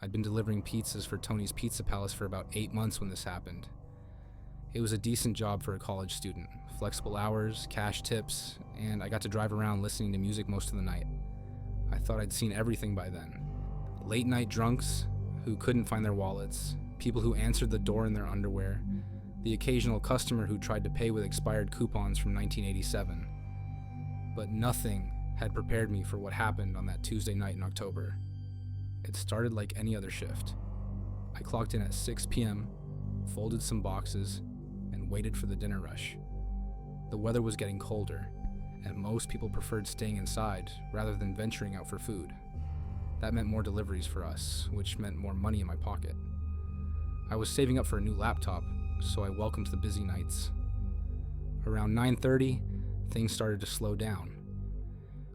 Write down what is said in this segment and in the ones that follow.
I'd been delivering pizzas for Tony's Pizza Palace for about 8 months when this happened. It was a decent job for a college student, flexible hours, cash tips, and I got to drive around listening to music most of the night. I thought I'd seen everything by then. Late night drunks who couldn't find their wallets, people who answered the door in their underwear, the occasional customer who tried to pay with expired coupons from 1987. But nothing had prepared me for what happened on that Tuesday night in October. It started like any other shift. I clocked in at 6 p.m., folded some boxes, and waited for the dinner rush. The weather was getting colder, and most people preferred staying inside rather than venturing out for food. That meant more deliveries for us, which meant more money in my pocket. I was saving up for a new laptop, so I welcomed the busy nights. Around 9:30, things started to slow down.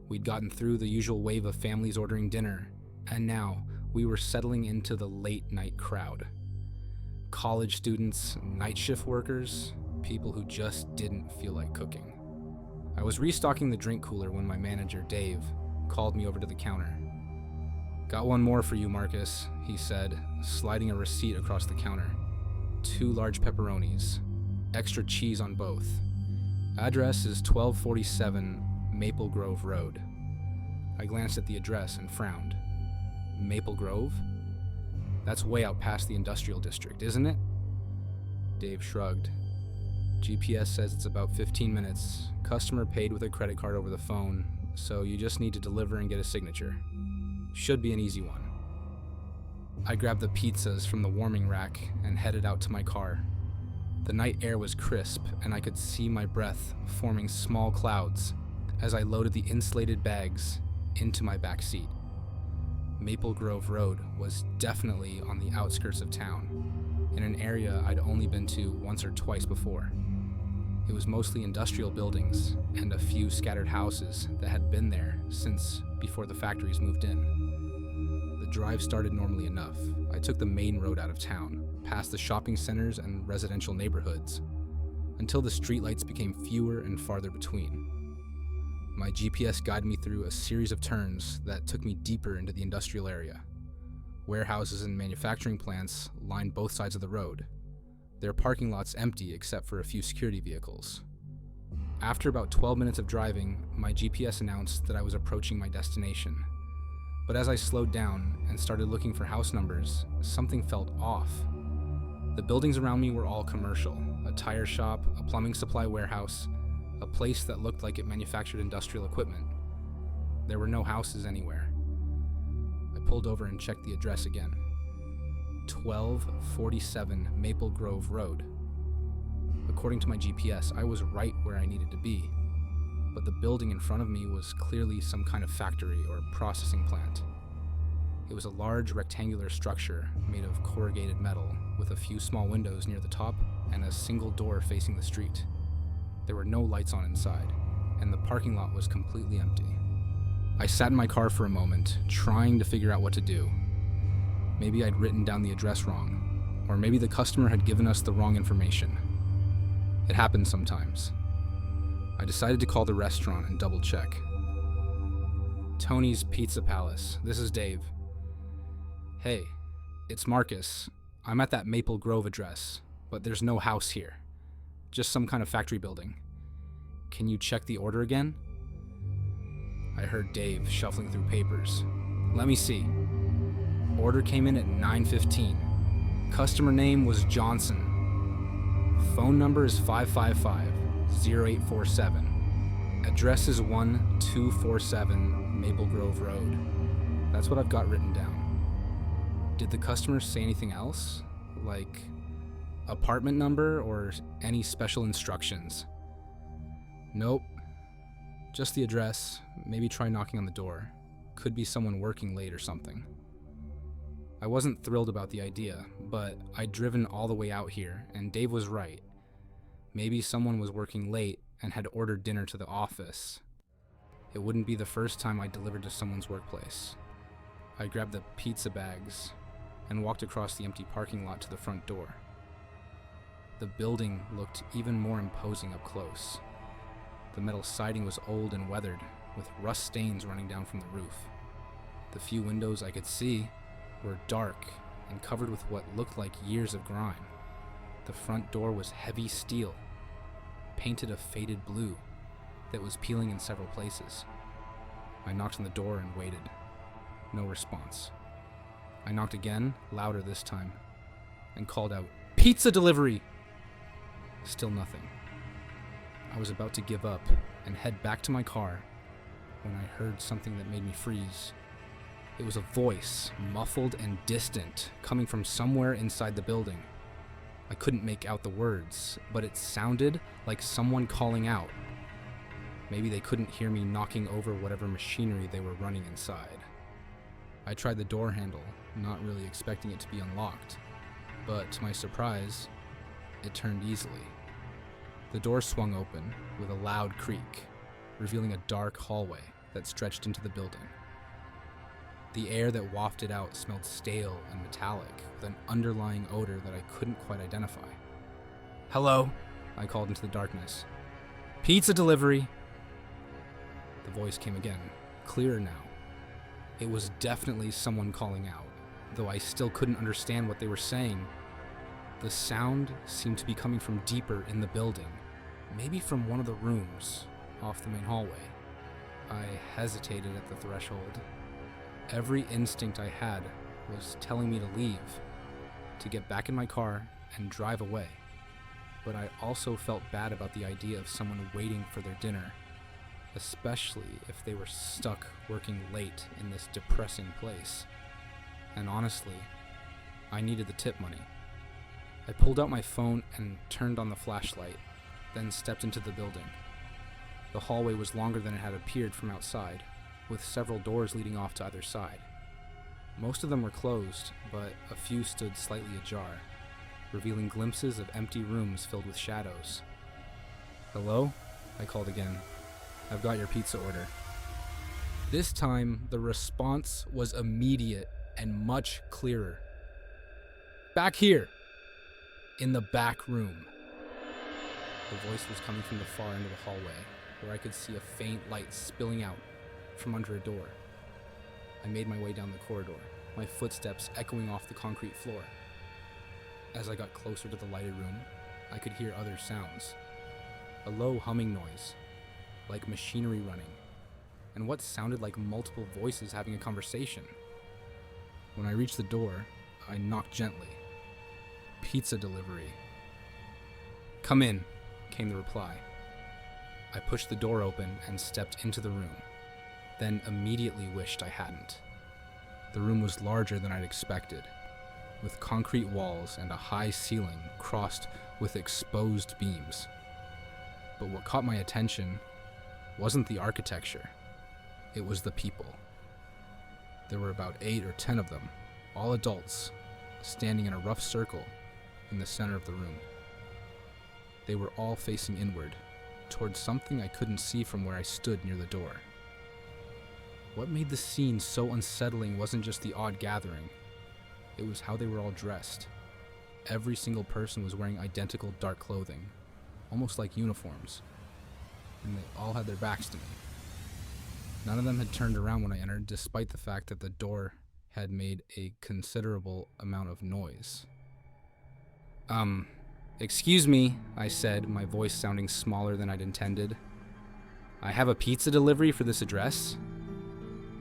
We'd gotten through the usual wave of families ordering dinner, and now we were settling into the late night crowd. College students, night shift workers, people who just didn't feel like cooking. I was restocking the drink cooler when my manager, Dave, called me over to the counter. "Got one more for you, Marcus," he said, sliding a receipt across the counter. 2 large pepperonis, extra cheese on both. Address is 1247 Maple Grove Road. I glanced at the address and frowned. Maple Grove? That's way out past the industrial district, isn't it? Dave shrugged. GPS says it's about 15 minutes. Customer paid with a credit card over the phone, so you just need to deliver and get a signature. Should be an easy one. I grabbed the pizzas from the warming rack and headed out to my car. The night air was crisp, and I could see my breath forming small clouds as I loaded the insulated bags into my back seat. Maple Grove Road was definitely on the outskirts of town, in an area I'd only been to once or twice before. It was mostly industrial buildings and a few scattered houses that had been there since before the factories moved in. The drive started normally enough. I took the main road out of town, past the shopping centers and residential neighborhoods, until the streetlights became fewer and farther between. My GPS guided me through a series of turns that took me deeper into the industrial area. Warehouses and manufacturing plants lined both sides of the road, their parking lots empty except for a few security vehicles. After about 12 minutes of driving, my GPS announced that I was approaching my destination. But as I slowed down and started looking for house numbers, something felt off. The buildings around me were all commercial, a tire shop, a plumbing supply warehouse, a place that looked like it manufactured industrial equipment. There were no houses anywhere. I pulled over and checked the address again. 1247 Maple Grove Road. According to my GPS, I was right where I needed to be, but the building in front of me was clearly some kind of factory or processing plant. It was a large rectangular structure made of corrugated metal with a few small windows near the top and a single door facing the street. There were no lights on inside, and the parking lot was completely empty. I sat in my car for a moment, trying to figure out what to do. Maybe I'd written down the address wrong, or maybe the customer had given us the wrong information. It happens sometimes. I decided to call the restaurant and double check. Tony's Pizza Palace, this is Dave. Hey, it's Marcus. I'm at that Maple Grove address, but there's no house here. Just some kind of factory building. Can you check the order again? I heard Dave shuffling through papers. Let me see. Order came in at 9:15. Customer name was Johnson. Phone number is 555-0847. Address is 1247 Maple Grove Road. That's what I've got written down. Did the customer say anything else? Like apartment number or any special instructions? Nope. Just the address. Maybe try knocking on the door. Could be someone working late or something. I wasn't thrilled about the idea, but I'd driven all the way out here, and Dave was right. Maybe someone was working late and had ordered dinner to the office. It wouldn't be the first time I delivered to someone's workplace. I grabbed the pizza bags and walked across the empty parking lot to the front door. The building looked even more imposing up close. The metal siding was old and weathered, with rust stains running down from the roof. The few windows I could see were dark and covered with what looked like years of grime. The front door was heavy steel, painted a faded blue that was peeling in several places. I knocked on the door and waited. No response. I knocked again, louder this time, and called out, "Pizza delivery!" Still nothing. I was about to give up and head back to my car when I heard something that made me freeze. It was a voice, muffled and distant, coming from somewhere inside the building. I couldn't make out the words, but it sounded like someone calling out. Maybe they couldn't hear me knocking over whatever machinery they were running inside. I tried the door handle, not really expecting it to be unlocked, but to my surprise, it turned easily. The door swung open with a loud creak, revealing a dark hallway that stretched into the building. The air that wafted out smelled stale and metallic, with an underlying odor that I couldn't quite identify. "Hello?" I called into the darkness. "Pizza delivery!" The voice came again, clearer now. It was definitely someone calling out, though I still couldn't understand what they were saying. The sound seemed to be coming from deeper in the building, maybe from one of the rooms off the main hallway. I hesitated at the threshold. Every instinct I had was telling me to leave, to get back in my car and drive away. But I also felt bad about the idea of someone waiting for their dinner, especially if they were stuck working late in this depressing place. And honestly, I needed the tip money. I pulled out my phone and turned on the flashlight, then stepped into the building. The hallway was longer than it had appeared from outside, with several doors leading off to either side. Most of them were closed, but a few stood slightly ajar, revealing glimpses of empty rooms filled with shadows. "Hello?" I called again. "I've got your pizza order." This time, the response was immediate and much clearer. "Back here!" In the back room. The voice was coming from the far end of the hallway, where I could see a faint light spilling out from under a door. I made my way down the corridor, my footsteps echoing off the concrete floor. As I got closer to the lighted room, I could hear other sounds. A low humming noise, like machinery running, and what sounded like multiple voices having a conversation. When I reached the door, I knocked gently. "Pizza delivery." "Come in," came the reply. I pushed the door open and stepped into the room, then immediately wished I hadn't. The room was larger than I'd expected, with concrete walls and a high ceiling crossed with exposed beams. But what caught my attention wasn't the architecture, it was the people. There were about 8 or 10 of them, all adults, standing in a rough circle in the center of the room. They were all facing inward, towards something I couldn't see from where I stood near the door. What made the scene so unsettling wasn't just the odd gathering, it was how they were all dressed. Every single person was wearing identical dark clothing, almost like uniforms, and they all had their backs to me. None of them had turned around when I entered, despite the fact that the door had made a considerable amount of noise. Excuse me," I said, my voice sounding smaller than I'd intended. "I have a pizza delivery for this address."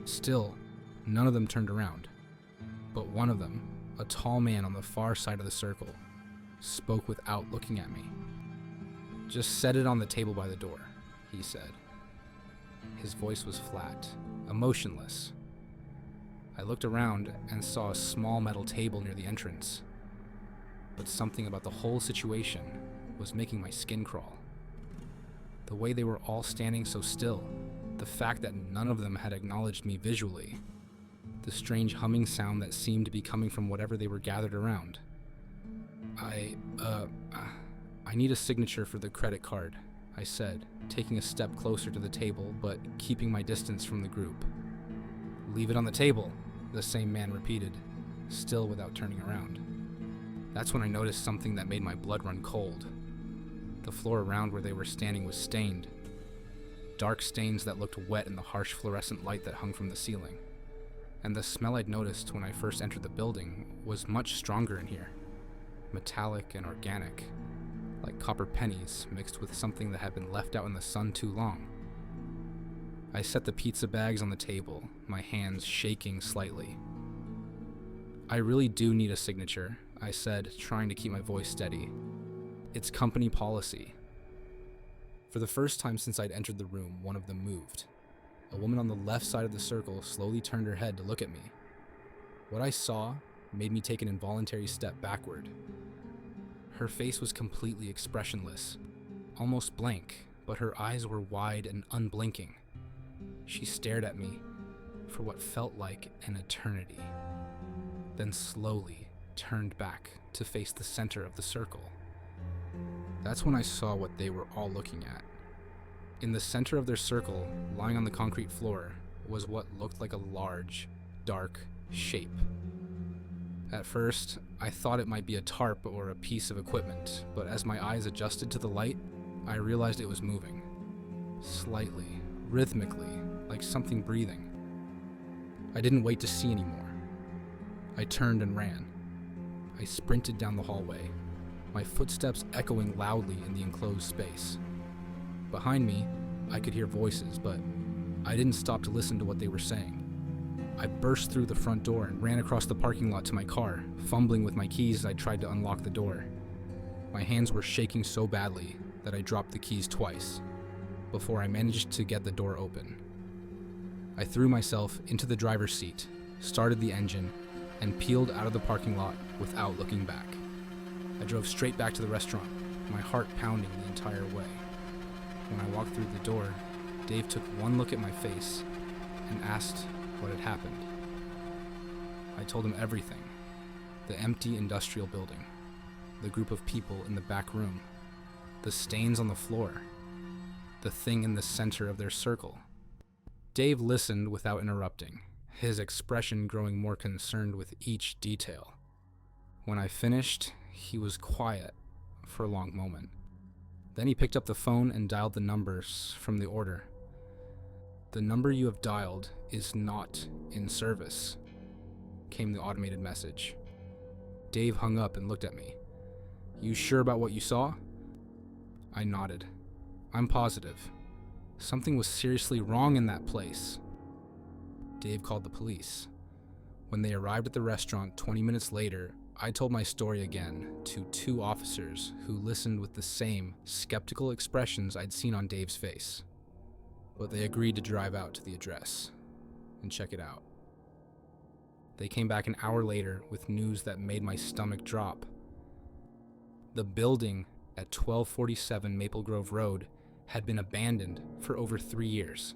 Still, none of them turned around. But one of them, a tall man on the far side of the circle, spoke without looking at me. "Just set it on the table by the door," he said. His voice was flat, emotionless. I looked around and saw a small metal table near the entrance. But something about the whole situation was making my skin crawl. The way they were all standing so still, the fact that none of them had acknowledged me visually, the strange humming sound that seemed to be coming from whatever they were gathered around. I need a signature for the credit card," I said, taking a step closer to the table but keeping my distance from the group. "Leave it on the table," the same man repeated, still without turning around. That's when I noticed something that made my blood run cold. The floor around where they were standing was stained. Dark stains that looked wet in the harsh fluorescent light that hung from the ceiling. and the smell I'd noticed when I first entered the building was much stronger in here. Metallic and organic, like copper pennies mixed with something that had been left out in the sun too long. I set the pizza bags on the table, my hands shaking slightly. "I really do need a signature," I said, trying to keep my voice steady. "It's company policy." For the first time since I'd entered the room, one of them moved. A woman on the left side of the circle slowly turned her head to look at me. What I saw made me take an involuntary step backward. Her face was completely expressionless, almost blank, but her eyes were wide and unblinking. She stared at me for what felt like an eternity, then slowly turned back to face the center of the circle. That's when I saw what they were all looking at. In the center of their circle, lying on the concrete floor, was what looked like a large, dark shape. At first, I thought it might be a tarp or a piece of equipment, but as my eyes adjusted to the light, I realized it was moving. Slightly, rhythmically, like something breathing. I didn't wait to see anymore. I turned and ran. I sprinted down the hallway, my footsteps echoing loudly in the enclosed space. Behind me, I could hear voices, but I didn't stop to listen to what they were saying. I burst through the front door and ran across the parking lot to my car, fumbling with my keys as I tried to unlock the door. My hands were shaking so badly that I dropped the keys twice before I managed to get the door open. I threw myself into the driver's seat, started the engine, and peeled out of the parking lot without looking back. I drove straight back to the restaurant, my heart pounding the entire way. When I walked through the door, Dave took one look at my face and asked what had happened. I told him everything. The empty industrial building, the group of people in the back room, the stains on the floor, the thing in the center of their circle. Dave listened without interrupting, his expression growing more concerned with each detail. When I finished, he was quiet for a long moment. Then he picked up the phone and dialed the numbers from the order. "The number you have dialed is not in service," came the automated message. Dave hung up and looked at me. "You sure about what you saw?" I nodded. "I'm positive. Something was seriously wrong in that place." Dave called the police. When they arrived at the restaurant 20 minutes later, I told my story again to two officers who listened with the same skeptical expressions I'd seen on Dave's face. But they agreed to drive out to the address and check it out. They came back an hour later with news that made my stomach drop. The building at 1247 Maple Grove Road had been abandoned for over 3 years.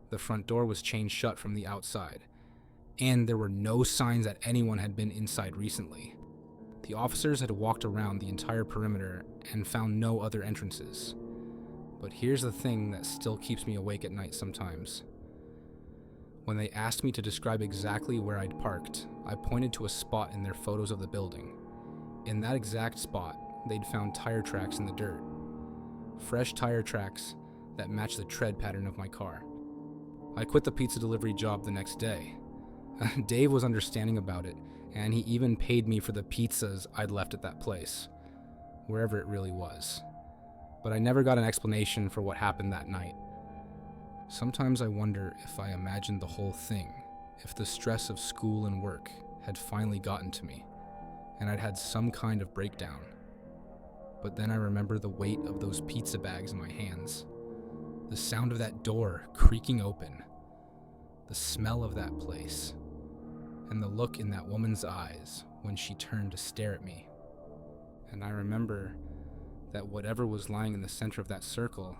The front door was chained shut from the outside, and there were no signs that anyone had been inside recently. The officers had walked around the entire perimeter and found no other entrances. But here's the thing that still keeps me awake at night sometimes. When they asked me to describe exactly where I'd parked, I pointed to a spot in their photos of the building. In that exact spot, they'd found tire tracks in the dirt. Fresh tire tracks that matched the tread pattern of my car. I quit the pizza delivery job the next day. Dave was understanding about it, and he even paid me for the pizzas I'd left at that place, wherever it really was. But I never got an explanation for what happened that night. Sometimes I wonder if I imagined the whole thing, if the stress of school and work had finally gotten to me, and I'd had some kind of breakdown. But then I remember the weight of those pizza bags in my hands, the sound of that door creaking open, the smell of that place, and the look in that woman's eyes when she turned to stare at me. And I remember that whatever was lying in the center of that circle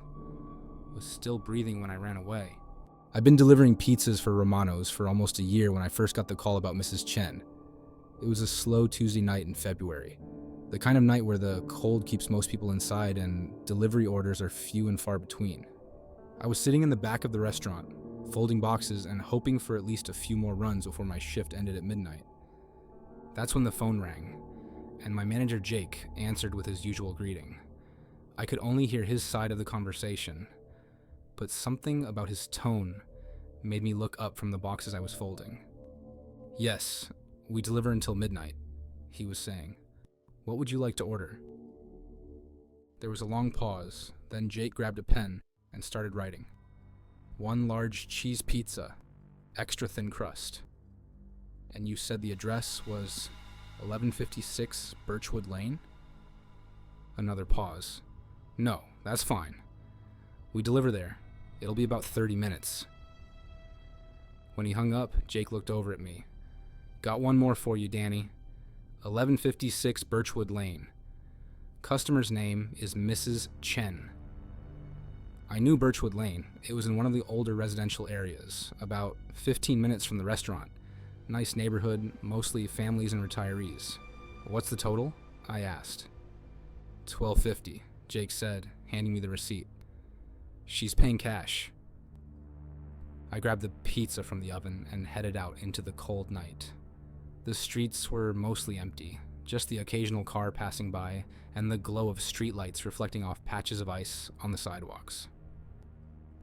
was still breathing when I ran away. I'd been delivering pizzas for Romano's for almost a year when I first got the call about Mrs. Chen. It was a slow Tuesday night in February, the kind of night where the cold keeps most people inside and delivery orders are few and far between. I was sitting in the back of the restaurant, folding boxes and hoping for at least a few more runs before my shift ended at midnight. That's when the phone rang, and my manager Jake answered with his usual greeting. I could only hear his side of the conversation, but something about his tone made me look up from the boxes I was folding. Yes, we deliver until midnight, he was saying. What would you like to order? There was a long pause, then Jake grabbed a pen and started writing. 1 large cheese pizza, extra thin crust. And you said the address was 1156 Birchwood Lane? Another pause. No, that's fine. We deliver there. It'll be about 30 minutes. When he hung up, Jake looked over at me. Got one more for you, Danny. 1156 Birchwood Lane. Customer's name is Mrs. Chen. I knew Birchwood Lane. It was in one of the older residential areas, about 15 minutes from the restaurant. Nice neighborhood, mostly families and retirees. What's the total? I asked. $12.50, Jake said, handing me the receipt. She's paying cash. I grabbed the pizza from the oven and headed out into the cold night. The streets were mostly empty, just the occasional car passing by and the glow of streetlights reflecting off patches of ice on the sidewalks.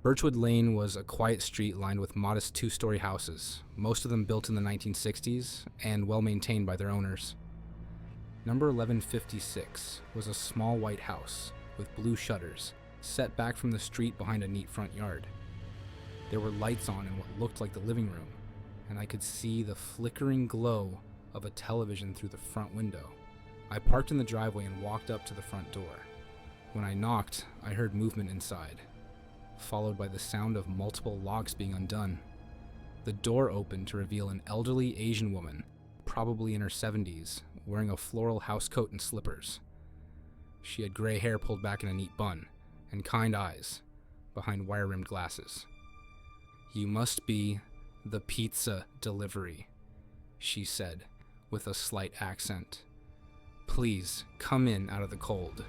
Birchwood Lane was a quiet street lined with modest 2-story houses, most of them built in the 1960s and well maintained by their owners. Number 1156 was a small white house with blue shutters, set back from the street behind a neat front yard. There were lights on in what looked like the living room, and I could see the flickering glow of a television through the front window. I parked in the driveway and walked up to the front door. When I knocked, I heard movement inside, followed by the sound of multiple locks being undone. The door opened to reveal an elderly Asian woman, probably in her 70s, wearing a floral housecoat and slippers. She had gray hair pulled back in a neat bun, and kind eyes behind wire-rimmed glasses. You must be the pizza delivery, she said, with a slight accent. Please, come in out of the cold.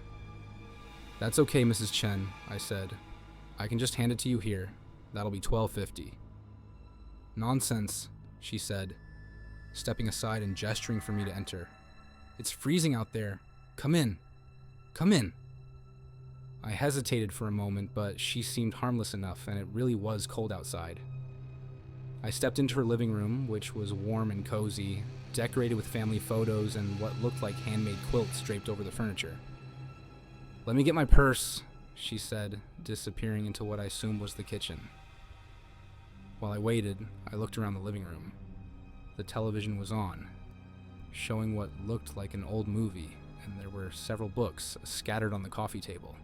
That's okay, Mrs. Chen, I said. I can just hand it to you here. That'll be $12.50. Nonsense, she said, stepping aside and gesturing for me to enter. It's freezing out there. Come in. Come in. I hesitated for a moment, but she seemed harmless enough, and it really was cold outside. I stepped into her living room, which was warm and cozy, decorated with family photos and what looked like handmade quilts draped over the furniture. Let me get my purse, she said, disappearing into what I assumed was the kitchen. While I waited, I looked around the living room. The television was on, showing what looked like an old movie, and there were several books scattered on the coffee table.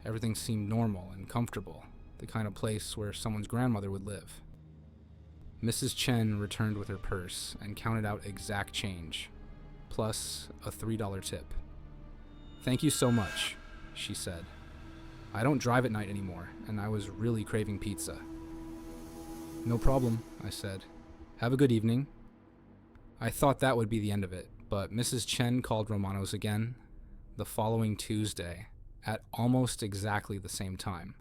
Everything seemed normal and comfortable, the kind of place where someone's grandmother would live. Mrs. Chen returned with her purse and counted out exact change, plus a $3 tip. Thank you so much, she said. I don't drive at night anymore, and I was really craving pizza. No problem, I said. Have a good evening. I thought that would be the end of it, but Mrs. Chen called Romano's again the following Tuesday at almost exactly the same time.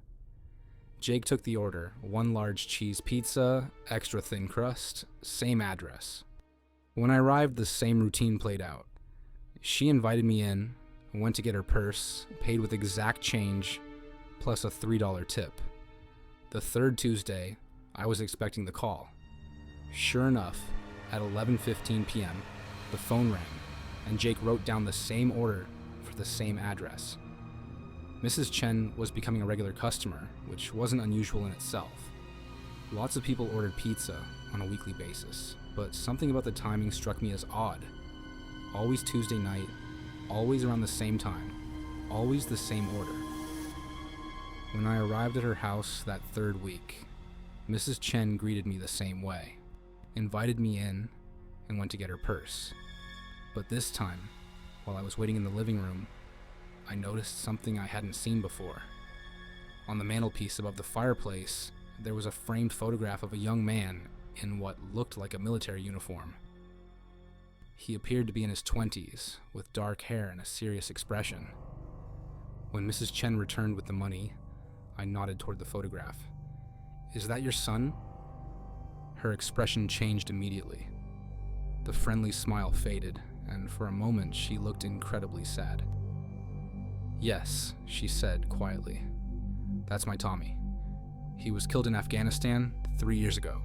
Jake took the order, 1 large cheese pizza, extra thin crust, same address. When I arrived, the same routine played out. She invited me in, went to get her purse, paid with exact change, plus a $3 tip. The third Tuesday, I was expecting the call. Sure enough, at 11:15 p.m., the phone rang, and Jake wrote down the same order for the same address. Mrs. Chen was becoming a regular customer, which wasn't unusual in itself. Lots of people ordered pizza on a weekly basis, but something about the timing struck me as odd. Always Tuesday night, always around the same time, always the same order. When I arrived at her house that third week, Mrs. Chen greeted me the same way, invited me in, and went to get her purse. But this time, while I was waiting in the living room, I noticed something I hadn't seen before. On the mantelpiece above the fireplace, there was a framed photograph of a young man in what looked like a military uniform. He appeared to be in his 20s, with dark hair and a serious expression. When Mrs. Chen returned with the money, I nodded toward the photograph. Is that your son? Her expression changed immediately. The friendly smile faded, and for a moment she looked incredibly sad. Yes, she said quietly. That's my Tommy. He was killed in Afghanistan 3 years ago.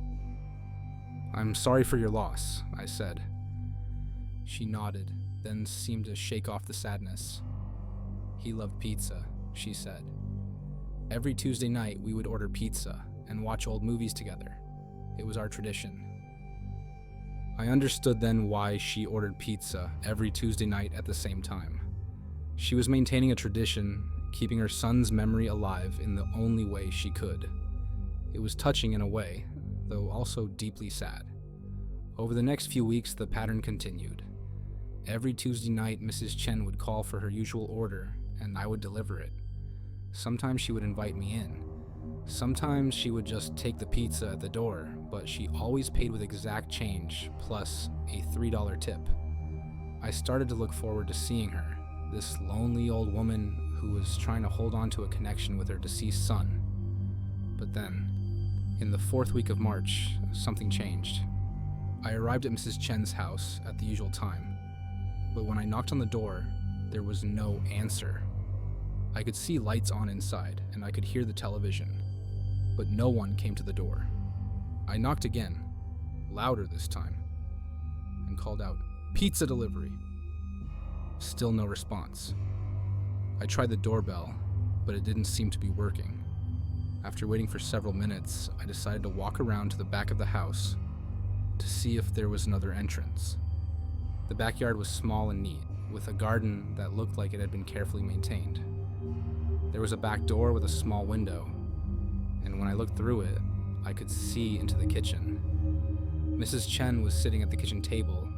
"I'm sorry for your loss," I said. She nodded, then seemed to shake off the sadness. "He loved pizza," she said. "Every Tuesday night we would order pizza and watch old movies together. It was our tradition." I understood then why she ordered pizza every Tuesday night at the same time. She was maintaining a tradition, keeping her son's memory alive in the only way she could. It was touching in a way, though also deeply sad. Over the next few weeks, the pattern continued. Every Tuesday night, Mrs. Chen would call for her usual order, and I would deliver it. Sometimes she would invite me in. Sometimes she would just take the pizza at the door, but she always paid with exact change, plus a $3 tip. I started to look forward to seeing her, this lonely old woman who was trying to hold on to a connection with her deceased son. But then, in the 4th week of March, something changed. I arrived at Mrs. Chen's house at the usual time, but when I knocked on the door, there was no answer. I could see lights on inside, and I could hear the television, but no one came to the door. I knocked again, louder this time, and called out, "Pizza delivery!" Still no response. I tried the doorbell, but it didn't seem to be working. After waiting for several minutes, I decided to walk around to the back of the house to see if there was another entrance. The backyard was small and neat, with a garden that looked like it had been carefully maintained. There was a back door with a small window, and when I looked through it, I could see into the kitchen. Mrs. Chen was sitting at the kitchen table,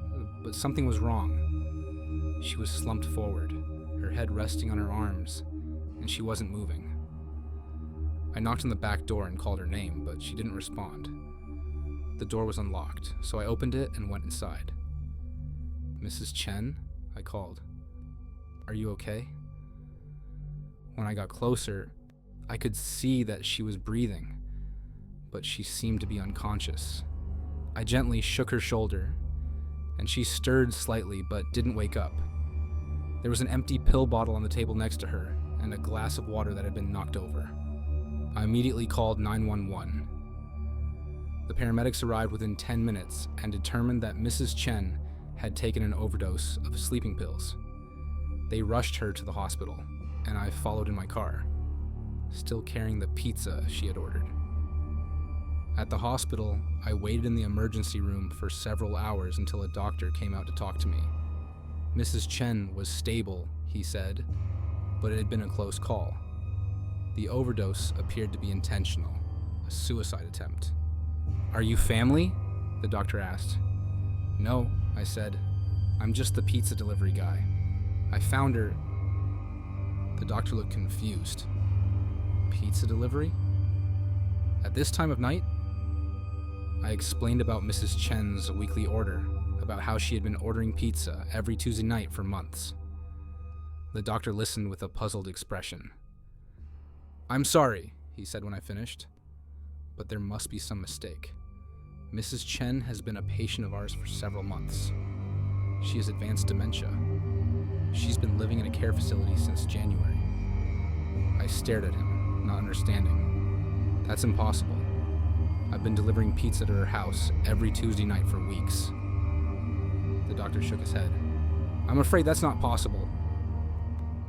but something was wrong. She was slumped forward, her head resting on her arms, and she wasn't moving. I knocked on the back door and called her name, but she didn't respond. The door was unlocked, so I opened it and went inside. "Mrs. Chen?" I called. "Are you okay?" When I got closer, I could see that she was breathing, but she seemed to be unconscious. I gently shook her shoulder, and she stirred slightly but didn't wake up. There was an empty pill bottle on the table next to her, and a glass of water that had been knocked over. I immediately called 911. The paramedics arrived within 10 minutes and determined that Mrs. Chen had taken an overdose of sleeping pills. They rushed her to the hospital, and I followed in my car, still carrying the pizza she had ordered. At the hospital, I waited in the emergency room for several hours until a doctor came out to talk to me. Mrs. Chen was stable, he said, but it had been a close call. The overdose appeared to be intentional, a suicide attempt. "Are you family?" the doctor asked. "No," I said. "I'm just the pizza delivery guy. I found her." The doctor looked confused. "Pizza delivery? At this time of night?" I explained about Mrs. Chen's weekly order, about how she had been ordering pizza every Tuesday night for months. The doctor listened with a puzzled expression. "I'm sorry," he said when I finished, "but there must be some mistake. Mrs. Chen has been a patient of ours for several months. She has advanced dementia. She's been living in a care facility since January." I stared at him, not understanding. "That's impossible. I've been delivering pizza to her house every Tuesday night for weeks." The doctor shook his head. "I'm afraid that's not possible.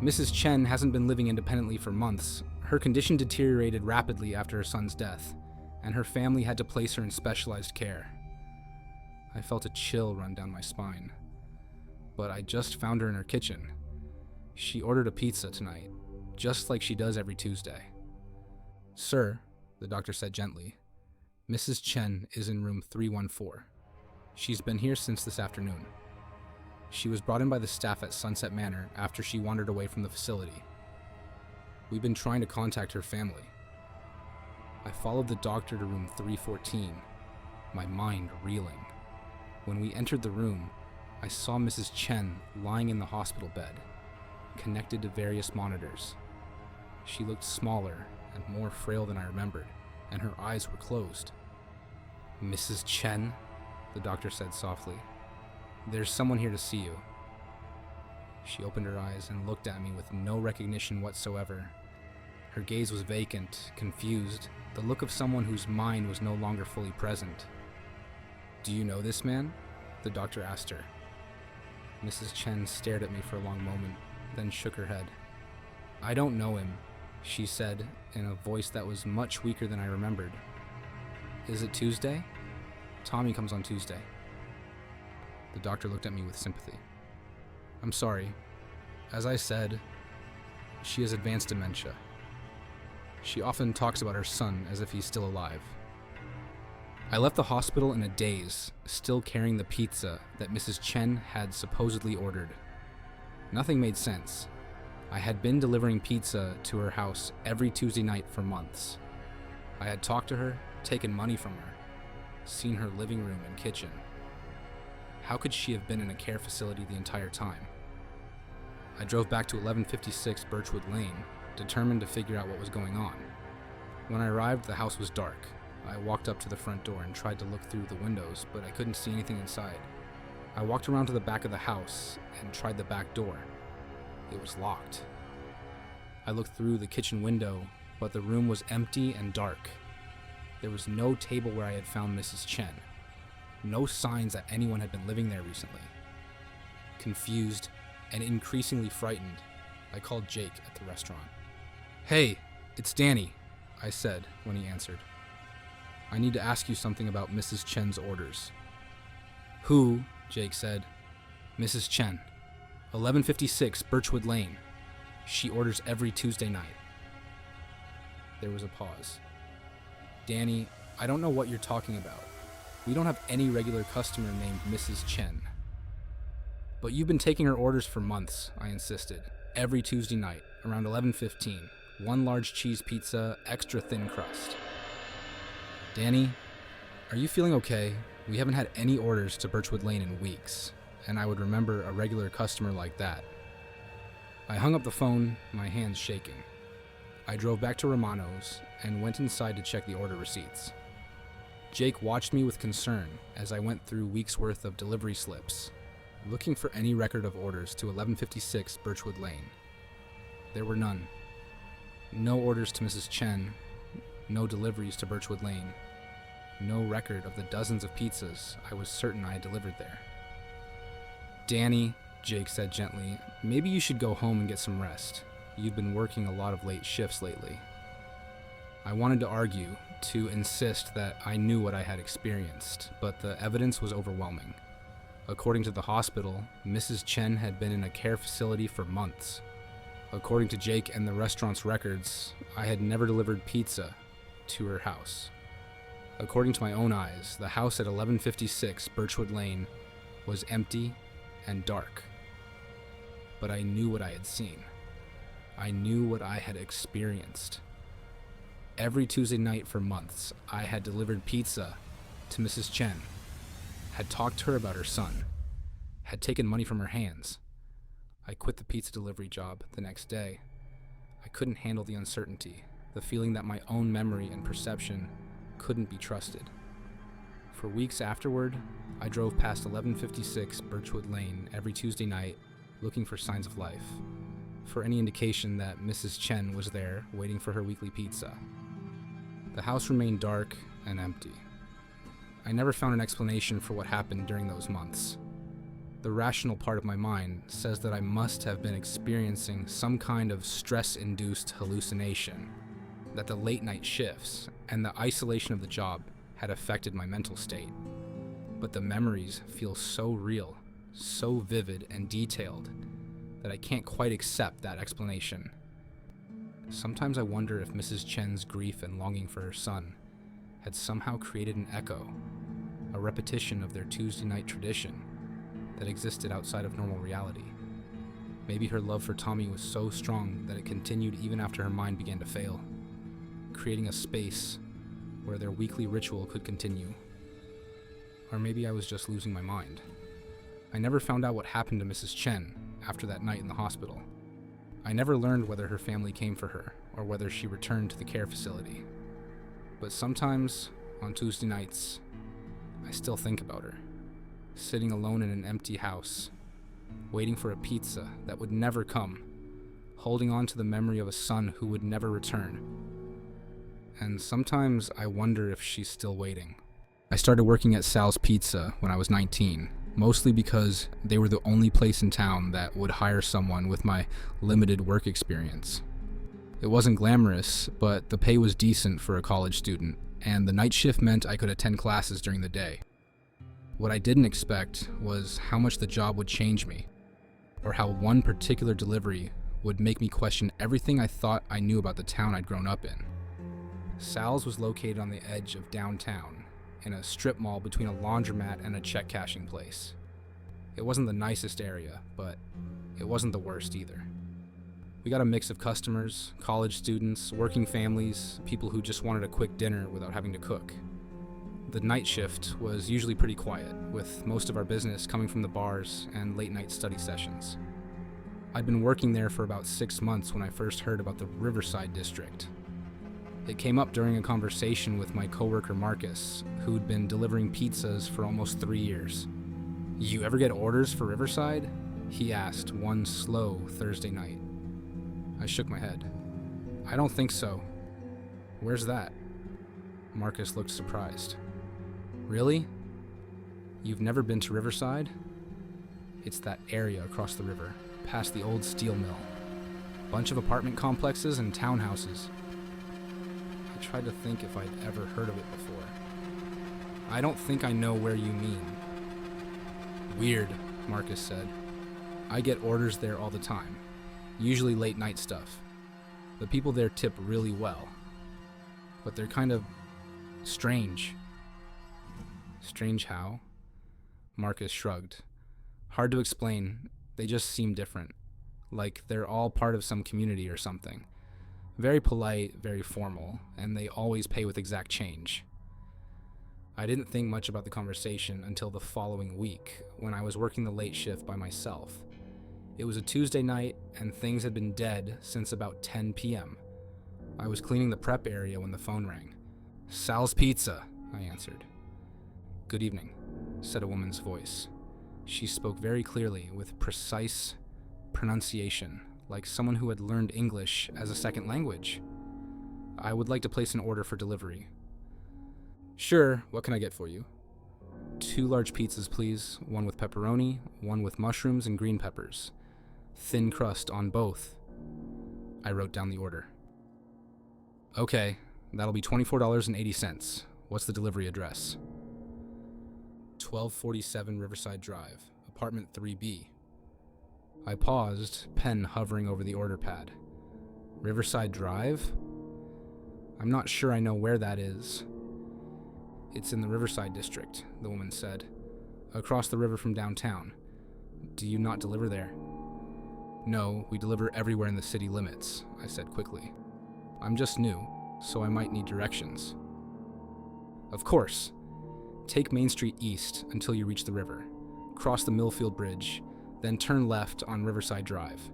Mrs. Chen hasn't been living independently for months. Her condition deteriorated rapidly after her son's death, and her family had to place her in specialized care." I felt a chill run down my spine. "But I just found her in her kitchen. She ordered a pizza tonight, just like she does every Tuesday." "Sir," the doctor said gently, "Mrs. Chen is in room 314. She's been here since this afternoon. She was brought in by the staff at Sunset Manor after she wandered away from the facility. We've been trying to contact her family." I followed the doctor to room 314, my mind reeling. When we entered the room, I saw Mrs. Chen lying in the hospital bed, connected to various monitors. She looked smaller and more frail than I remembered, and her eyes were closed. "Mrs. Chen," the doctor said softly, "there's someone here to see you." She opened her eyes and looked at me with no recognition whatsoever. Her gaze was vacant, confused, the look of someone whose mind was no longer fully present. "Do you know this man?" the doctor asked her. Mrs. Chen stared at me for a long moment, then shook her head. "I don't know him," she said in a voice that was much weaker than I remembered. "Is it Tuesday? Tommy comes on Tuesday." The doctor looked at me with sympathy. "I'm sorry. As I said, she has advanced dementia. She often talks about her son as if he's still alive." I left the hospital in a daze, still carrying the pizza that Mrs. Chen had supposedly ordered. Nothing made sense. I had been delivering pizza to her house every Tuesday night for months. I had talked to her, taken money from her, seen her living room and kitchen. How could she have been in a care facility the entire time? I drove back to 1156 Birchwood Lane, determined to figure out what was going on. When I arrived, the house was dark. I walked up to the front door and tried to look through the windows, but I couldn't see anything inside. I walked around to the back of the house and tried the back door. It was locked. I looked through the kitchen window, but the room was empty and dark. There was no table where I had found Mrs. Chen. No signs that anyone had been living there recently. Confused and increasingly frightened, I called Jake at the restaurant. "Hey, it's Danny," I said when he answered. "I need to ask you something about Mrs. Chen's orders." "Who?" Jake said. "Mrs. Chen, 1156 Birchwood Lane. She orders every Tuesday night." There was a pause. "Danny, I don't know what you're talking about. We don't have any regular customer named Mrs. Chen." "But you've been taking her orders for months," I insisted. "Every Tuesday night, around 11:15. One large cheese pizza, extra thin crust." "Danny, are you feeling okay? We haven't had any orders to Birchwood Lane in weeks, and I would remember a regular customer like that." I hung up the phone, my hands shaking. I drove back to Romano's and went inside to check the order receipts. Jake watched me with concern as I went through weeks' worth of delivery slips, looking for any record of orders to 1156 Birchwood Lane. There were none. No orders to Mrs. Chen, no deliveries to Birchwood Lane, no record of the dozens of pizzas I was certain I had delivered there. "Danny," Jake said gently, "maybe you should go home and get some rest. You've been working a lot of late shifts lately." I wanted to argue, to insist that I knew what I had experienced, but the evidence was overwhelming. According to the hospital, Mrs. Chen had been in a care facility for months. According to Jake and the restaurant's records, I had never delivered pizza to her house. According to my own eyes, the house at 1156 Birchwood Lane was empty and dark. But I knew what I had seen. I knew what I had experienced. Every Tuesday night for months, I had delivered pizza to Mrs. Chen, had talked to her about her son, had taken money from her hands. I quit the pizza delivery job the next day. I couldn't handle the uncertainty, the feeling that my own memory and perception couldn't be trusted. For weeks afterward, I drove past 1156 Birchwood Lane every Tuesday night looking for signs of life, for any indication that Mrs. Chen was there waiting for her weekly pizza. The house remained dark and empty. I never found an explanation for what happened during those months. The rational part of my mind says that I must have been experiencing some kind of stress-induced hallucination, that the late-night shifts and the isolation of the job had affected my mental state. But the memories feel so real, so vivid and detailed, that I can't quite accept that explanation. Sometimes I wonder if Mrs. Chen's grief and longing for her son had somehow created an echo, a repetition of their Tuesday night tradition that existed outside of normal reality. Maybe her love for Tommy was so strong that it continued even after her mind began to fail, creating a space where their weekly ritual could continue. Or maybe I was just losing my mind. I never found out what happened to Mrs. Chen after that night in the hospital. I never learned whether her family came for her or whether she returned to the care facility. But sometimes, on Tuesday nights, I still think about her, sitting alone in an empty house, waiting for a pizza that would never come, holding on to the memory of a son who would never return. And sometimes I wonder if she's still waiting. I started working at Sal's Pizza when I was 19, mostly because they were the only place in town that would hire someone with my limited work experience. It wasn't glamorous, but the pay was decent for a college student, and the night shift meant I could attend classes during the day. What I didn't expect was how much the job would change me, or how one particular delivery would make me question everything I thought I knew about the town I'd grown up in. Sal's was located on the edge of downtown, in a strip mall between a laundromat and a check cashing place. It wasn't the nicest area, but it wasn't the worst either. We got a mix of customers, college students, working families, people who just wanted a quick dinner without having to cook. The night shift was usually pretty quiet, with most of our business coming from the bars and late-night study sessions. I'd been working there for about 6 months when I first heard about the Riverside district. It came up during a conversation with my coworker Marcus, who'd been delivering pizzas for almost 3 years. "You ever get orders for Riverside?" he asked one slow Thursday night. I shook my head. "I don't think so." "Where's that?" Marcus looked surprised. "Really? You've never been to Riverside?" "It's that area across the river, past the old steel mill. Bunch of apartment complexes and townhouses." I tried to think if I'd ever heard of it before. "I don't think I know where you mean." "Weird," Marcus said. "I get orders there all the time, usually late night stuff. The people there tip really well, but they're kind of strange." "Strange how?" Marcus shrugged. "Hard to explain. They just seem different. Like they're all part of some community or something. Very polite, very formal, and they always pay with exact change." I didn't think much about the conversation until the following week, when I was working the late shift by myself. It was a Tuesday night, and things had been dead since about 10 p.m. I was cleaning the prep area when the phone rang. "Sal's Pizza," I answered. "Good evening," said a woman's voice. She spoke very clearly, with precise pronunciation, like someone who had learned English as a second language. "I would like to place an order for delivery." "Sure, what can I get for you?" "2 large pizzas, please. One with pepperoni, one with mushrooms and green peppers. Thin crust on both." I wrote down the order. "Okay, that'll be $24.80. What's the delivery address?" 1247 Riverside Drive, apartment 3B. I paused, pen hovering over the order pad. Riverside Drive? "I'm not sure I know where that is." "It's in the Riverside district," the woman said. "Across the river from downtown. Do you not deliver there?" "No, we deliver everywhere in the city limits," I said quickly. "I'm just new, so I might need directions." "Of course. Take Main Street east until you reach the river. Cross the Millfield Bridge, then turn left on Riverside Drive.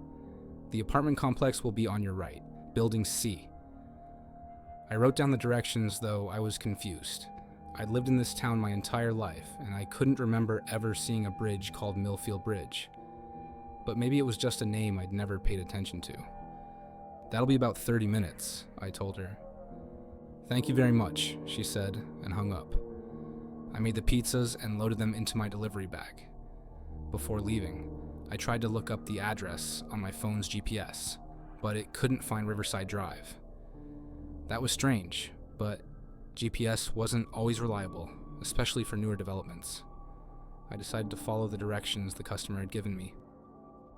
The apartment complex will be on your right, Building C." I wrote down the directions, though I was confused. I'd lived in this town my entire life, and I couldn't remember ever seeing a bridge called Millfield Bridge. But maybe it was just a name I'd never paid attention to. "That'll be about 30 minutes, I told her. "Thank you very much," she said, and hung up. I made the pizzas and loaded them into my delivery bag. Before leaving, I tried to look up the address on my phone's GPS, but it couldn't find Riverside Drive. That was strange, but GPS wasn't always reliable, especially for newer developments. I decided to follow the directions the customer had given me.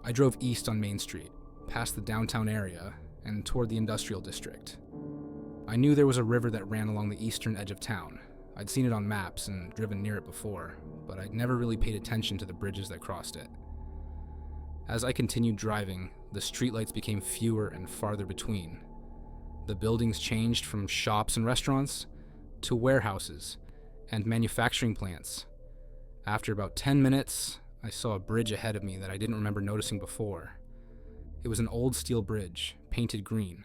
I drove east on Main Street, past the downtown area, and toward the industrial district. I knew there was a river that ran along the eastern edge of town. I'd seen it on maps and driven near it before, but I'd never really paid attention to the bridges that crossed it. As I continued driving, the streetlights became fewer and farther between. The buildings changed from shops and restaurants to warehouses and manufacturing plants. After about 10 minutes, I saw a bridge ahead of me that I didn't remember noticing before. It was an old steel bridge, painted green,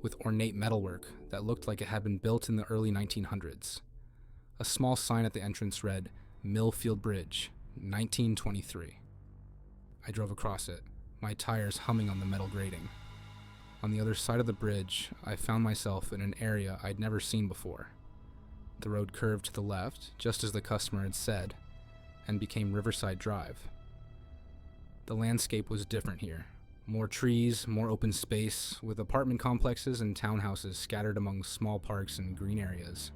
with ornate metalwork that looked like it had been built in the early 1900s. A small sign at the entrance read, "Millfield Bridge, 1923. I drove across it, my tires humming on the metal grating. On the other side of the bridge, I found myself in an area I'd never seen before. The road curved to the left, just as the customer had said, and became Riverside Drive. The landscape was different here. More trees, more open space, with apartment complexes and townhouses scattered among small parks and green areas.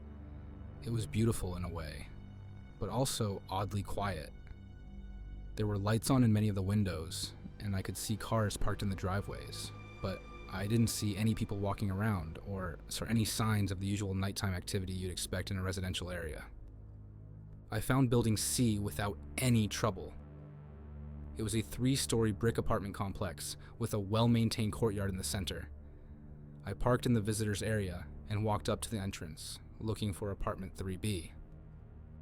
It was beautiful in a way, but also oddly quiet. There were lights on in many of the windows, and I could see cars parked in the driveways, but I didn't see any people walking around or saw any signs of the usual nighttime activity you'd expect in a residential area. I found Building C without any trouble. It was a 3-story brick apartment complex with a well-maintained courtyard in the center. I parked in the visitors area and walked up to the entrance, looking for apartment 3B.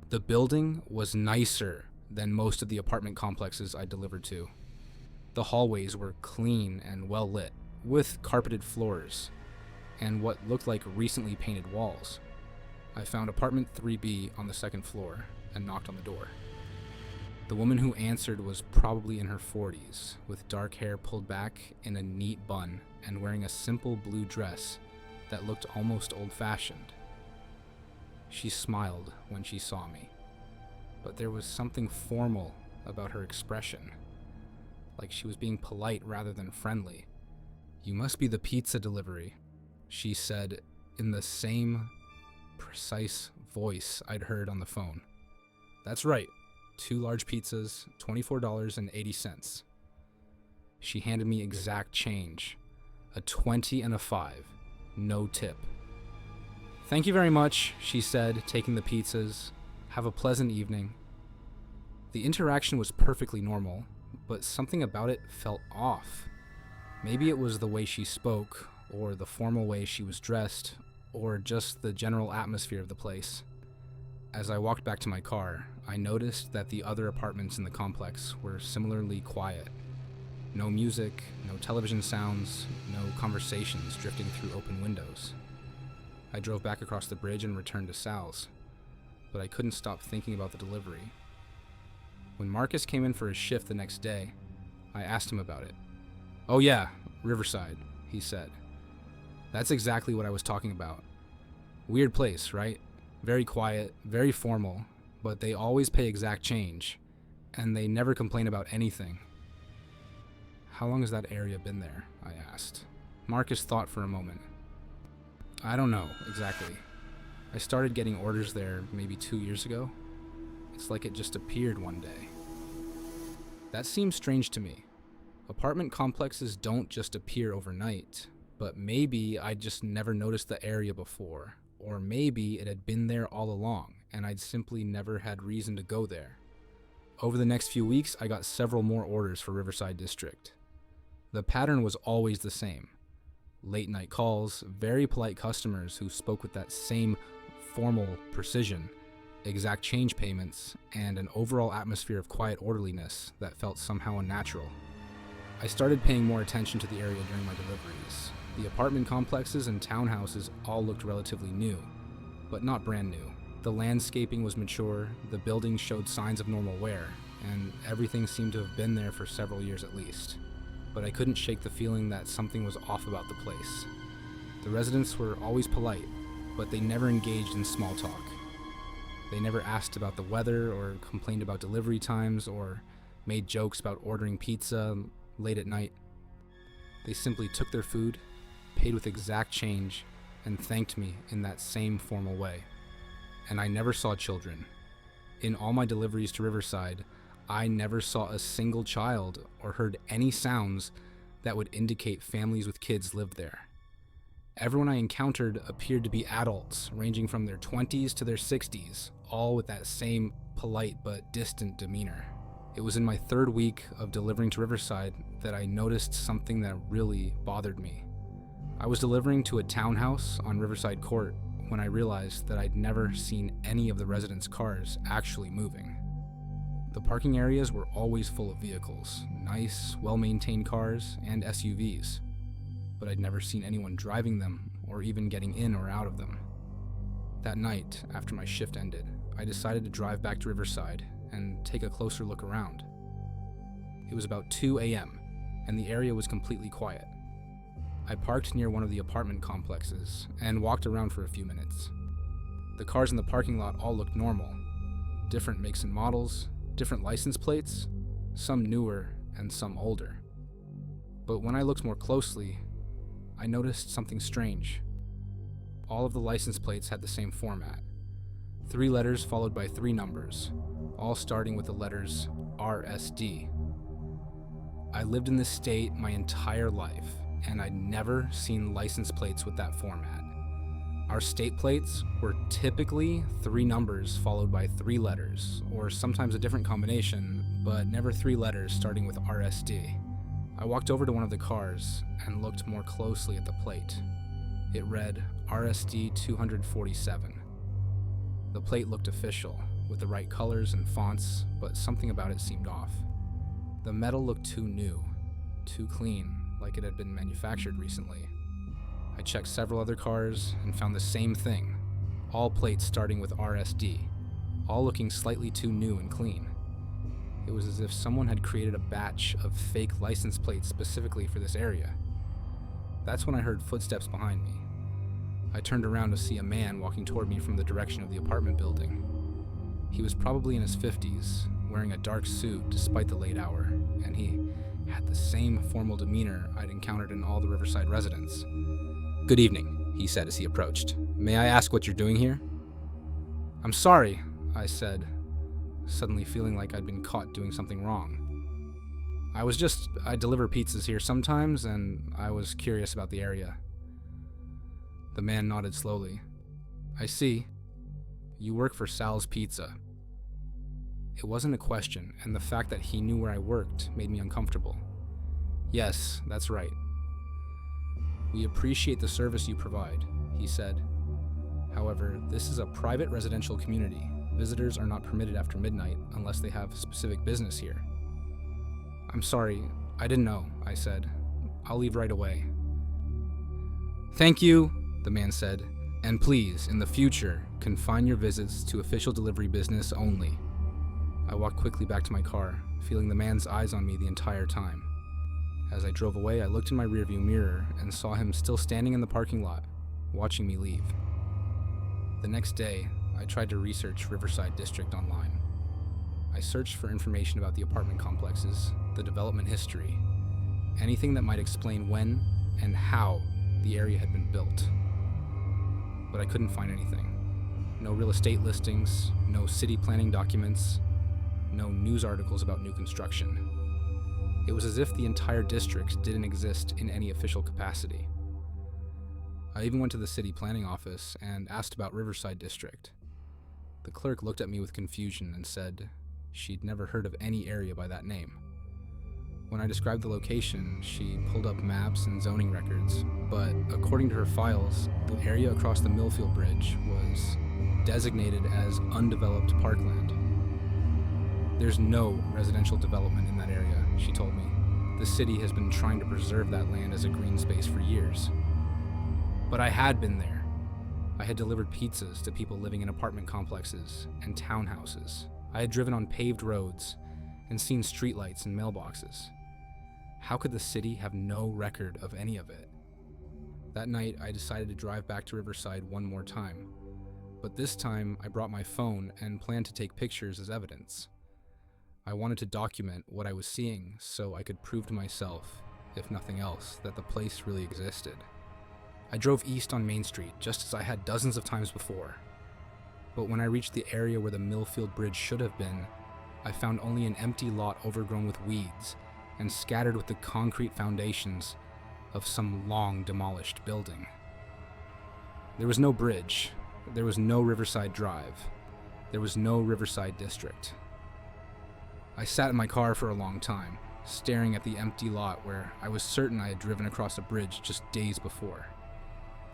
The building was nicer than most of the apartment complexes I delivered to. The hallways were clean and well lit, with carpeted floors and what looked like recently painted walls. I found apartment 3B on the second floor and knocked on the door. The woman who answered was probably in her 40s, with dark hair pulled back in a neat bun and wearing a simple blue dress that looked almost old-fashioned. She smiled when she saw me, but there was something formal about her expression, like she was being polite rather than friendly. "You must be the pizza delivery," she said in the same precise voice I'd heard on the phone. "That's right. 2 large pizzas, $24.80. She handed me exact change, a 20 and a 5, no tip. "Thank you very much," she said, taking the pizzas. "Have a pleasant evening." The interaction was perfectly normal, but something about it felt off. Maybe it was the way she spoke, or the formal way she was dressed, or just the general atmosphere of the place. As I walked back to my car, I noticed that the other apartments in the complex were similarly quiet. No music, no television sounds, no conversations drifting through open windows. I drove back across the bridge and returned to Sal's, but I couldn't stop thinking about the delivery. When Marcus came in for his shift the next day, I asked him about it. "Oh yeah, Riverside," he said. "That's exactly what I was talking about. Weird place, right? Very quiet, very formal, but they always pay exact change, and they never complain about anything." "How long has that area been there?" I asked. Marcus thought for a moment. "I don't know exactly. I started getting orders there maybe 2 years ago. It's like it just appeared one day." That seems strange to me. Apartment complexes don't just appear overnight, but maybe I just never noticed the area before, or maybe it had been there all along and I'd simply never had reason to go there. Over the next few weeks, I got several more orders for Riverside District. The pattern was always the same. Late night calls, very polite customers who spoke with that same formal precision, exact change payments, and an overall atmosphere of quiet orderliness that felt somehow unnatural. I started paying more attention to the area during my deliveries. The apartment complexes and townhouses all looked relatively new, but not brand new. The landscaping was mature, the buildings showed signs of normal wear, and everything seemed to have been there for several years at least. But I couldn't shake the feeling that something was off about the place. The residents were always polite, but they never engaged in small talk. They never asked about the weather or complained about delivery times or made jokes about ordering pizza late at night. They simply took their food, paid with exact change, and thanked me in that same formal way. And I never saw children. In all my deliveries to Riverside, I never saw a single child or heard any sounds that would indicate families with kids lived there. Everyone I encountered appeared to be adults, ranging from their 20s to their 60s, all with that same polite but distant demeanor. It was in my 3rd week of delivering to Riverside that I noticed something that really bothered me. I was delivering to a townhouse on Riverside Court when I realized that I'd never seen any of the residents' cars actually moving. The parking areas were always full of vehicles, nice, well-maintained cars and SUVs, but I'd never seen anyone driving them or even getting in or out of them. That night, after my shift ended, I decided to drive back to Riverside and take a closer look around. It was about 2 a.m., and the area was completely quiet. I parked near one of the apartment complexes and walked around for a few minutes. The cars in the parking lot all looked normal. Different makes and models, different license plates, some newer and some older. But when I looked more closely, I noticed something strange. All of the license plates had the same format. 3 letters followed by 3 numbers, all starting with the letters RSD. I lived in this state my entire life, and I'd never seen license plates with that format. Our state plates were typically 3 numbers followed by 3 letters, or sometimes a different combination, but never 3 letters starting with RSD. I walked over to one of the cars and looked more closely at the plate. It read RSD 247. The plate looked official, with the right colors and fonts, but something about it seemed off. The metal looked too new, too clean, like it had been manufactured recently. I checked several other cars and found the same thing, all plates starting with RSD, all looking slightly too new and clean. It was as if someone had created a batch of fake license plates specifically for this area. That's when I heard footsteps behind me. I turned around to see a man walking toward me from the direction of the apartment building. He was probably in his 50s, wearing a dark suit despite the late hour, and he had the same formal demeanor I'd encountered in all the Riverside residents. "Good evening," he said as he approached. "May I ask what you're doing here?" "I'm sorry," I said, suddenly feeling like I'd been caught doing something wrong. I deliver pizzas here sometimes, and I was curious about the area." The man nodded slowly. "I see. You work for Sal's Pizza." It wasn't a question, and the fact that he knew where I worked made me uncomfortable. "Yes, that's right." "We appreciate the service you provide," he said. "However, this is a private residential community. Visitors are not permitted after midnight unless they have specific business here." "I'm sorry, I didn't know," I said. "I'll leave right away." "Thank you," the man said, "and please, in the future, confine your visits to official delivery business only." I walked quickly back to my car, feeling the man's eyes on me the entire time. As I drove away, I looked in my rearview mirror and saw him still standing in the parking lot, watching me leave. The next day, I tried to research Riverside District online. I searched for information about the apartment complexes, the development history, anything that might explain when and how the area had been built. But I couldn't find anything. No real estate listings, no city planning documents, no news articles about new construction. It was as if the entire district didn't exist in any official capacity. I even went to the city planning office and asked about Riverside District. The clerk looked at me with confusion and said she'd never heard of any area by that name. When I described the location, she pulled up maps and zoning records, but according to her files, the area across the Millfield Bridge was designated as undeveloped parkland. "There's no residential development in that area," she told me. "The city has been trying to preserve that land as a green space for years." But I had been there. I had delivered pizzas to people living in apartment complexes and townhouses. I had driven on paved roads and seen streetlights and mailboxes. How could the city have no record of any of it? That night, I decided to drive back to Riverside one more time. But this time, I brought my phone and planned to take pictures as evidence. I wanted to document what I was seeing so I could prove to myself, if nothing else, that the place really existed. I drove east on Main Street, just as I had dozens of times before. But when I reached the area where the Millfield Bridge should have been, I found only an empty lot overgrown with weeds and scattered with the concrete foundations of some long demolished building. There was no bridge, there was no Riverside Drive, there was no Riverside District. I sat in my car for a long time, staring at the empty lot where I was certain I had driven across a bridge just days before.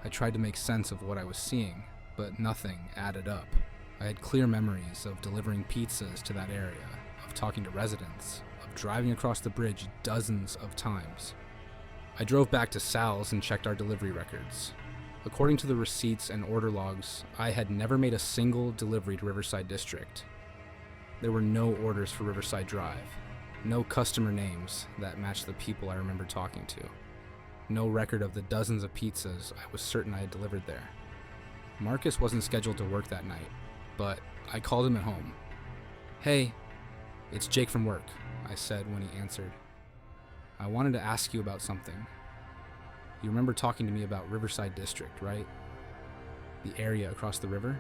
I tried to make sense of what I was seeing, but nothing added up. I had clear memories of delivering pizzas to that area, of talking to residents, of driving across the bridge dozens of times. I drove back to Sal's and checked our delivery records. According to the receipts and order logs, I had never made a single delivery to Riverside District. There were no orders for Riverside Drive, no customer names that matched the people I remember talking to, no record of the dozens of pizzas I was certain I had delivered there. Marcus wasn't scheduled to work that night, but I called him at home. "Hey, it's Jake from work," I said when he answered. "I wanted to ask you about something. You remember talking to me about Riverside District, right? The area across the river?"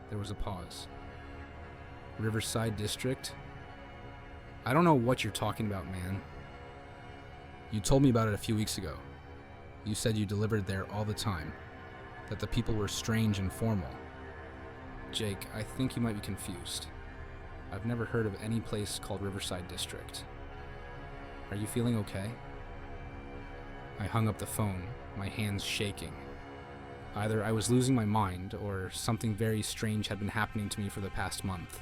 There was a pause. "Riverside District? I don't know what you're talking about, man. You told me about it a few weeks ago. You said you delivered there all the time, that the people were strange and formal." "Jake, I think you might be confused. I've never heard of any place called Riverside District. Are you feeling okay?" I hung up the phone, my hands shaking. Either I was losing my mind, or something very strange had been happening to me for the past month.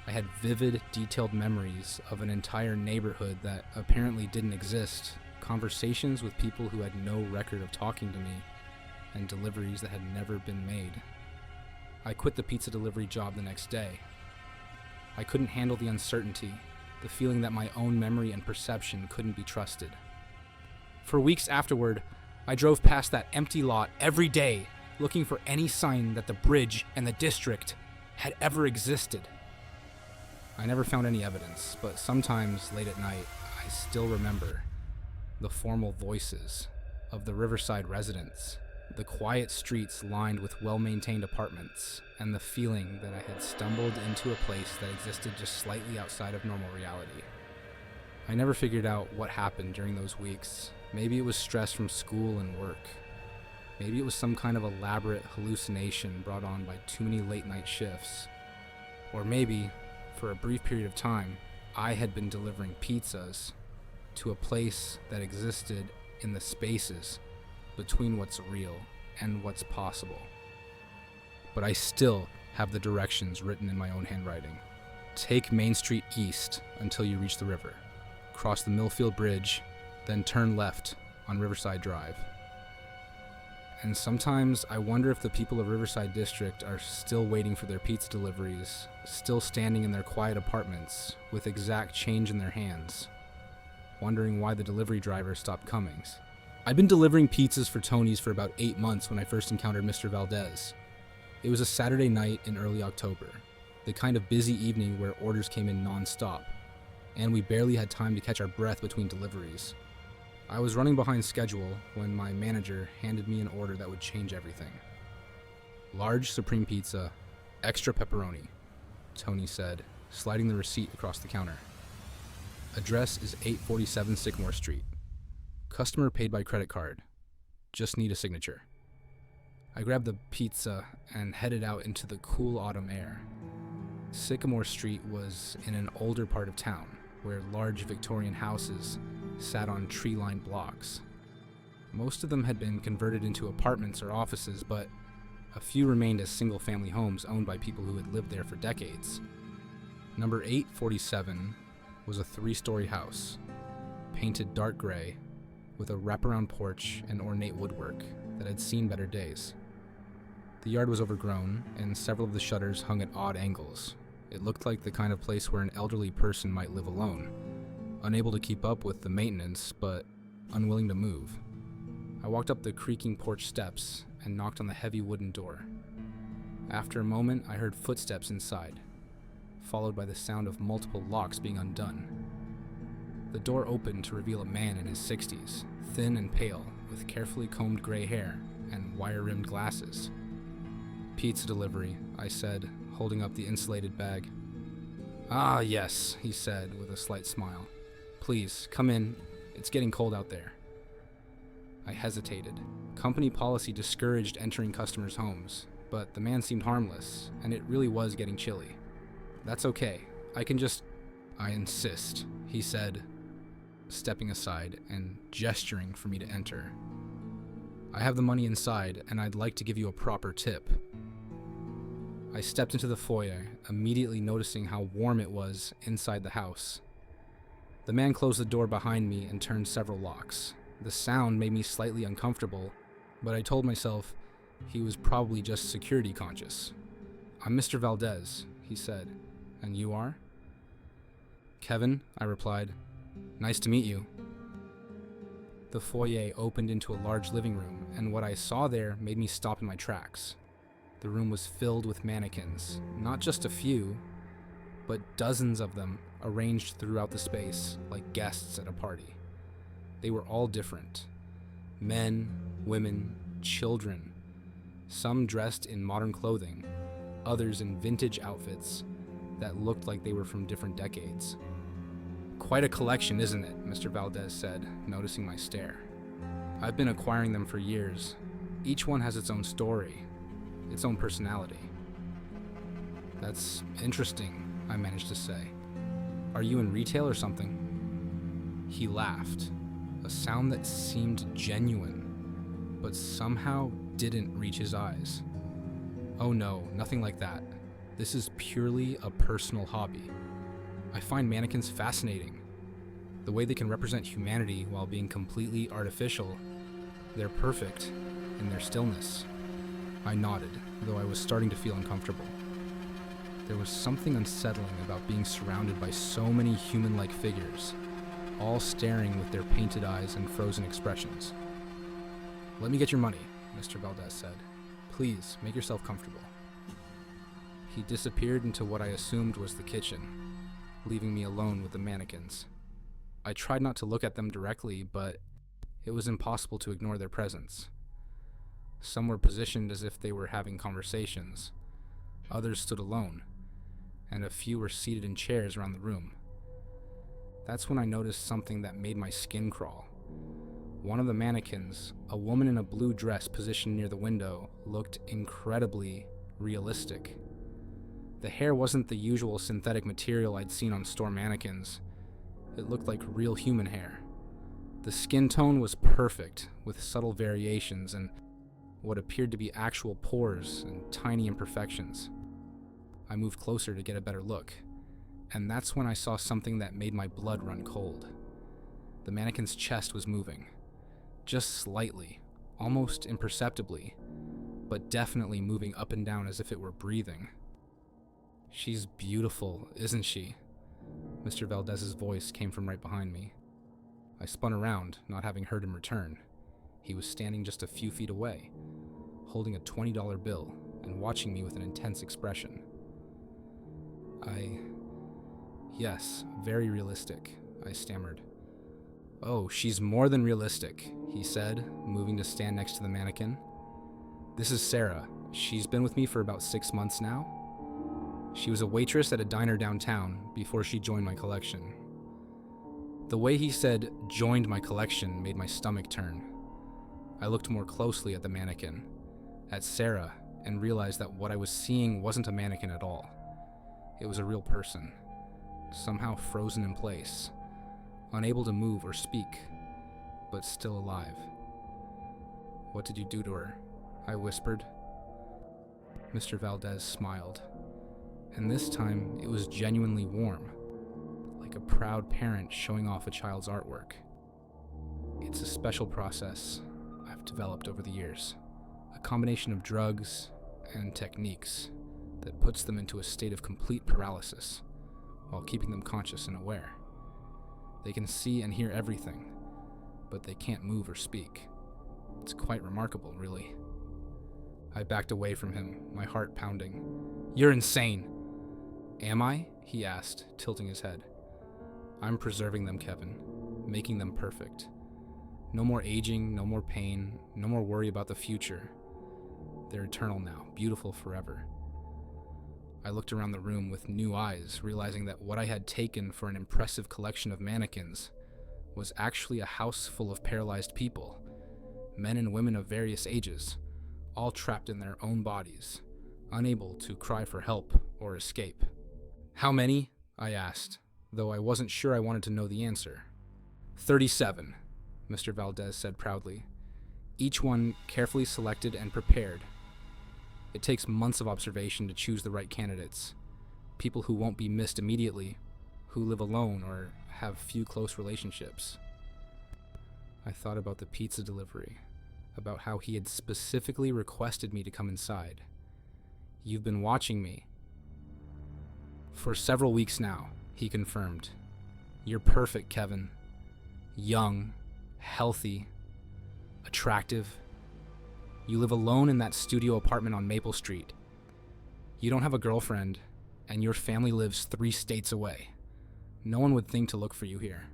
I had vivid, detailed memories of an entire neighborhood that apparently didn't exist, conversations with people who had no record of talking to me, and deliveries that had never been made. I quit the pizza delivery job the next day. I couldn't handle the uncertainty, the feeling that my own memory and perception couldn't be trusted. For weeks afterward, I drove past that empty lot every day, looking for any sign that the bridge and the district had ever existed. I never found any evidence, but sometimes late at night, I still remember the formal voices of the Riverside residents, the quiet streets lined with well-maintained apartments, and the feeling that I had stumbled into a place that existed just slightly outside of normal reality. I never figured out what happened during those weeks. Maybe it was stress from school and work. Maybe it was some kind of elaborate hallucination brought on by too many late-night shifts. Or maybe, for a brief period of time, I had been delivering pizzas to a place that existed in the spaces between what's real and what's possible. But I still have the directions written in my own handwriting. Take Main Street east until you reach the river. Cross the Millfield Bridge, then turn left on Riverside Drive. And sometimes I wonder if the people of Riverside District are still waiting for their pizza deliveries, still standing in their quiet apartments with exact change in their hands, wondering why the delivery driver stopped coming. I'd been delivering pizzas for Tony's for about 8 months when I first encountered Mr. Valdez. It was a Saturday night in early October, the kind of busy evening where orders came in non-stop, and we barely had time to catch our breath between deliveries. I was running behind schedule when my manager handed me an order that would change everything. "Large supreme pizza, extra pepperoni," Tony said, sliding the receipt across the counter. "Address is 847 Sycamore Street. Customer paid by credit card. Just need a signature." I grabbed the pizza and headed out into the cool autumn air. Sycamore Street was in an older part of town, where large Victorian houses sat on tree-lined blocks. Most of them had been converted into apartments or offices, but a few remained as single-family homes owned by people who had lived there for decades. Number 847 was a 3-story house, painted dark gray, with a wraparound porch and ornate woodwork that had seen better days. The yard was overgrown, and several of the shutters hung at odd angles. It looked like the kind of place where an elderly person might live alone, unable to keep up with the maintenance, but unwilling to move. I walked up the creaking porch steps and knocked on the heavy wooden door. After a moment, I heard footsteps inside, followed by the sound of multiple locks being undone. The door opened to reveal a man in his 60s, thin and pale, with carefully combed gray hair and wire-rimmed glasses. "Pizza delivery," I said, holding up the insulated bag. "Ah, yes," he said with a slight smile. "Please, come in. It's getting cold out there." I hesitated. Company policy discouraged entering customers' homes, but the man seemed harmless, and it really was getting chilly. "That's okay. I can just—" "I insist," he said, stepping aside and gesturing for me to enter. "I have the money inside, and I'd like to give you a proper tip." I stepped into the foyer, immediately noticing how warm it was inside the house. The man closed the door behind me and turned several locks. The sound made me slightly uncomfortable, but I told myself he was probably just security conscious. "I'm Mr. Valdez," he said. "And you are?" "Kevin," I replied. "Nice to meet you." The The foyer opened into a large living room, and what I saw there made me stop in my tracks. The room was filled with mannequins, not just a few, but dozens of them arranged throughout the space like guests at a party. They were all different. Men, women, children. Some dressed in modern clothing, others in vintage outfits that looked like they were from different decades. "Quite a collection, isn't it?" Mr. Valdez said, noticing my stare. "I've been acquiring them for years. Each one has its own story, its own personality." "That's interesting," I managed to say. "Are you in retail or something?" He laughed, a sound that seemed genuine, but somehow didn't reach his eyes. "Oh no, nothing like that. This is purely a personal hobby. I find mannequins fascinating. The way they can represent humanity while being completely artificial. They're perfect in their stillness." I nodded, though I was starting to feel uncomfortable. There was something unsettling about being surrounded by so many human-like figures, all staring with their painted eyes and frozen expressions. "Let me get your money," Mr. Valdez said. "Please, make yourself comfortable." He disappeared into what I assumed was the kitchen, leaving me alone with the mannequins. I tried not to look at them directly, but it was impossible to ignore their presence. Some were positioned as if they were having conversations. Others stood alone, and a few were seated in chairs around the room. That's when I noticed something that made my skin crawl. One of the mannequins, a woman in a blue dress positioned near the window, looked incredibly realistic. The hair wasn't the usual synthetic material I'd seen on store mannequins. It looked like real human hair. The skin tone was perfect, with subtle variations and what appeared to be actual pores and tiny imperfections. I moved closer to get a better look, and that's when I saw something that made my blood run cold. The mannequin's chest was moving, just slightly, almost imperceptibly, but definitely moving up and down as if it were breathing. "She's beautiful, isn't she?" Mr. Valdez's voice came from right behind me. I spun around, not having heard him return. He was standing just a few feet away, holding a $20 bill and watching me with an intense expression. Yes, very realistic," I stammered. "Oh, she's more than realistic," he said, moving to stand next to the mannequin. "This is Sarah. She's been with me for about 6 months now. She was a waitress at a diner downtown before she joined my collection." The way he said, "joined my collection," made my stomach turn. I looked more closely at the mannequin, at Sarah, and realized that what I was seeing wasn't a mannequin at all. It was a real person, somehow frozen in place, unable to move or speak, but still alive. "What did you do to her?" I whispered. Mr. Valdez smiled, and this time it was genuinely warm, like a proud parent showing off a child's artwork. "It's a special process I've developed over the years, a combination of drugs and techniques that puts them into a state of complete paralysis while keeping them conscious and aware. They can see and hear everything, but they can't move or speak. It's quite remarkable, really." I backed away from him, my heart pounding. "You're insane!" "Am I?" he asked, tilting his head. "I'm preserving them, Kevin, making them perfect. No more aging, no more pain, no more worry about the future. They're eternal now, beautiful forever." I looked around the room with new eyes, realizing that what I had taken for an impressive collection of mannequins was actually a house full of paralyzed people, men and women of various ages, all trapped in their own bodies, unable to cry for help or escape. "How many?" I asked, though I wasn't sure I wanted to know the answer. 37, Mr. Valdez said proudly. "Each one carefully selected and prepared. It takes months of observation to choose the right candidates, people who won't be missed immediately, who live alone or have few close relationships." I thought about the pizza delivery, about how he had specifically requested me to come inside. "You've been watching me." "For several weeks now," he confirmed. "You're perfect, Kevin. Young, healthy, attractive. You live alone in that studio apartment on Maple Street. You don't have a girlfriend, and your family lives 3 states away. No one would think to look for you here.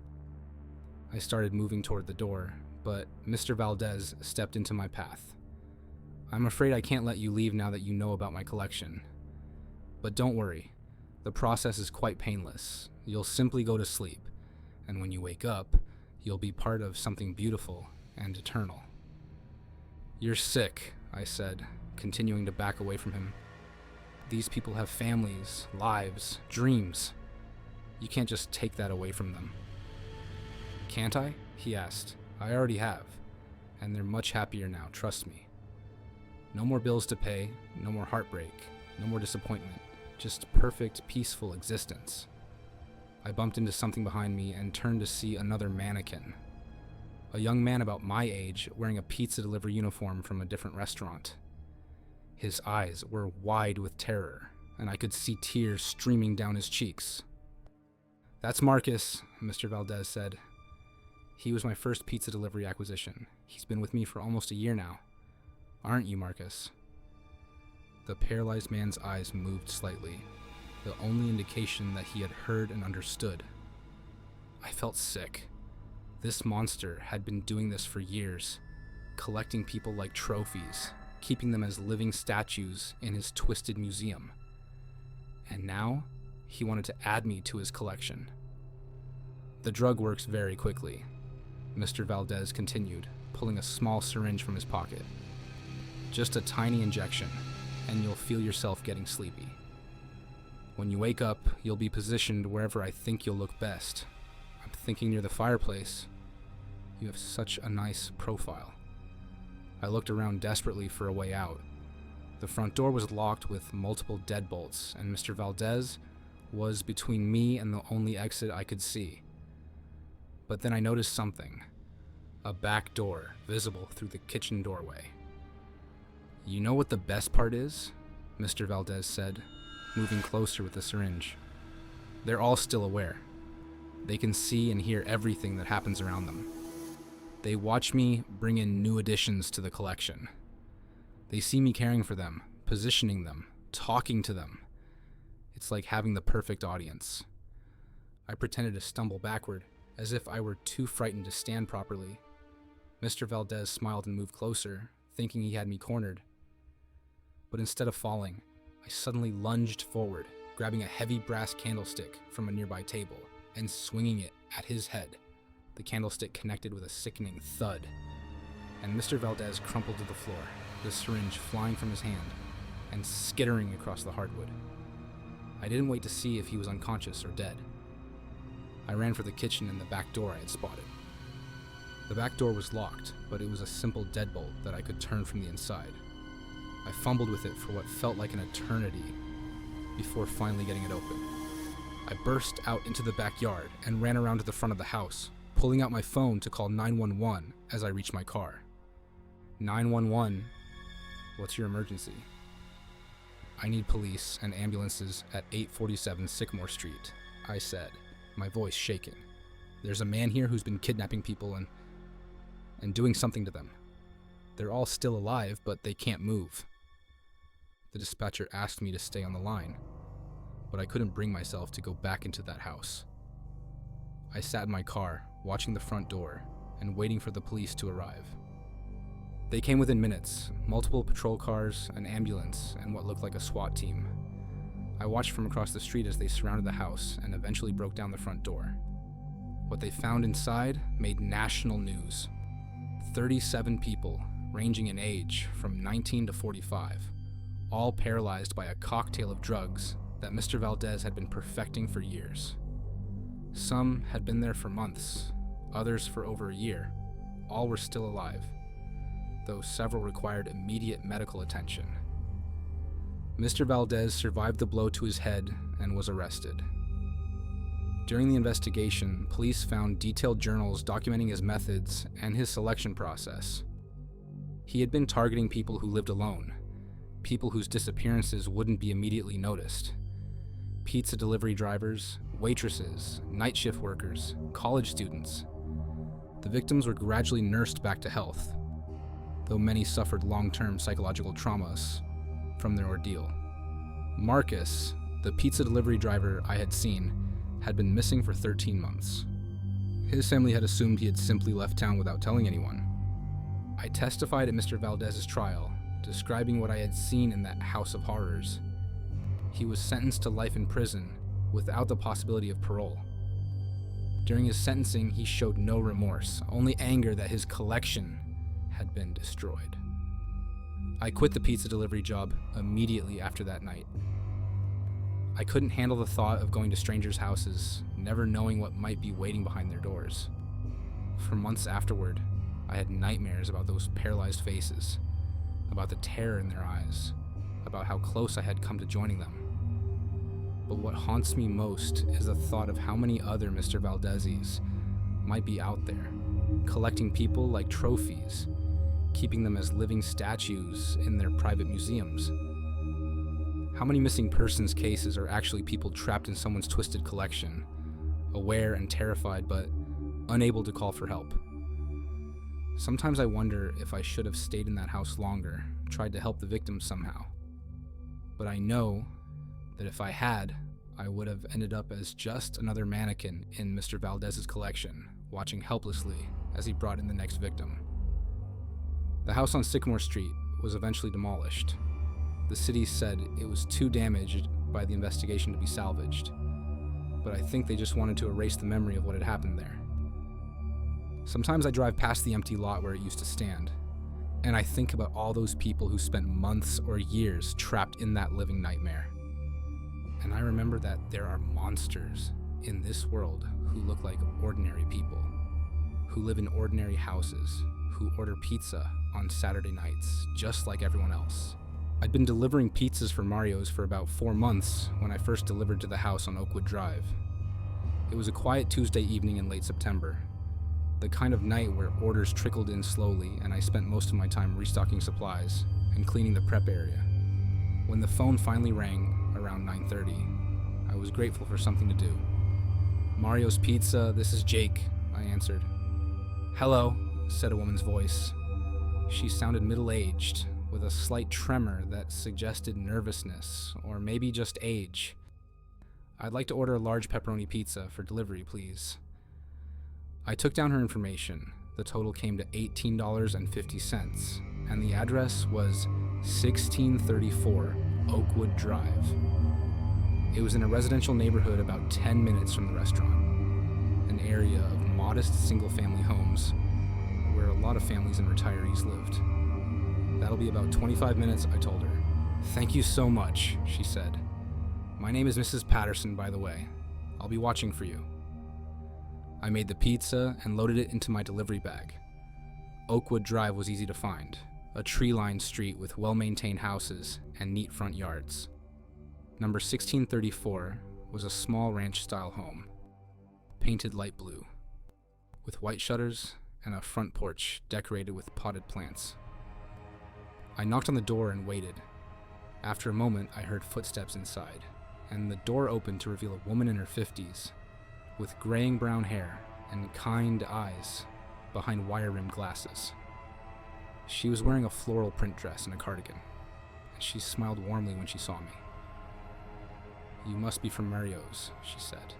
I started moving toward the door, but Mr. Valdez stepped into my path. I'm afraid I can't let you leave now that you know about my collection. But don't worry, the process is quite painless. You'll simply go to sleep, and when you wake up, you'll be part of something beautiful and eternal. You're sick, I said, continuing to back away from him. These people have families, lives, dreams. You can't just take that away from them. Can't I? He asked. I already have, and they're much happier now, trust me. No more bills to pay, no more heartbreak, no more disappointment, just perfect, peaceful existence. I bumped into something behind me and turned to see another mannequin. A young man about my age wearing a pizza delivery uniform from a different restaurant. His eyes were wide with terror, and I could see tears streaming down his cheeks. That's Marcus, Mr. Valdez said. He was my first pizza delivery acquisition. He's been with me for almost a year now. Aren't you, Marcus? The paralyzed man's eyes moved slightly, the only indication that he had heard and understood. I felt sick. This monster had been doing this for years, collecting people like trophies, keeping them as living statues in his twisted museum. And now, he wanted to add me to his collection. The drug works very quickly, Mr. Valdez continued, pulling a small syringe from his pocket. Just a tiny injection, and you'll feel yourself getting sleepy. When you wake up, you'll be positioned wherever I think you'll look best. I'm thinking near the fireplace. You have such a nice profile. I looked around desperately for a way out. The front door was locked with multiple deadbolts, and Mr. Valdez was between me and the only exit I could see. But then I noticed something. A back door, visible through the kitchen doorway. You know what the best part is? Mr. Valdez said, moving closer with the syringe. They're all still aware. They can see and hear everything that happens around them. They watch me bring in new additions to the collection. They see me caring for them, positioning them, talking to them. It's like having the perfect audience. I pretended to stumble backward, as if I were too frightened to stand properly. Mr. Valdez smiled and moved closer, thinking he had me cornered. But instead of falling, I suddenly lunged forward, grabbing a heavy brass candlestick from a nearby table and swinging it at his head. The candlestick connected with a sickening thud, and Mr. Valdez crumpled to the floor, the syringe flying from his hand and skittering across the hardwood. I didn't wait to see if he was unconscious or dead. I ran for the kitchen and the back door I had spotted. The back door was locked, but it was a simple deadbolt that I could turn from the inside. I fumbled with it for what felt like an eternity before finally getting it open. I burst out into the backyard and ran around to the front of the house, pulling out my phone to call 911 as I reached my car. 911, what's your emergency? I need police and ambulances at 847 Sycamore Street, I said, my voice shaking. There's a man here who's been kidnapping people and doing something to them. They're all still alive, but they can't move. The dispatcher asked me to stay on the line, but I couldn't bring myself to go back into that house. I sat in my car, watching the front door and waiting for the police to arrive. They came within minutes, multiple patrol cars, an ambulance, and what looked like a SWAT team. I watched from across the street as they surrounded the house and eventually broke down the front door. What they found inside made national news. 37 people, ranging in age from 19 to 45, all paralyzed by a cocktail of drugs that Mr. Valdez had been perfecting for years. Some had been there for months, others for over a year. All were still alive, though several required immediate medical attention. Mr. Valdez survived the blow to his head and was arrested. During the investigation, police found detailed journals documenting his methods and his selection process. He had been targeting people who lived alone, people whose disappearances wouldn't be immediately noticed. Pizza delivery drivers, waitresses, night shift workers, college students. The victims were gradually nursed back to health, though many suffered long-term psychological traumas from their ordeal. Marcus, the pizza delivery driver I had seen, had been missing for 13 months. His family had assumed he had simply left town without telling anyone. I testified at Mr. Valdez's trial, describing what I had seen in that house of horrors. He was sentenced to life in prison without the possibility of parole. During his sentencing, he showed no remorse, only anger that his collection had been destroyed. I quit the pizza delivery job immediately after that night. I couldn't handle the thought of going to strangers' houses, never knowing what might be waiting behind their doors. For months afterward, I had nightmares about those paralyzed faces, about the terror in their eyes, about how close I had come to joining them. But what haunts me most is the thought of how many other Mr. Valdezes might be out there, collecting people like trophies, keeping them as living statues in their private museums. How many missing persons cases are actually people trapped in someone's twisted collection, aware and terrified but unable to call for help? Sometimes I wonder if I should have stayed in that house longer, tried to help the victims somehow. But I know that if I had, I would have ended up as just another mannequin in Mr. Valdez's collection, watching helplessly as he brought in the next victim. The house on Sycamore Street was eventually demolished. The city said it was too damaged by the investigation to be salvaged, but I think they just wanted to erase the memory of what had happened there. Sometimes I drive past the empty lot where it used to stand, and I think about all those people who spent months or years trapped in that living nightmare. And I remember that there are monsters in this world who look like ordinary people, who live in ordinary houses, who order pizza on Saturday nights, just like everyone else. I'd been delivering pizzas for Mario's for about 4 months when I first delivered to the house on Oakwood Drive. It was a quiet Tuesday evening in late September, the kind of night where orders trickled in slowly and I spent most of my time restocking supplies and cleaning the prep area. When the phone finally rang around 9:30, I was grateful for something to do. "Mario's Pizza, this is Jake," I answered. "Hello," said a woman's voice. She sounded middle-aged, with a slight tremor that suggested nervousness, or maybe just age. "I'd like to order a large pepperoni pizza for delivery, please." I took down her information. The total came to $18.50, and the address was 1634 Oakwood Drive. It was in a residential neighborhood about 10 minutes from the restaurant, an area of modest single-family homes where a lot of families and retirees lived. "That'll be about 25 minutes, I told her. "Thank you so much," she said. "My name is Mrs. Patterson, by the way. I'll be watching for you." I made the pizza and loaded it into my delivery bag. Oakwood Drive was easy to find, a tree-lined street with well-maintained houses and neat front yards. Number 1634 was a small ranch-style home, painted light blue, with white shutters and a front porch decorated with potted plants. I knocked on the door and waited. After a moment, I heard footsteps inside, and the door opened to reveal a woman in her 50s, with graying brown hair and kind eyes behind wire-rimmed glasses. She was wearing a floral print dress and a cardigan, and she smiled warmly when she saw me. "You must be from Mario's," she said.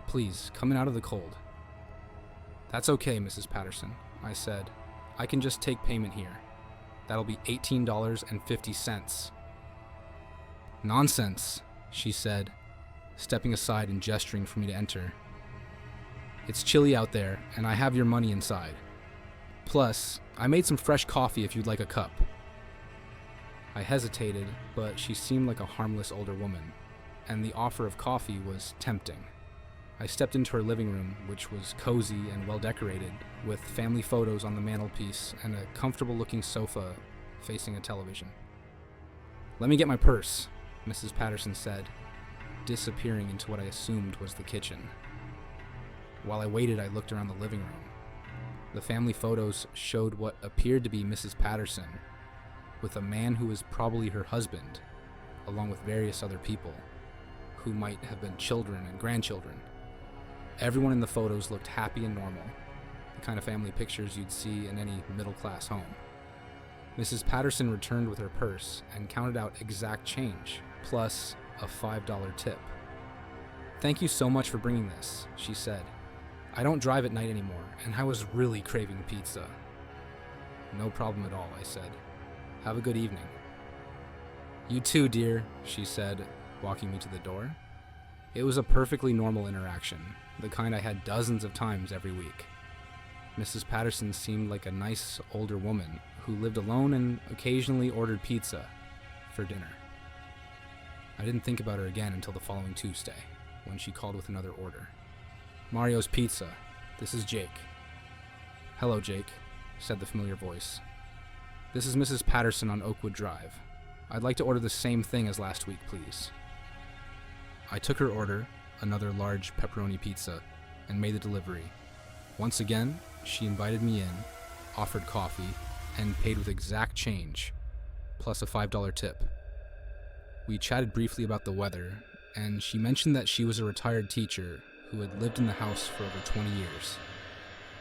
"Please, come in out of the cold." "That's okay, Mrs. Patterson," I said. "I can just take payment here. That'll be $18.50. "Nonsense," she said, stepping aside and gesturing for me to enter. "It's chilly out there, and I have your money inside. Plus, I made some fresh coffee if you'd like a cup." I hesitated, but she seemed like a harmless older woman, and the offer of coffee was tempting. I stepped into her living room, which was cozy and well-decorated, with family photos on the mantelpiece and a comfortable-looking sofa facing a television. "Let me get my purse," Mrs. Patterson said, disappearing into what I assumed was the kitchen. While I waited, I looked around the living room. The family photos showed what appeared to be Mrs. Patterson, with a man who was probably her husband, along with various other people, who might have been children and grandchildren. Everyone in the photos looked happy and normal, the kind of family pictures you'd see in any middle-class home. Mrs. Patterson returned with her purse and counted out exact change, plus a $5 tip. "Thank you so much for bringing this," she said. "I don't drive at night anymore, and I was really craving pizza." "No problem at all," I said. "Have a good evening." "You too, dear," she said, walking me to the door. It was a perfectly normal interaction, the kind I had dozens of times every week. Mrs. Patterson seemed like a nice older woman who lived alone and occasionally ordered pizza for dinner. I didn't think about her again until the following Tuesday, when she called with another order. "Mario's Pizza. This is Jake." "Hello, Jake," said the familiar voice. "This is Mrs. Patterson on Oakwood Drive. I'd like to order the same thing as last week, please." I took her order, another large pepperoni pizza, and made the delivery. Once again, she invited me in, offered coffee, and paid with exact change, plus a $5 tip. We chatted briefly about the weather, and she mentioned that she was a retired teacher who had lived in the house for over 20 years.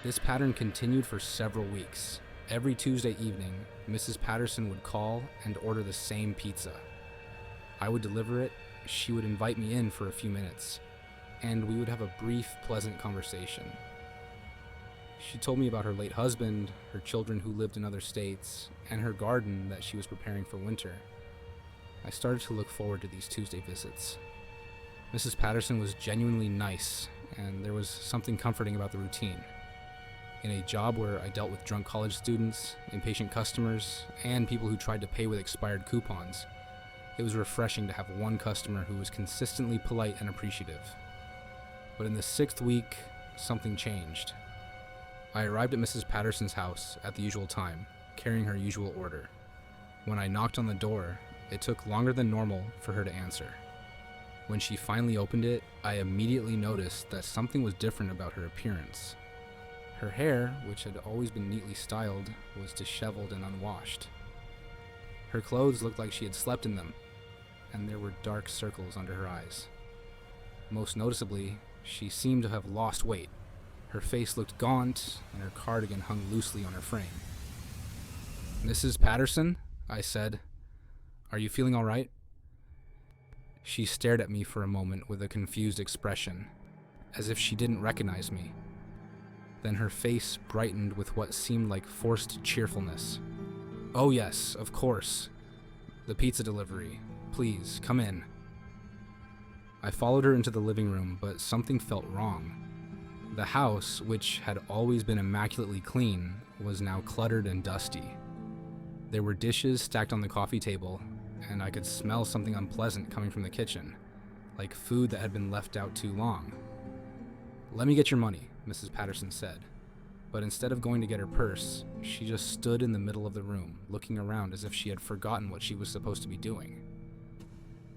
This pattern continued for several weeks. Every Tuesday evening, Mrs. Patterson would call and order the same pizza. I would deliver it, she would invite me in for a few minutes, and we would have a brief, pleasant conversation. She told me about her late husband, her children who lived in other states, and her garden that she was preparing for winter. I started to look forward to these Tuesday visits. Mrs. Patterson was genuinely nice, and there was something comforting about the routine. In a job where I dealt with drunk college students, impatient customers, and people who tried to pay with expired coupons, it was refreshing to have one customer who was consistently polite and appreciative. But in the 6th week, something changed. I arrived at Mrs. Patterson's house at the usual time, carrying her usual order. When I knocked on the door, it took longer than normal for her to answer. When she finally opened it, I immediately noticed that something was different about her appearance. Her hair, which had always been neatly styled, was disheveled and unwashed. Her clothes looked like she had slept in them, and there were dark circles under her eyes. Most noticeably, she seemed to have lost weight. Her face looked gaunt, and her cardigan hung loosely on her frame. "Mrs. Patterson?" I said. "Are you feeling all right?" She stared at me for a moment with a confused expression, as if she didn't recognize me. Then her face brightened with what seemed like forced cheerfulness. "Oh yes, of course. The pizza delivery. Please, come in." I followed her into the living room, but something felt wrong. The house, which had always been immaculately clean, was now cluttered and dusty. There were dishes stacked on the coffee table, and I could smell something unpleasant coming from the kitchen, like food that had been left out too long. "Let me get your money," Mrs. Patterson said. But instead of going to get her purse, she just stood in the middle of the room, looking around as if she had forgotten what she was supposed to be doing.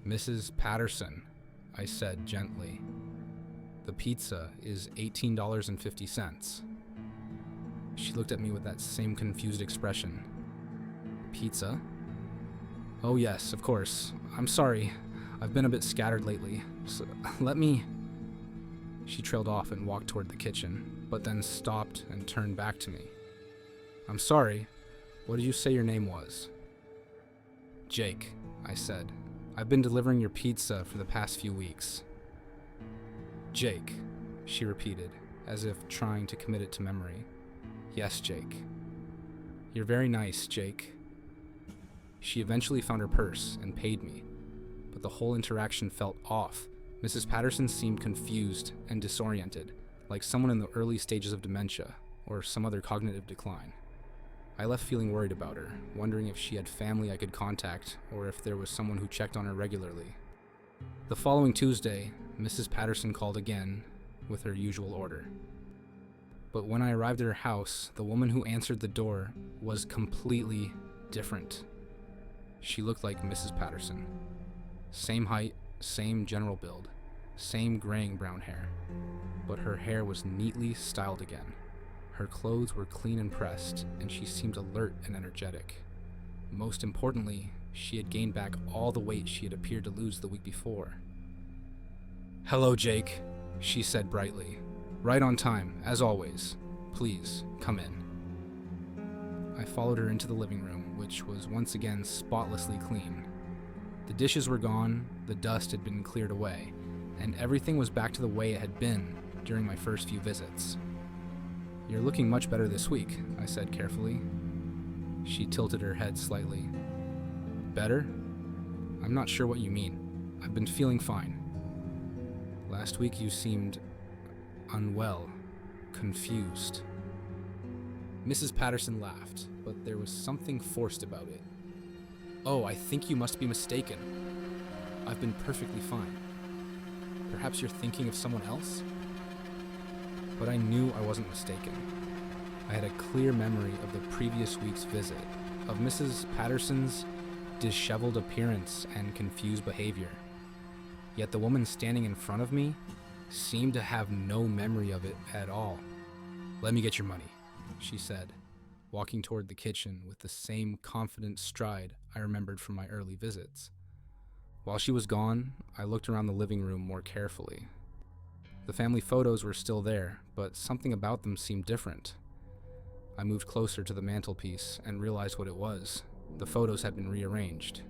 "Mrs. Patterson," I said gently, "the pizza is $18.50. She looked at me with that same confused expression. "Pizza? Oh yes, of course. I'm sorry. I've been a bit scattered lately. So let me..." She trailed off and walked toward the kitchen, but then stopped and turned back to me. "I'm sorry. What did you say your name was?" "Jake," I said. "I've been delivering your pizza for the past few weeks." "Jake," she repeated, as if trying to commit it to memory. "Yes, Jake." "You're very nice, Jake." She eventually found her purse and paid me, but the whole interaction felt off. Mrs. Patterson seemed confused and disoriented, like someone in the early stages of dementia or some other cognitive decline. I left feeling worried about her, wondering if she had family I could contact or if there was someone who checked on her regularly. The following Tuesday, Mrs. Patterson called again with her usual order. But when I arrived at her house, the woman who answered the door was completely different. She looked like Mrs. Patterson. Same height, same general build, same graying brown hair, but her hair was neatly styled again. Her clothes were clean and pressed, and she seemed alert and energetic. Most importantly, she had gained back all the weight she had appeared to lose the week before. "Hello, Jake," she said brightly. "Right on time, as always. Please, come in." I followed her into the living room, which was once again spotlessly clean. The dishes were gone, the dust had been cleared away, and everything was back to the way it had been during my first few visits. "You're looking much better this week," I said carefully. She tilted her head slightly. "Better? I'm not sure what you mean. I've been feeling fine. Last week you seemed unwell, confused." Mrs. Patterson laughed, but there was something forced about it. "Oh, I think you must be mistaken. I've been perfectly fine. Perhaps you're thinking of someone else?" But I knew I wasn't mistaken. I had a clear memory of the previous week's visit, of Mrs. Patterson's disheveled appearance and confused behavior. Yet the woman standing in front of me seemed to have no memory of it at all. "Let me get your money," she said, walking toward the kitchen with the same confident stride I remembered from my early visits. While she was gone, I looked around the living room more carefully. The family photos were still there, but something about them seemed different. I moved closer to the mantelpiece and realized what it was. The photos had been rearranged.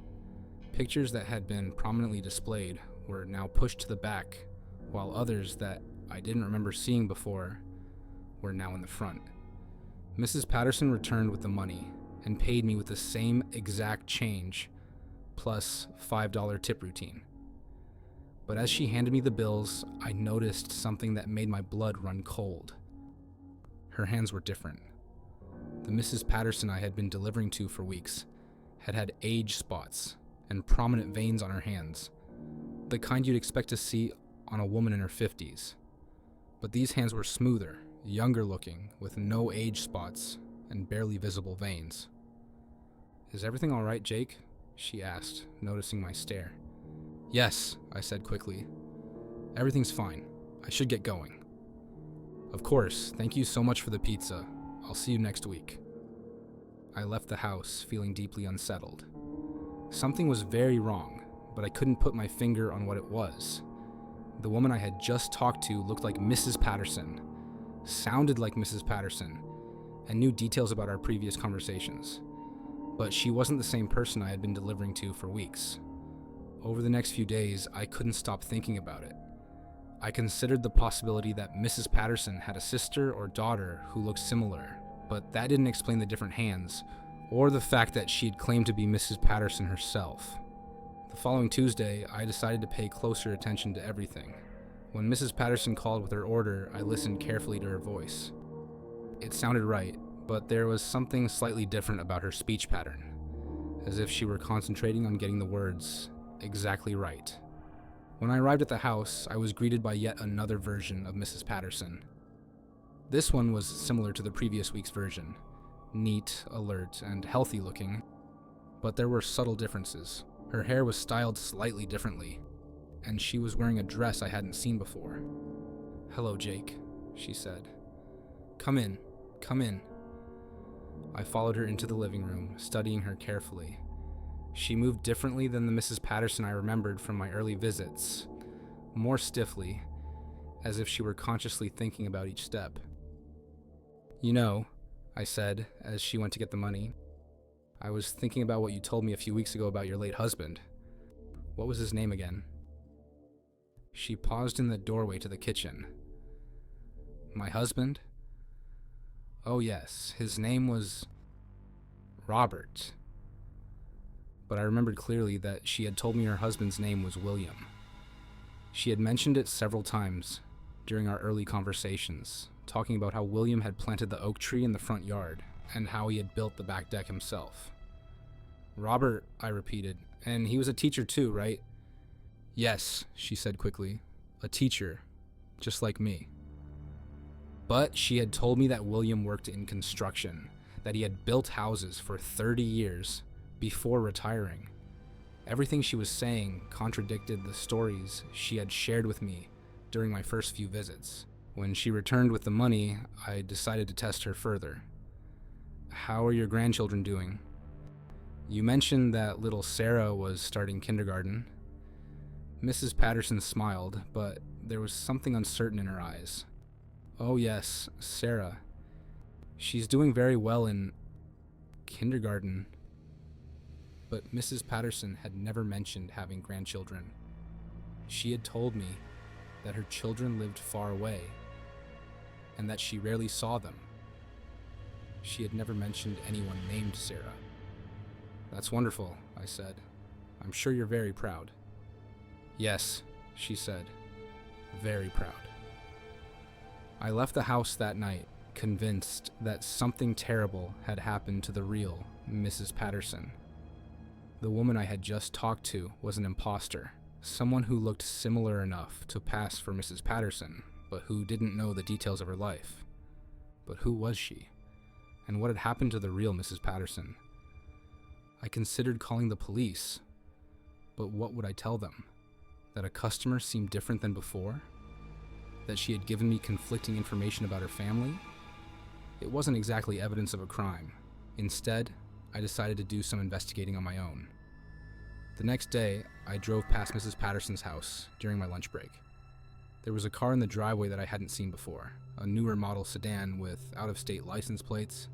Pictures that had been prominently displayed were now pushed to the back, while others that I didn't remember seeing before were now in the front. Mrs. Patterson returned with the money and paid me with the same exact change, plus $5 tip routine. But as she handed me the bills, I noticed something that made my blood run cold. Her hands were different. The Mrs. Patterson I had been delivering to for weeks had had age spots and prominent veins on her hands, the kind you'd expect to see on a woman in her 50s. But these hands were smoother, younger looking, with no age spots and barely visible veins. "Is everything all right, Jake?" she asked, noticing my stare. "Yes," I said quickly. "Everything's fine. I should get going." "Of course, thank you so much for the pizza. I'll see you next week." I left the house feeling deeply unsettled. Something was very wrong, but I couldn't put my finger on what it was. The woman I had just talked to looked like Mrs. Patterson, sounded like Mrs. Patterson, and knew details about our previous conversations. But she wasn't the same person I had been delivering to for weeks. Over the next few days, I couldn't stop thinking about it. I considered the possibility that Mrs. Patterson had a sister or daughter who looked similar, but that didn't explain the different hands, or the fact that she had claimed to be Mrs. Patterson herself. The following Tuesday, I decided to pay closer attention to everything. When Mrs. Patterson called with her order, I listened carefully to her voice. It sounded right, but there was something slightly different about her speech pattern, as if she were concentrating on getting the words exactly right. When I arrived at the house, I was greeted by yet another version of Mrs. Patterson. This one was similar to the previous week's version, neat, alert, and healthy looking, but there were subtle differences. Her hair was styled slightly differently, and she was wearing a dress I hadn't seen before. "Hello, Jake," she said. Come in. I followed her into the living room, studying her carefully. She moved differently than the Mrs. Patterson I remembered from my early visits, more stiffly, as if she were consciously thinking about each step. "You know," I said as she went to get the money, "I was thinking about what you told me a few weeks ago about your late husband. What was his name again?" She paused in the doorway to the kitchen. "My husband? Oh yes, his name was Robert." But I remembered clearly that she had told me her husband's name was William. She had mentioned it several times during our early conversations, talking about how William had planted the oak tree in the front yard and how he had built the back deck himself. "Robert," I repeated, "and he was a teacher too, right?" "Yes," she said quickly, "a teacher, just like me." But she had told me that William worked in construction, that he had built houses for 30 years before retiring. Everything she was saying contradicted the stories she had shared with me during my first few visits. When she returned with the money, I decided to test her further. "How are your grandchildren doing? You mentioned that little Sarah was starting kindergarten." Mrs. Patterson smiled, but there was something uncertain in her eyes. "Oh yes, Sarah. She's doing very well in kindergarten. But Mrs. Patterson had never mentioned having grandchildren. She had told me that her children lived far away and that she rarely saw them. She had never mentioned anyone named Sarah. "That's wonderful," I said. "I'm sure you're very proud." "Yes," she said, "very proud." I left the house that night, convinced that something terrible had happened to the real Mrs. Patterson. The woman I had just talked to was an imposter, someone who looked similar enough to pass for Mrs. Patterson, but who didn't know the details of her life. But who was she? And what had happened to the real Mrs. Patterson? I considered calling the police, but what would I tell them? That a customer seemed different than before? That she had given me conflicting information about her family? It wasn't exactly evidence of a crime. Instead, I decided to do some investigating on my own. The next day, I drove past Mrs. Patterson's house during my lunch break. There was a car in the driveway that I hadn't seen before, a newer model sedan with out-of-state license plates.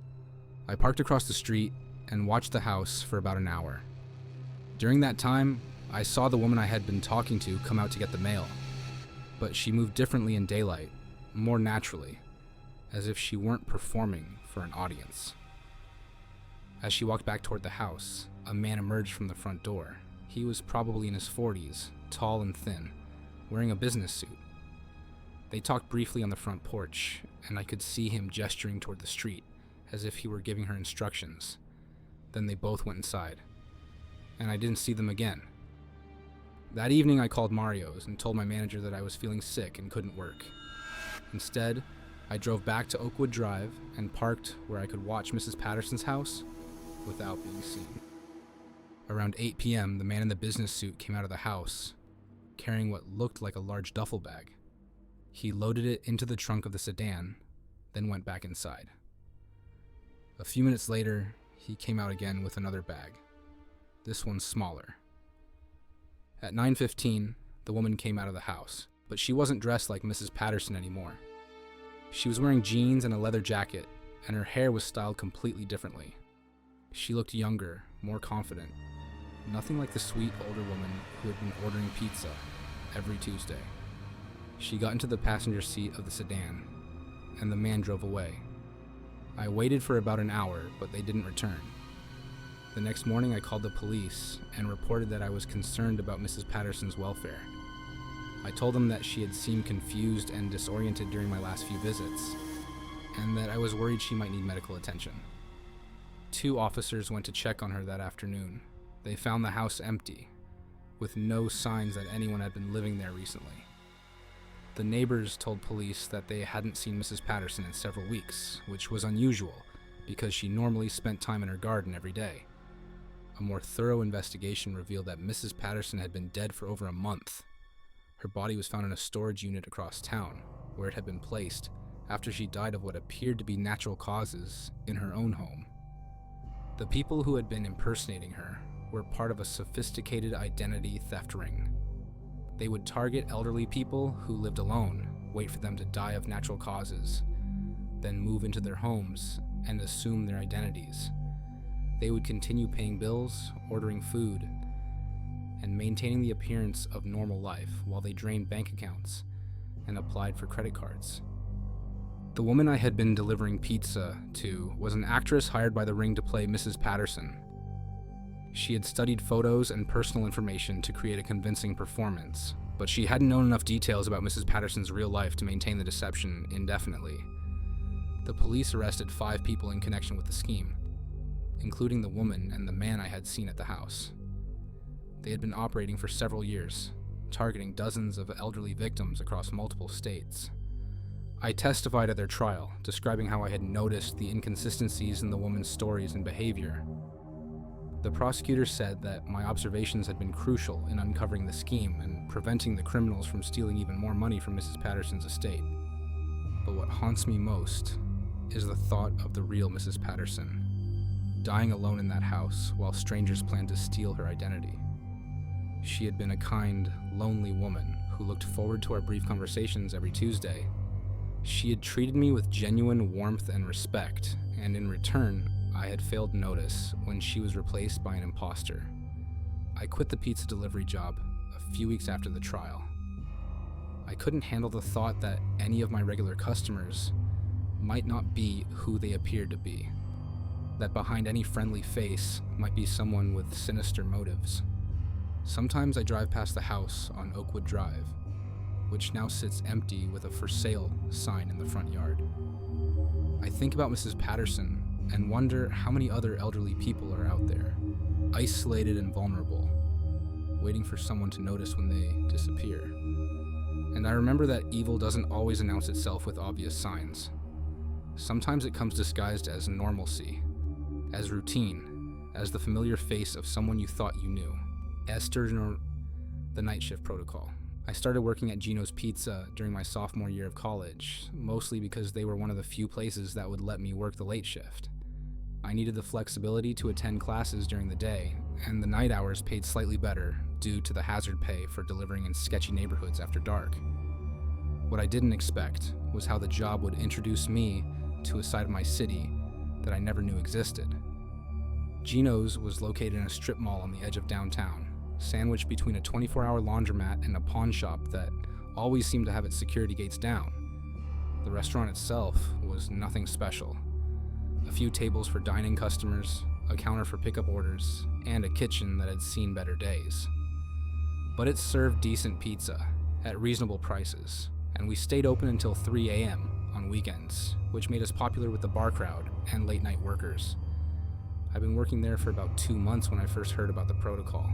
I parked across the street and watched the house for about an hour. During that time, I saw the woman I had been talking to come out to get the mail, but she moved differently in daylight, more naturally, as if she weren't performing for an audience. As she walked back toward the house, a man emerged from the front door. He was probably in his 40s, tall and thin, wearing a business suit. They talked briefly on the front porch, and I could see him gesturing toward the street, as if he were giving her instructions. Then they both went inside, and I didn't see them again. That evening I called Mario's and told my manager that I was feeling sick and couldn't work. Instead, I drove back to Oakwood Drive and parked where I could watch Mrs. Patterson's house without being seen. Around 8 p.m., the man in the business suit came out of the house, carrying what looked like a large duffel bag. He loaded it into the trunk of the sedan, then went back inside. A few minutes later, he came out again with another bag, this one smaller. At 9:15, the woman came out of the house, but she wasn't dressed like Mrs. Patterson anymore. She was wearing jeans and a leather jacket, and her hair was styled completely differently. She looked younger, more confident, nothing like the sweet older woman who had been ordering pizza every Tuesday. She got into the passenger seat of the sedan, and the man drove away. I waited for about an hour, but they didn't return. The next morning I called the police and reported that I was concerned about Mrs. Patterson's welfare. I told them that she had seemed confused and disoriented during my last few visits, and that I was worried she might need medical attention. 2 officers went to check on her that afternoon. They found the house empty, with no signs that anyone had been living there recently. The neighbors told police that they hadn't seen Mrs. Patterson in several weeks, which was unusual because she normally spent time in her garden every day. A more thorough investigation revealed that Mrs. Patterson had been dead for over a month. Her body was found in a storage unit across town, where it had been placed after she died of what appeared to be natural causes in her own home. The people who had been impersonating her were part of a sophisticated identity theft ring. They would target elderly people who lived alone, wait for them to die of natural causes, then move into their homes and assume their identities. They would continue paying bills, ordering food, and maintaining the appearance of normal life while they drained bank accounts and applied for credit cards. The woman I had been delivering pizza to was an actress hired by the ring to play Mrs. Patterson. She had studied photos and personal information to create a convincing performance, but she hadn't known enough details about Mrs. Patterson's real life to maintain the deception indefinitely. The police arrested 5 people in connection with the scheme, including the woman and the man I had seen at the house. They had been operating for several years, targeting dozens of elderly victims across multiple states. I testified at their trial, describing how I had noticed the inconsistencies in the woman's stories and behavior. The prosecutor said that my observations had been crucial in uncovering the scheme and preventing the criminals from stealing even more money from Mrs. Patterson's estate. But what haunts me most is the thought of the real Mrs. Patterson, dying alone in that house while strangers planned to steal her identity. She had been a kind, lonely woman who looked forward to our brief conversations every Tuesday. She had treated me with genuine warmth and respect, and in return, I had failed notice when she was replaced by an imposter. I quit the pizza delivery job a few weeks after the trial. I couldn't handle the thought that any of my regular customers might not be who they appeared to be, that behind any friendly face might be someone with sinister motives. Sometimes I drive past the house on Oakwood Drive, which now sits empty with a for sale sign in the front yard. I think about Mrs. Patterson and wonder how many other elderly people are out there, isolated and vulnerable, waiting for someone to notice when they disappear. And I remember that evil doesn't always announce itself with obvious signs. Sometimes it comes disguised as normalcy, as routine, as the familiar face of someone you thought you knew. Esther, the night shift protocol. I started working at Gino's Pizza during my sophomore year of college, mostly because they were one of the few places that would let me work the late shift. I needed the flexibility to attend classes during the day, and the night hours paid slightly better due to the hazard pay for delivering in sketchy neighborhoods after dark. What I didn't expect was how the job would introduce me to a side of my city that I never knew existed. Gino's was located in a strip mall on the edge of downtown, sandwiched between a 24-hour laundromat and a pawn shop that always seemed to have its security gates down. The restaurant itself was nothing special. A few tables for dining customers, a counter for pickup orders, and a kitchen that had seen better days. But it served decent pizza at reasonable prices, and we stayed open until 3 a.m. on weekends, which made us popular with the bar crowd and late-night workers. I'd been working there for about 2 months when I first heard about the protocol.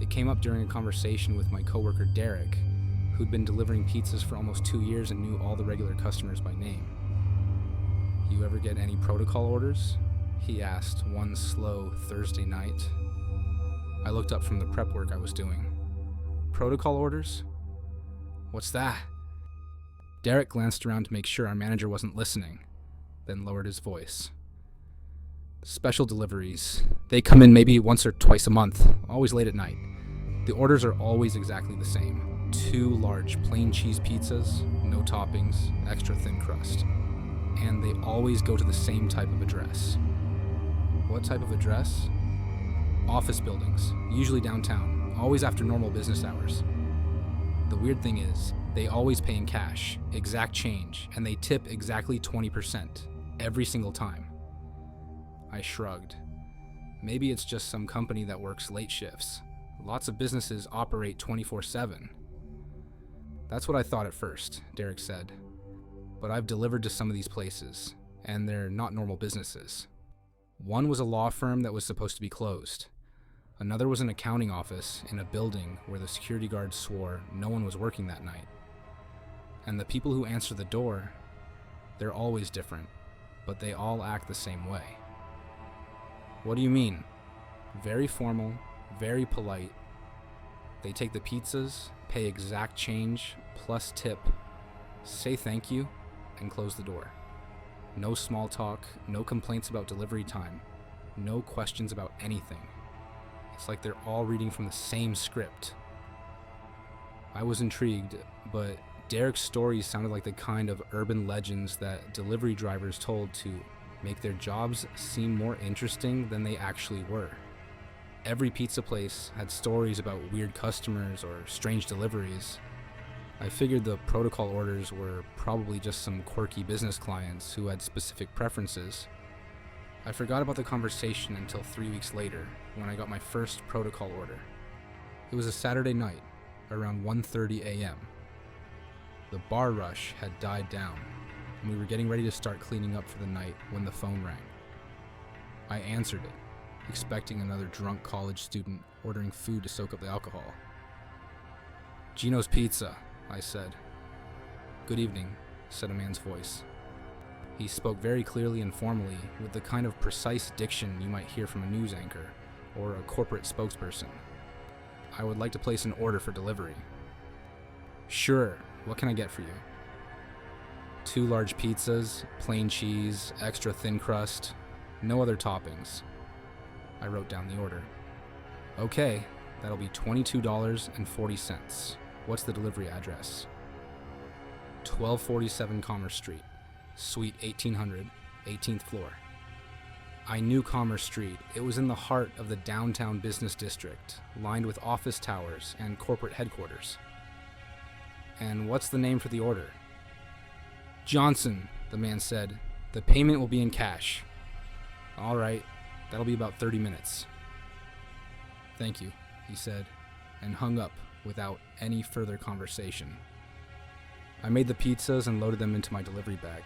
It came up during a conversation with my coworker Derek, who'd been delivering pizzas for almost 2 years and knew all the regular customers by name. "You ever get any protocol orders?" he asked one slow Thursday night. I looked up from the prep work I was doing. "Protocol orders? What's that?" Derek glanced around to make sure our manager wasn't listening, then lowered his voice. "Special deliveries. They come in maybe once or twice a month, always late at night. The orders are always exactly the same. 2 large plain cheese pizzas, no toppings, extra thin crust. And they always go to the same type of address." "What type of address?" "Office buildings, usually downtown, always after normal business hours. The weird thing is, they always pay in cash, exact change, and they tip exactly 20%, every single time." I shrugged. Maybe it's just some company that works late shifts. Lots of businesses operate 24/7. "That's what I thought at first," Derek said. "But I've delivered to some of these places, and they're not normal businesses. One was a law firm that was supposed to be closed. Another was an accounting office in a building where the security guards swore no one was working that night. And the people who answer the door, they're always different, but they all act the same way." "What do you mean?" "Very formal, very polite. They take the pizzas, pay exact change, plus tip, say thank you, and close the door. No small talk, no complaints about delivery time, no questions about anything. It's like they're all reading from the same script." I was intrigued, but Derek's stories sounded like the kind of urban legends that delivery drivers told to make their jobs seem more interesting than they actually were. Every pizza place had stories about weird customers or strange deliveries. I figured the protocol orders were probably just some quirky business clients who had specific preferences. I forgot about the conversation until 3 weeks later, when I got my first protocol order. It was a Saturday night, around 1:30 a.m. The bar rush had died down, and we were getting ready to start cleaning up for the night when the phone rang. I answered it, expecting another drunk college student ordering food to soak up the alcohol. "Gino's Pizza," I said. "Good evening," said a man's voice. He spoke very clearly and formally, with the kind of precise diction you might hear from a news anchor or a corporate spokesperson. "I would like to place an order for delivery." "Sure, what can I get for you?" 2 large pizzas, plain cheese, extra thin crust, no other toppings." I wrote down the order. "Okay, that'll be $22.40. What's the delivery address?" 1247 Commerce Street, Suite 1800, 18th floor. I knew Commerce Street. It was in the heart of the downtown business district, lined with office towers and corporate headquarters. And what's the name for the order? Johnson, the man said. The payment will be in cash. All right, that'll be about 30 minutes. Thank you, he said, and hung up without any further conversation. I made the pizzas and loaded them into my delivery bag.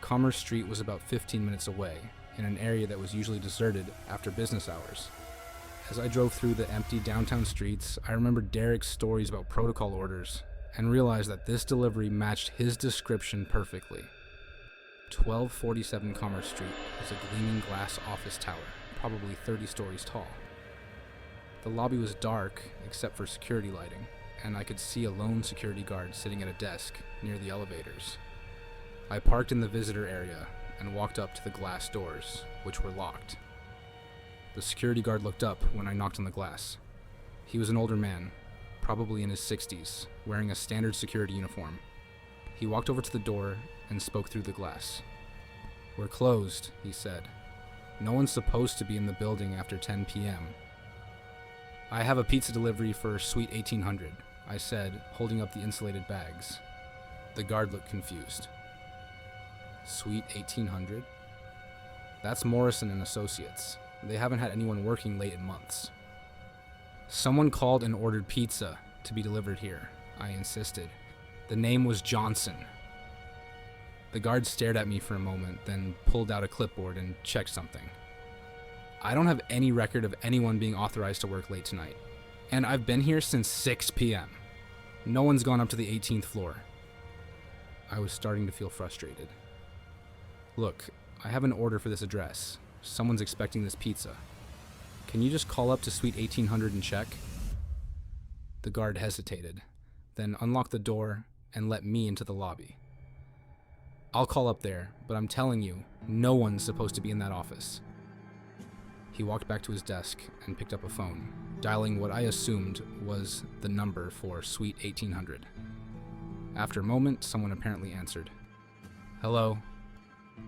Commerce Street was about 15 minutes away, in an area that was usually deserted after business hours. As I drove through the empty downtown streets, I remembered Derek's stories about protocol orders and realized that this delivery matched his description perfectly. 1247 Commerce Street was a gleaming glass office tower, probably 30 stories tall. The lobby was dark except for security lighting, and I could see a lone security guard sitting at a desk near the elevators. I parked in the visitor area and walked up to the glass doors, which were locked. The security guard looked up when I knocked on the glass. He was an older man, probably in his 60s, wearing a standard security uniform. He walked over to the door and spoke through the glass. "We're closed," he said. "No one's supposed to be in the building after 10 p.m. "I have a pizza delivery for Suite 1800, I said, holding up the insulated bags. The guard looked confused. Suite 1800? That's Morrison and Associates. They haven't had anyone working late in months. Someone called and ordered pizza to be delivered here, I insisted. The name was Johnson. The guard stared at me for a moment, then pulled out a clipboard and checked something. I don't have any record of anyone being authorized to work late tonight, and I've been here since 6 p.m. No one's gone up to the 18th floor. I was starting to feel frustrated. Look, I have an order for this address. Someone's expecting this pizza. Can you just call up to Suite 1800 and check? The guard hesitated, then unlocked the door and let me into the lobby. I'll call up there, but I'm telling you, no one's supposed to be in that office. He walked back to his desk and picked up a phone, dialing what I assumed was the number for Suite 1800. After a moment, someone apparently answered. "Hello.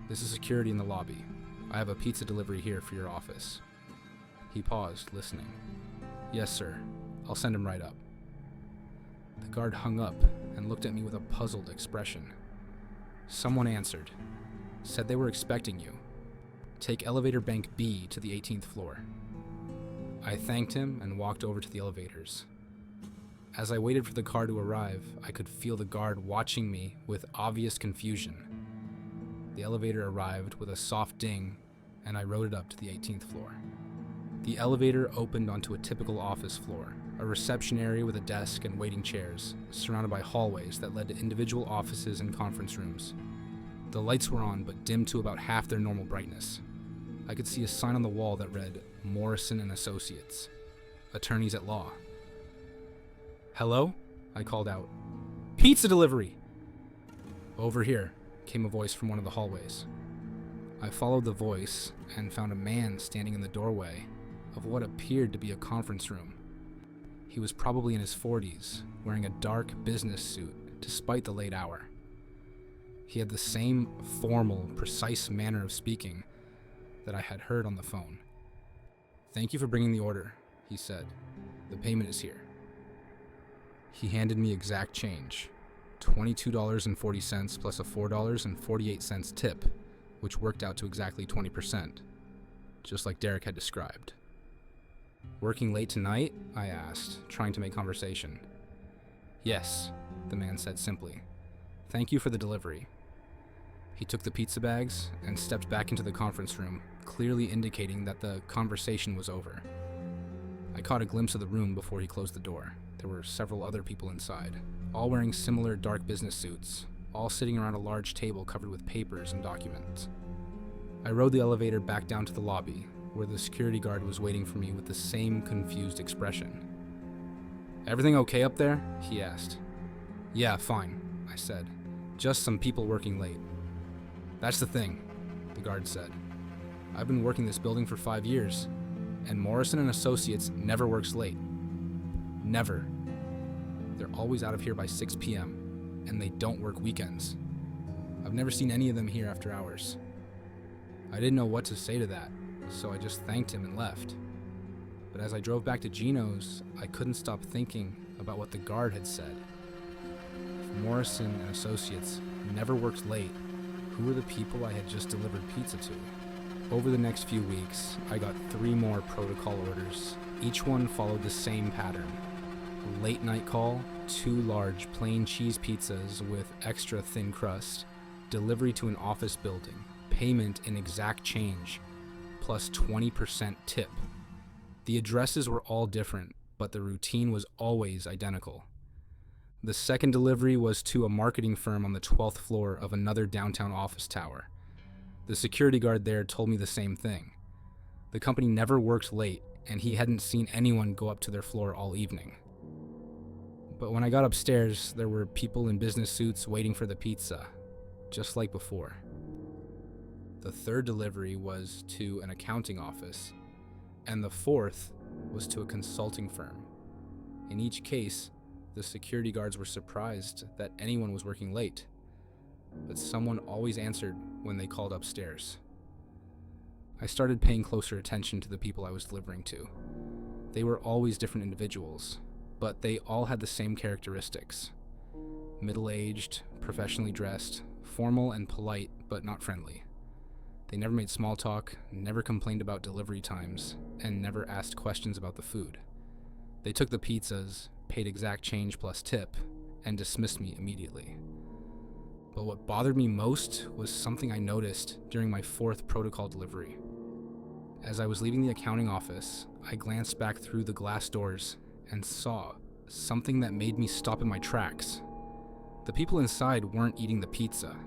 This is security in the lobby. I have a pizza delivery here for your office." He paused, listening. "Yes, sir. I'll send him right up." The guard hung up and looked at me with a puzzled expression. Someone answered. Said they were expecting you. Take elevator bank B to the 18th floor. I thanked him and walked over to the elevators. As I waited for the car to arrive, I could feel the guard watching me with obvious confusion. The elevator arrived with a soft ding, and I rode it up to the 18th floor. The elevator opened onto a typical office floor, a reception area with a desk and waiting chairs, surrounded by hallways that led to individual offices and conference rooms. The lights were on, but dimmed to about half their normal brightness. I could see a sign on the wall that read, Morrison and Associates, attorneys at law. "Hello?" I called out. "Pizza delivery!" "Over here," came a voice from one of the hallways. I followed the voice and found a man standing in the doorway of what appeared to be a conference room. He was probably in his 40s, wearing a dark business suit despite the late hour. He had the same formal, precise manner of speaking that I had heard on the phone. "Thank you for bringing the order," he said. "The payment is here." He handed me exact change, $22.40 plus a $4.48 tip, which worked out to exactly 20%, just like Derek had described. "Working late tonight?" I asked, trying to make conversation. "Yes," the man said simply. "Thank you for the delivery." He took the pizza bags and stepped back into the conference room, clearly indicating that the conversation was over. I caught a glimpse of the room before he closed the door. There were several other people inside, all wearing similar dark business suits, all sitting around a large table covered with papers and documents. I rode the elevator back down to the lobby, where the security guard was waiting for me with the same confused expression. "Everything okay up there?" he asked. "Yeah, fine," I said. "Just some people working late." "That's the thing," the guard said. "I've been working this building for 5 years, and Morrison and Associates never works late. Never. They're always out of here by 6 p.m. and they don't work weekends. I've never seen any of them here after hours. I didn't know what to say to that, so I just thanked him and left. But as I drove back to Gino's, I couldn't stop thinking about what the guard had said. If Morrison and Associates never worked late, who were the people I had just delivered pizza to? Over the next few weeks, I got 3 more protocol orders. Each one followed the same pattern. Late night call, 2 large plain cheese pizzas with extra thin crust, delivery to an office building, payment in exact change, plus 20% tip. The addresses were all different, but the routine was always identical. The second delivery was to a marketing firm on the 12th floor of another downtown office tower. The security guard there told me the same thing. The company never worked late, and he hadn't seen anyone go up to their floor all evening. But when I got upstairs, there were people in business suits waiting for the pizza, just like before. The third delivery was to an accounting office, and the fourth was to a consulting firm. In each case, the security guards were surprised that anyone was working late, but someone always answered when they called upstairs. I started paying closer attention to the people I was delivering to. They were always different individuals, but they all had the same characteristics. Middle-aged, professionally dressed, formal and polite, but not friendly. They never made small talk, never complained about delivery times, and never asked questions about the food. They took the pizzas, paid exact change plus tip, and dismissed me immediately. But what bothered me most was something I noticed during my 4th protocol delivery. As I was leaving the accounting office, I glanced back through the glass doors and saw something that made me stop in my tracks. The people inside weren't eating the pizza.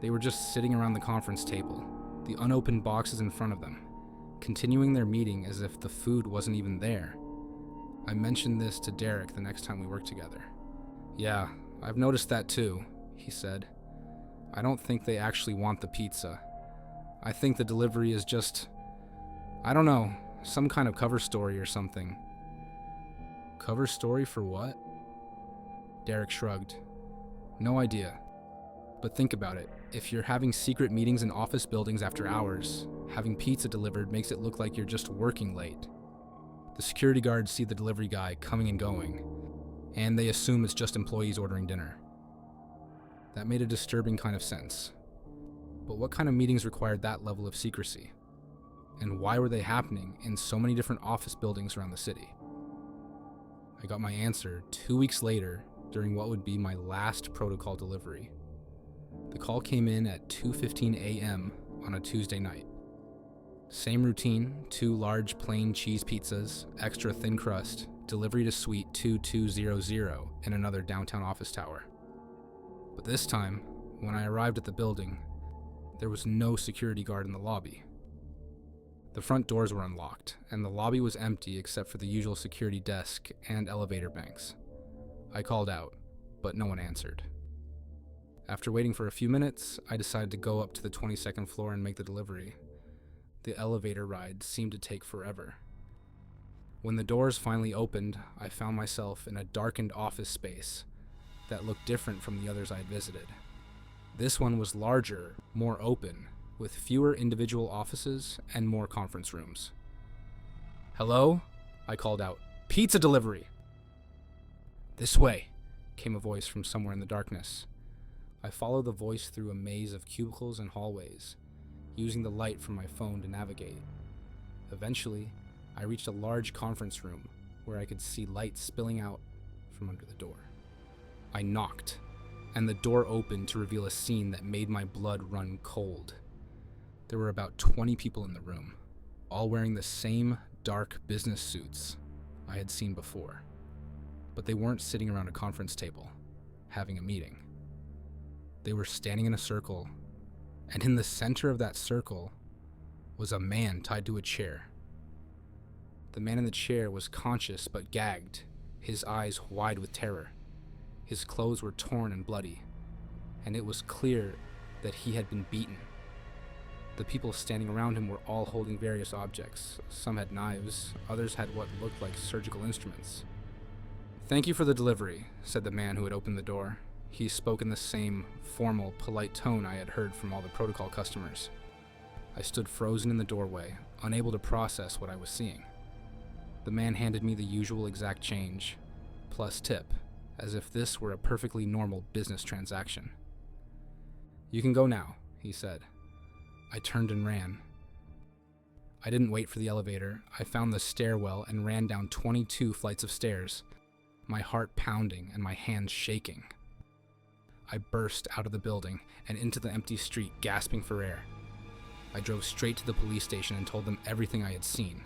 They were just sitting around the conference table, the unopened boxes in front of them, continuing their meeting as if the food wasn't even there. I mentioned this to Derek the next time we worked together. "Yeah, I've noticed that too," he said. "I don't think they actually want the pizza. I think the delivery is just, I don't know, some kind of cover story or something." "Cover story for what?" Derek shrugged. "No idea. But think about it. If you're having secret meetings in office buildings after hours, having pizza delivered makes it look like you're just working late. The security guards see the delivery guy coming and going, and they assume it's just employees ordering dinner." That made a disturbing kind of sense. But what kind of meetings required that level of secrecy? And why were they happening in so many different office buildings around the city? I got my answer 2 weeks later during what would be my last protocol delivery. The call came in at 2:15 a.m. on a Tuesday night. Same routine, 2 large plain cheese pizzas, extra thin crust, delivery to suite 2200 in another downtown office tower. But this time, when I arrived at the building, there was no security guard in the lobby. The front doors were unlocked, and the lobby was empty except for the usual security desk and elevator banks. I called out, but no one answered. After waiting for a few minutes, I decided to go up to the 22nd floor and make the delivery. The elevator ride seemed to take forever. When the doors finally opened, I found myself in a darkened office space that looked different from the others I had visited. This one was larger, more open, with fewer individual offices and more conference rooms. "Hello?" I called out. "Pizza delivery!" "This way," came a voice from somewhere in the darkness. I followed the voice through a maze of cubicles and hallways, using the light from my phone to navigate. Eventually, I reached a large conference room where I could see light spilling out from under the door. I knocked, and the door opened to reveal a scene that made my blood run cold. There were about 20 people in the room, all wearing the same dark business suits I had seen before. But they weren't sitting around a conference table, having a meeting. They were standing in a circle, and in the center of that circle was a man tied to a chair. The man in the chair was conscious but gagged, his eyes wide with terror. His clothes were torn and bloody, and it was clear that he had been beaten. The people standing around him were all holding various objects. Some had knives, others had what looked like surgical instruments. "Thank you for the delivery," said the man who had opened the door. He spoke in the same formal, polite tone I had heard from all the protocol customers. I stood frozen in the doorway, unable to process what I was seeing. The man handed me the usual exact change, plus tip, as if this were a perfectly normal business transaction. "You can go now," he said. I turned and ran. I didn't wait for the elevator. I found the stairwell and ran down 22 flights of stairs, my heart pounding and my hands shaking. I burst out of the building and into the empty street, gasping for air. I drove straight to the police station and told them everything I had seen.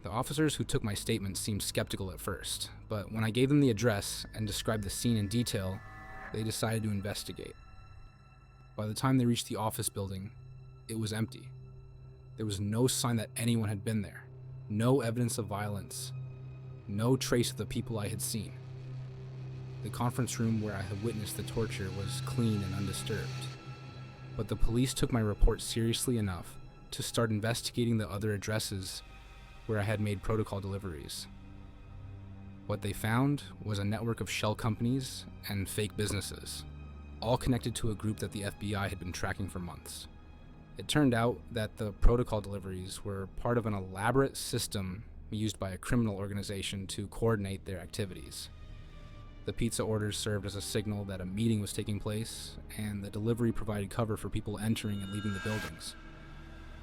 The officers who took my statement seemed skeptical at first, but when I gave them the address and described the scene in detail, they decided to investigate. By the time they reached the office building, it was empty. There was no sign that anyone had been there, no evidence of violence, no trace of the people I had seen. The conference room where I had witnessed the torture was clean and undisturbed. But the police took my report seriously enough to start investigating the other addresses where I had made protocol deliveries. What they found was a network of shell companies and fake businesses, all connected to a group that the FBI had been tracking for months. It turned out that the protocol deliveries were part of an elaborate system used by a criminal organization to coordinate their activities. The pizza orders served as a signal that a meeting was taking place, and the delivery provided cover for people entering and leaving the buildings.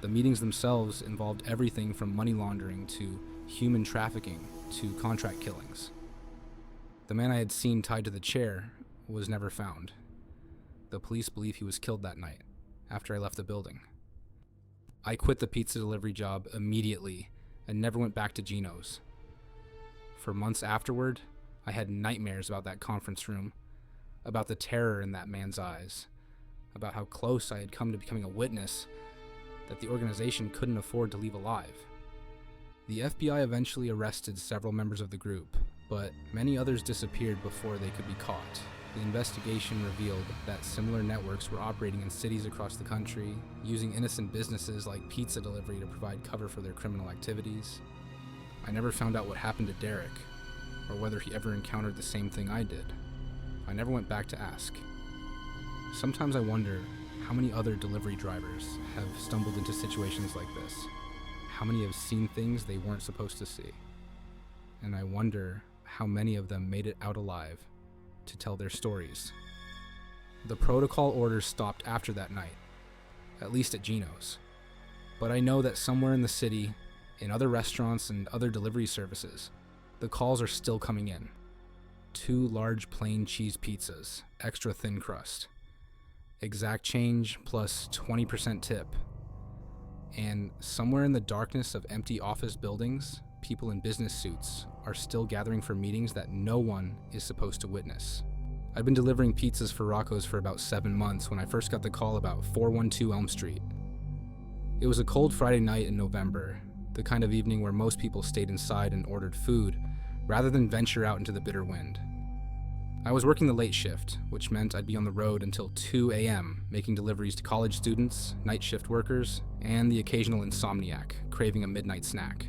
The meetings themselves involved everything from money laundering to human trafficking to contract killings. The man I had seen tied to the chair was never found. The police believe he was killed that night, after I left the building. I quit the pizza delivery job immediately and never went back to Gino's. For months afterward, I had nightmares about that conference room, about the terror in that man's eyes, about how close I had come to becoming a witness that the organization couldn't afford to leave alive. The FBI eventually arrested several members of the group, but many others disappeared before they could be caught. The investigation revealed that similar networks were operating in cities across the country, using innocent businesses like pizza delivery to provide cover for their criminal activities. I never found out what happened to Derek, or whether he ever encountered the same thing I did. I never went back to ask. Sometimes I wonder how many other delivery drivers have stumbled into situations like this. How many have seen things they weren't supposed to see? And I wonder how many of them made it out alive to tell their stories. The protocol orders stopped after that night, at least at Gino's. But I know that somewhere in the city, in other restaurants and other delivery services, the calls are still coming in. 2 large plain cheese pizzas, extra thin crust. Exact change plus 20% tip. And somewhere in the darkness of empty office buildings, people in business suits are still gathering for meetings that no one is supposed to witness. I'd been delivering pizzas for Rocco's for about 7 months when I first got the call about 412 Elm Street. It was a cold Friday night in November, the kind of evening where most people stayed inside and ordered food rather than venture out into the bitter wind. I was working the late shift, which meant I'd be on the road until 2 a.m., making deliveries to college students, night shift workers, and the occasional insomniac craving a midnight snack.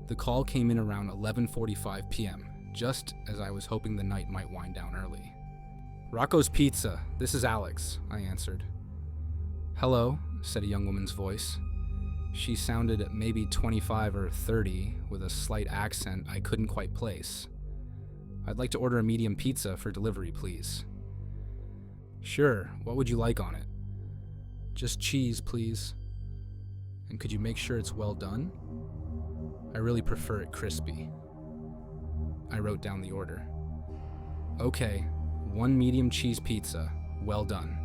The call came in around 11:45 p.m., just as I was hoping the night might wind down early. "Rocco's Pizza, this is Alex," I answered. "Hello," said a young woman's voice. She sounded maybe 25 or 30, with a slight accent I couldn't quite place. "I'd like to order a medium pizza for delivery, please." "Sure, what would you like on it?" "Just cheese, please." "And could you make sure it's well done?" "I really prefer it crispy." I wrote down the order. "Okay, 1 medium cheese pizza, well done.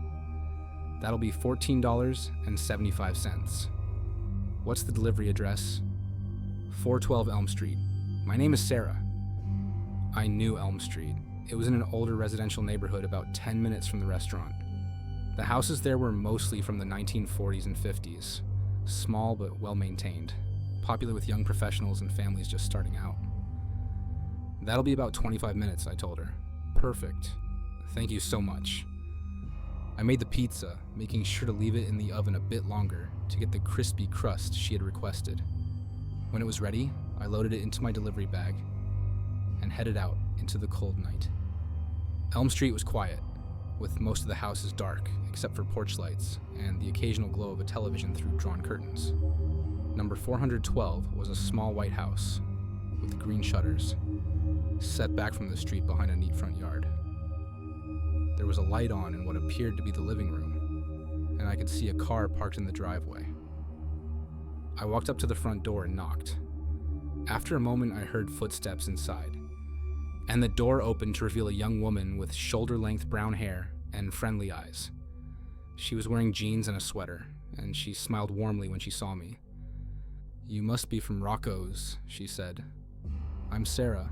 That'll be $14.75. What's the delivery address?" 412 Elm Street. My name is Sarah." I knew Elm Street. It was in an older residential neighborhood about 10 minutes from the restaurant. The houses there were mostly from the 1940s and 50s, small but well-maintained, popular with young professionals and families just starting out. "That'll be about 25 minutes, I told her. "Perfect. Thank you so much." I made the pizza, making sure to leave it in the oven a bit longer to get the crispy crust she had requested. When it was ready, I loaded it into my delivery bag and headed out into the cold night. Elm Street was quiet, with most of the houses dark, except for porch lights and the occasional glow of a television through drawn curtains. Number 412 was a small white house with green shutters, set back from the street behind a neat front yard. There was a light on in what appeared to be the living room, and I could see a car parked in the driveway. I walked up to the front door and knocked. After a moment, I heard footsteps inside, and the door opened to reveal a young woman with shoulder-length brown hair and friendly eyes. She was wearing jeans and a sweater, and she smiled warmly when she saw me. "You must be from Rocco's," she said. "I'm Sarah.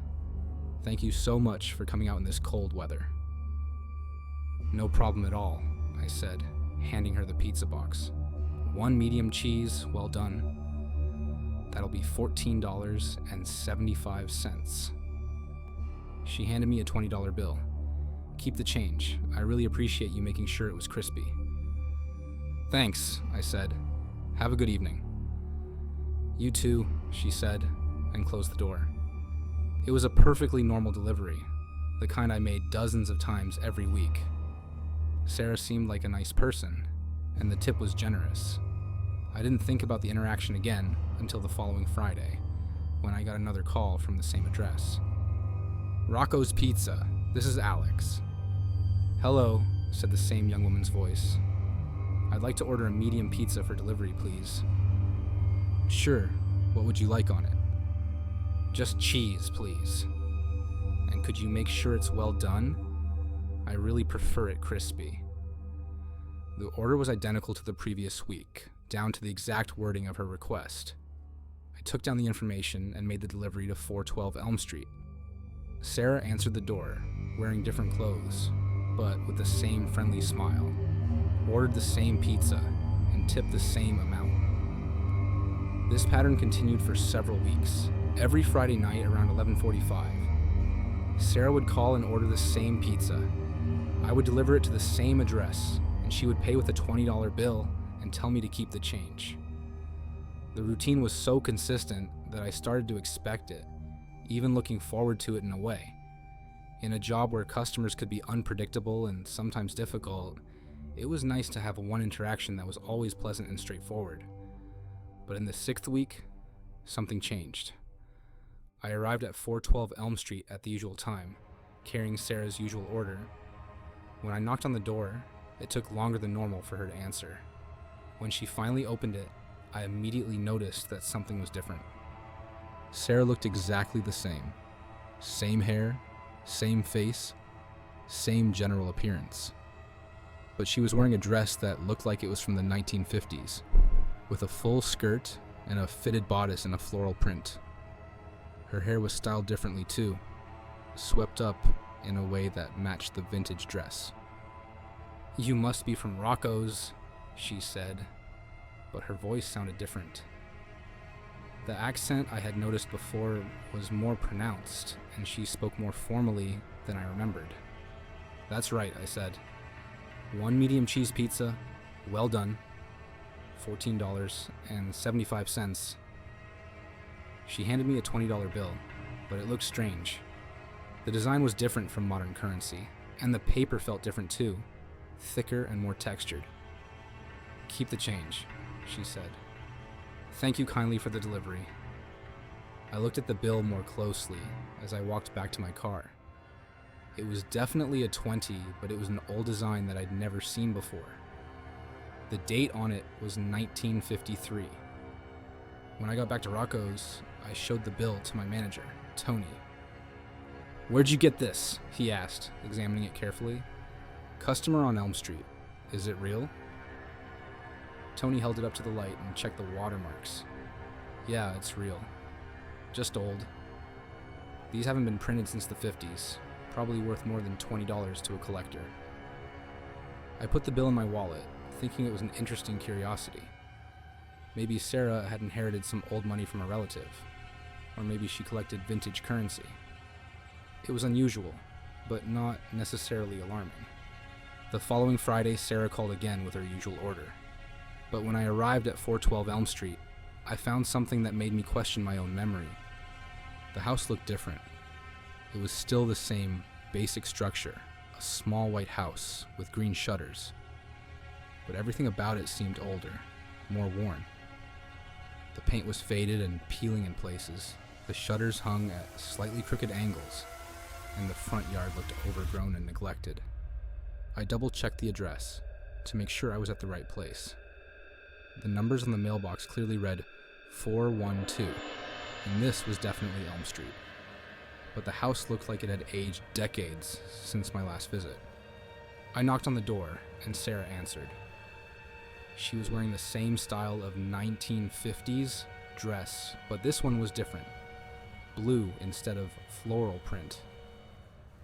Thank you so much for coming out in this cold weather." "No problem at all," I said, handing her the pizza box. "One medium cheese, well done. That'll be $14.75. She handed me a $20 bill. "Keep the change. I really appreciate you making sure it was crispy." "Thanks," I said. "Have a good evening." "You too," she said, and closed the door. It was a perfectly normal delivery, the kind I made dozens of times every week. Sarah seemed like a nice person, and the tip was generous. I didn't think about the interaction again until the following Friday, when I got another call from the same address. "Rocco's Pizza, this is Alex." "Hello," said the same young woman's voice. "I'd like to order a medium pizza for delivery, please." "Sure, what would you like on it?" "Just cheese, please. And could you make sure it's well done? I really prefer it crispy." The order was identical to the previous week, down to the exact wording of her request. I took down the information and made the delivery to 412 Elm Street. Sarah answered the door, wearing different clothes, but with the same friendly smile, ordered the same pizza, and tipped the same amount. This pattern continued for several weeks. Every Friday night around 11:45, Sarah would call and order the same pizza. I would deliver it to the same address, and she would pay with a $20 bill and tell me to keep the change. The routine was so consistent that I started to expect it, even looking forward to it in a way. In a job where customers could be unpredictable and sometimes difficult, it was nice to have one interaction that was always pleasant and straightforward. But in the 6th week, something changed. I arrived at 412 Elm Street at the usual time, carrying Sarah's usual order. When I knocked on the door, it took longer than normal for her to answer. When she finally opened it, I immediately noticed that something was different. Sarah looked exactly the same. Same hair, same face, same general appearance. But she was wearing a dress that looked like it was from the 1950s, with a full skirt and a fitted bodice in a floral print. Her hair was styled differently too, swept up in a way that matched the vintage dress. "You must be from Rocco's," she said, but her voice sounded different. The accent I had noticed before was more pronounced, and she spoke more formally than I remembered. "That's right," I said. "One medium cheese pizza, well done, $14.75. She handed me a $20 bill, but it looked strange. The design was different from modern currency, and the paper felt different too, thicker and more textured. "Keep the change," she said. "Thank you kindly for the delivery." I looked at the bill more closely as I walked back to my car. It was definitely a 20, but it was an old design that I'd never seen before. The date on it was 1953. When I got back to Rocco's, I showed the bill to my manager, Tony. "Where'd you get this?" he asked, examining it carefully. "Customer on Elm Street. Is it real?" Tony held it up to the light and checked the watermarks. "Yeah, it's real. Just old. These haven't been printed since the 50s, probably worth more than $20 to a collector." I put the bill in my wallet, thinking it was an interesting curiosity. Maybe Sarah had inherited some old money from a relative, or maybe she collected vintage currency. It was unusual, but not necessarily alarming. The following Friday, Sarah called again with her usual order. But when I arrived at 412 Elm Street, I found something that made me question my own memory. The house looked different. It was still the same basic structure, a a small white house with green shutters, but everything about it seemed older, more worn. The paint was faded and peeling in places. The shutters hung at slightly crooked angles, and the front yard looked overgrown and neglected. I double-checked the address to make sure I was at the right place. The numbers on the mailbox clearly read 412, and this was definitely Elm Street. But the house looked like it had aged decades since my last visit. I knocked on the door, and Sarah answered. She was wearing the same style of 1950s dress, but this one was different. Blue instead of floral print.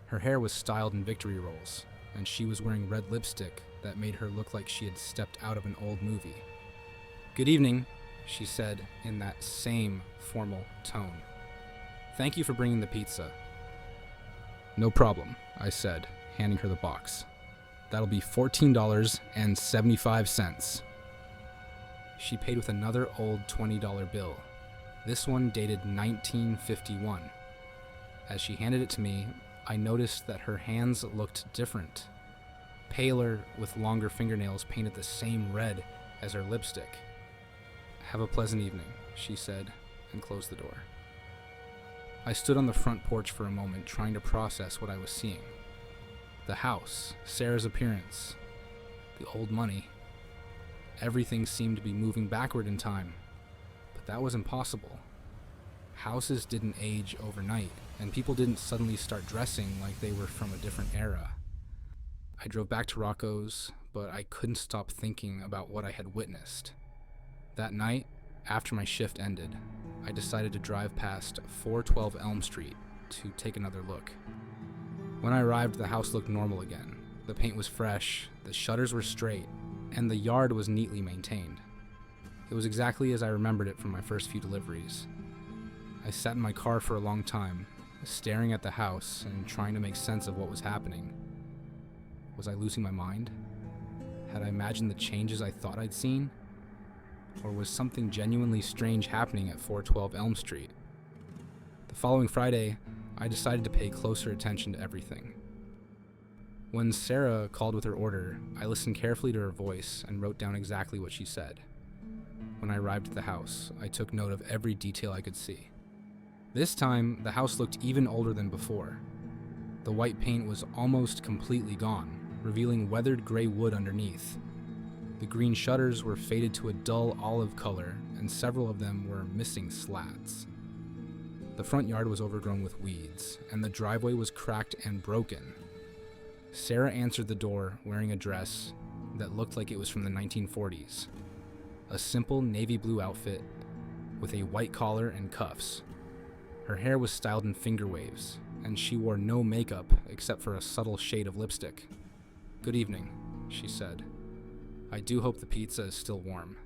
Her hair was styled in victory rolls, and she was wearing red lipstick that made her look like she had stepped out of an old movie. "Good evening," she said in that same formal tone. "Thank you for bringing the pizza." "No problem," I said, handing her the box. "That'll be $14.75. She paid with another old $20 bill, this one dated 1951. As she handed it to me, I noticed that her hands looked different, paler with longer fingernails painted the same red as her lipstick. "Have a pleasant evening," she said, and closed the door. I stood on the front porch for a moment, trying to process what I was seeing. The house, Sarah's appearance, the old money. Everything seemed to be moving backward in time, but that was impossible. Houses didn't age overnight, and people didn't suddenly start dressing like they were from a different era. I drove back to Rocco's, but I couldn't stop thinking about what I had witnessed. That night, after my shift ended, I decided to drive past 412 Elm Street to take another look. When I arrived, the house looked normal again. The paint was fresh, the shutters were straight, and the yard was neatly maintained. It was exactly as I remembered it from my first few deliveries. I sat in my car for a long time, staring at the house and trying to make sense of what was happening. Was I losing my mind? Had I imagined the changes I thought I'd seen? Or was something genuinely strange happening at 412 Elm Street? The following Friday, I decided to pay closer attention to everything. When Sarah called with her order, I listened carefully to her voice and wrote down exactly what she said. When I arrived at the house, I took note of every detail I could see. This time, the house looked even older than before. The white paint was almost completely gone, revealing weathered gray wood underneath. The green shutters were faded to a dull olive color, and several of them were missing slats. The front yard was overgrown with weeds, and the driveway was cracked and broken. Sarah answered the door wearing a dress that looked like it was from the 1940s. A simple navy blue outfit with a white collar and cuffs. Her hair was styled in finger waves, and she wore no makeup except for a subtle shade of lipstick. "Good evening," she said. "I do hope the pizza is still warm."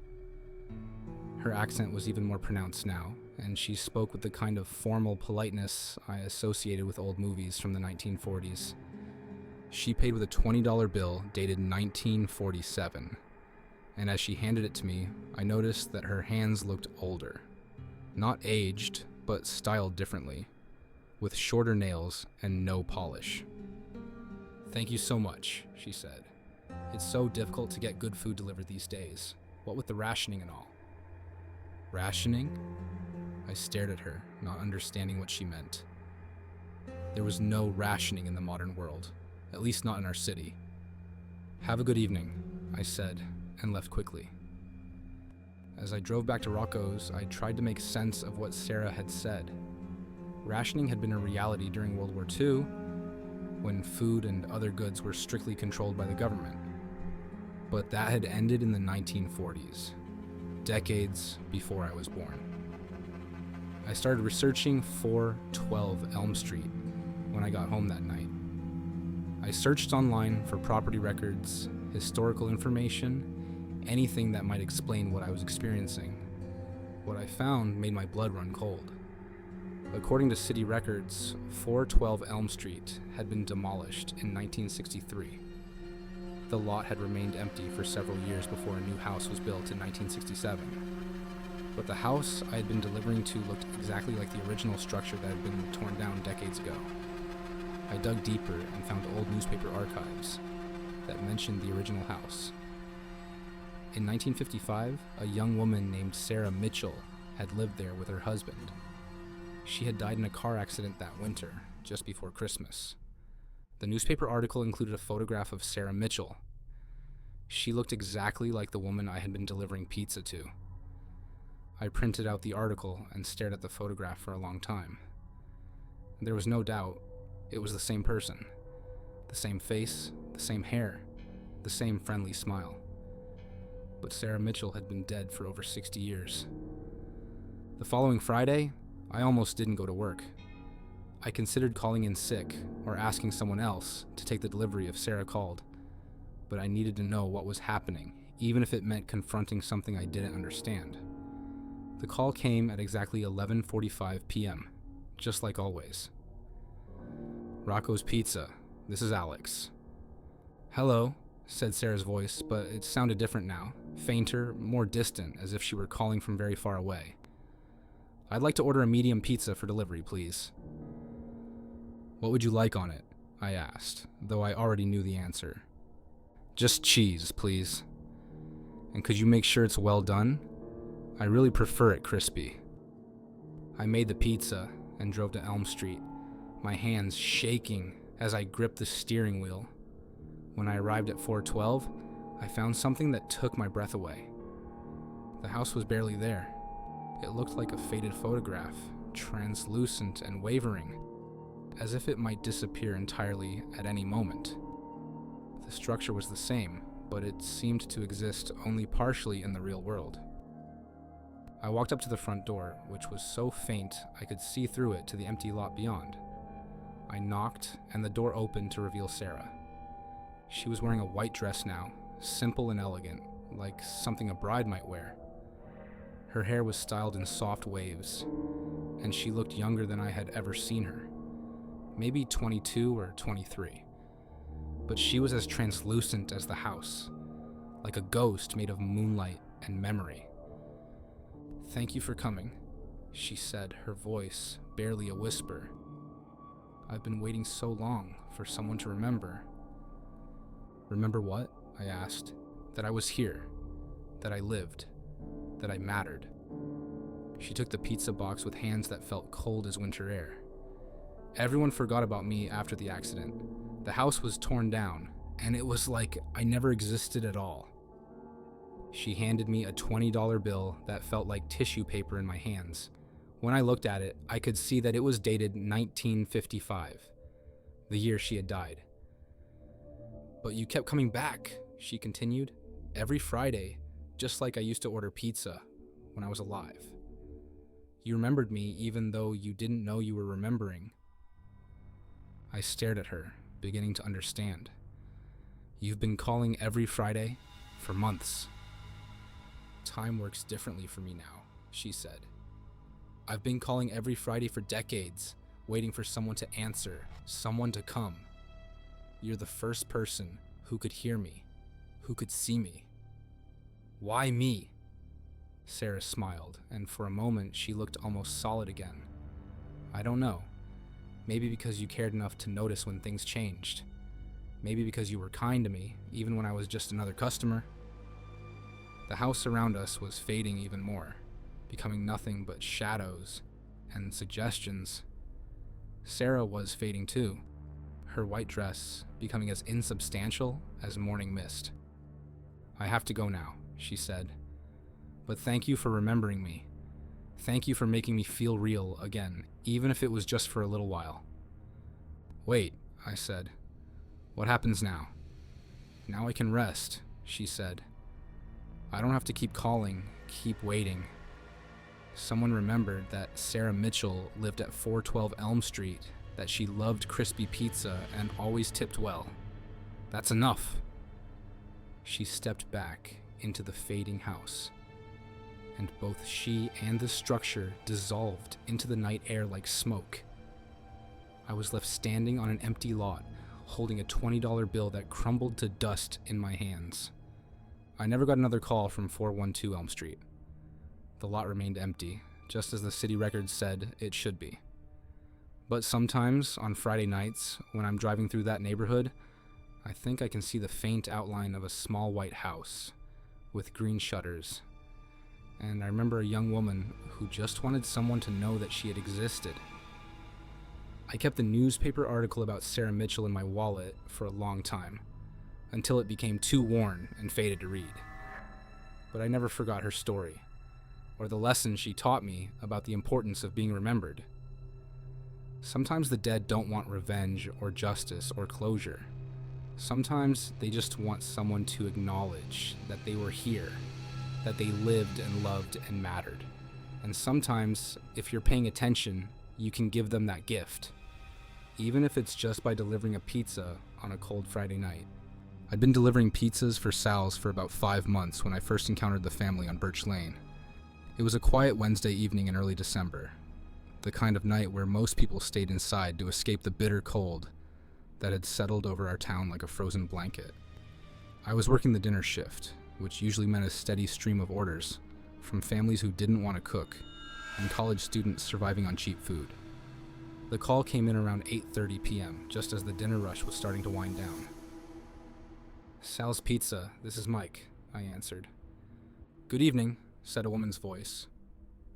Her accent was even more pronounced now, and she spoke with the kind of formal politeness I associated with old movies from the 1940s. She paid with a $20 bill dated 1947, and as she handed it to me, I noticed that her hands looked older. Not aged, but styled differently, with shorter nails and no polish. "Thank you so much," she said. "It's so difficult to get good food delivered these days, what with the rationing and all." "Rationing?" I stared at her, not understanding what she meant. There was no rationing in the modern world, at least not in our city. "Have a good evening," I said, and left quickly. As I drove back to Rocco's, I tried to make sense of what Sarah had said. Rationing had been a reality during World War II, when food and other goods were strictly controlled by the government. But that had ended in the 1940s, decades before I was born. I started researching 412 Elm Street when I got home that night. I searched online for property records, historical information, anything that might explain what I was experiencing. What I found made my blood run cold. According to city records, 412 Elm Street had been demolished in 1963. The lot had remained empty for several years before a new house was built in 1967. But the house I had been delivering to looked exactly like the original structure that had been torn down decades ago. I dug deeper and found old newspaper archives that mentioned the original house. In 1955, a young woman named Sarah Mitchell had lived there with her husband. She had died in a car accident that winter, just before Christmas. The newspaper article included a photograph of Sarah Mitchell. She looked exactly like the woman I had been delivering pizza to. I printed out the article and stared at the photograph for a long time. There was no doubt it was the same person. The same face, the same hair, the same friendly smile. But Sarah Mitchell had been dead for over 60 years. The following Friday, I almost didn't go to work. I considered calling in sick or asking someone else to take the delivery if Sarah called, but I needed to know what was happening, even if it meant confronting something I didn't understand. The call came at exactly 11:45 p.m., just like always. Rocco's Pizza, this is Alex. Hello, said Sarah's voice, but it sounded different now, fainter, more distant, as if she were calling from very far away. I'd like to order a medium pizza for delivery, please. What would you like on it? I asked, though I already knew the answer. Just cheese, please. And could you make sure it's well done? I really prefer it crispy. I made the pizza and drove to Elm Street, my hands shaking as I gripped the steering wheel. When I arrived at 412, I found something that took my breath away. The house was barely there. It looked like a faded photograph, translucent and wavering, as if it might disappear entirely at any moment. The structure was the same, but it seemed to exist only partially in the real world. I walked up to the front door, which was so faint I could see through it to the empty lot beyond. I knocked, and the door opened to reveal Sarah. She was wearing a white dress now, simple and elegant, like something a bride might wear. Her hair was styled in soft waves, and she looked younger than I had ever seen her. Maybe 22 or 23. But she was as translucent as the house, like a ghost made of moonlight and memory. Thank you for coming, she said, her voice barely a whisper. I've been waiting so long for someone to remember. Remember what? I asked. That I was here, that I lived, that I mattered. She took the pizza box with hands that felt cold as winter air. Everyone forgot about me after the accident. The house was torn down, and it was like I never existed at all. She handed me a $20 bill that felt like tissue paper in my hands. When I looked at it, I could see that it was dated 1955, the year she had died. But you kept coming back, she continued, every Friday, just like I used to order pizza when I was alive. You remembered me even though you didn't know you were remembering. I stared at her, beginning to understand. You've been calling every Friday for months. Time works differently for me now, she said. I've been calling every Friday for decades, waiting for someone to answer, someone to come. You're the first person who could hear me, who could see me. Why me? Sarah smiled, and for a moment she looked almost solid again. I don't know. Maybe because you cared enough to notice when things changed. Maybe because you were kind to me, even when I was just another customer. The house around us was fading even more, becoming nothing but shadows and suggestions. Sarah was fading too, her white dress becoming as insubstantial as morning mist. I have to go now, she said. But thank you for remembering me. Thank you for making me feel real again, even if it was just for a little while. Wait, I said. What happens now? Now I can rest, she said. I don't have to keep calling, keep waiting. Someone remembered that Sarah Mitchell lived at 412 Elm Street, that she loved crispy pizza and always tipped well. That's enough. She stepped back into the fading house, and both she and the structure dissolved into the night air like smoke. I was left standing on an empty lot, holding a $20 bill that crumbled to dust in my hands. I never got another call from 412 Elm Street. The lot remained empty, just as the city records said it should be. But sometimes, on Friday nights, when I'm driving through that neighborhood, I think I can see the faint outline of a small white house with green shutters. And I remember a young woman who just wanted someone to know that she had existed. I kept the newspaper article about Sarah Mitchell in my wallet for a long time, until it became too worn and faded to read. But I never forgot her story, or the lesson she taught me about the importance of being remembered. Sometimes the dead don't want revenge or justice or closure. Sometimes they just want someone to acknowledge that they were here, that they lived and loved and mattered. And sometimes, if you're paying attention, you can give them that gift, even if it's just by delivering a pizza on a cold Friday night. I'd been delivering pizzas for Sal's for about 5 months when I first encountered the family on Birch Lane. It was a quiet Wednesday evening in early December, the kind of night where most people stayed inside to escape the bitter cold that had settled over our town like a frozen blanket. I was working the dinner shift, which usually meant a steady stream of orders from families who didn't want to cook and college students surviving on cheap food. The call came in around 8:30 p.m., just as the dinner rush was starting to wind down. "Sal's Pizza, this is Mike," I answered. "Good evening," said a woman's voice.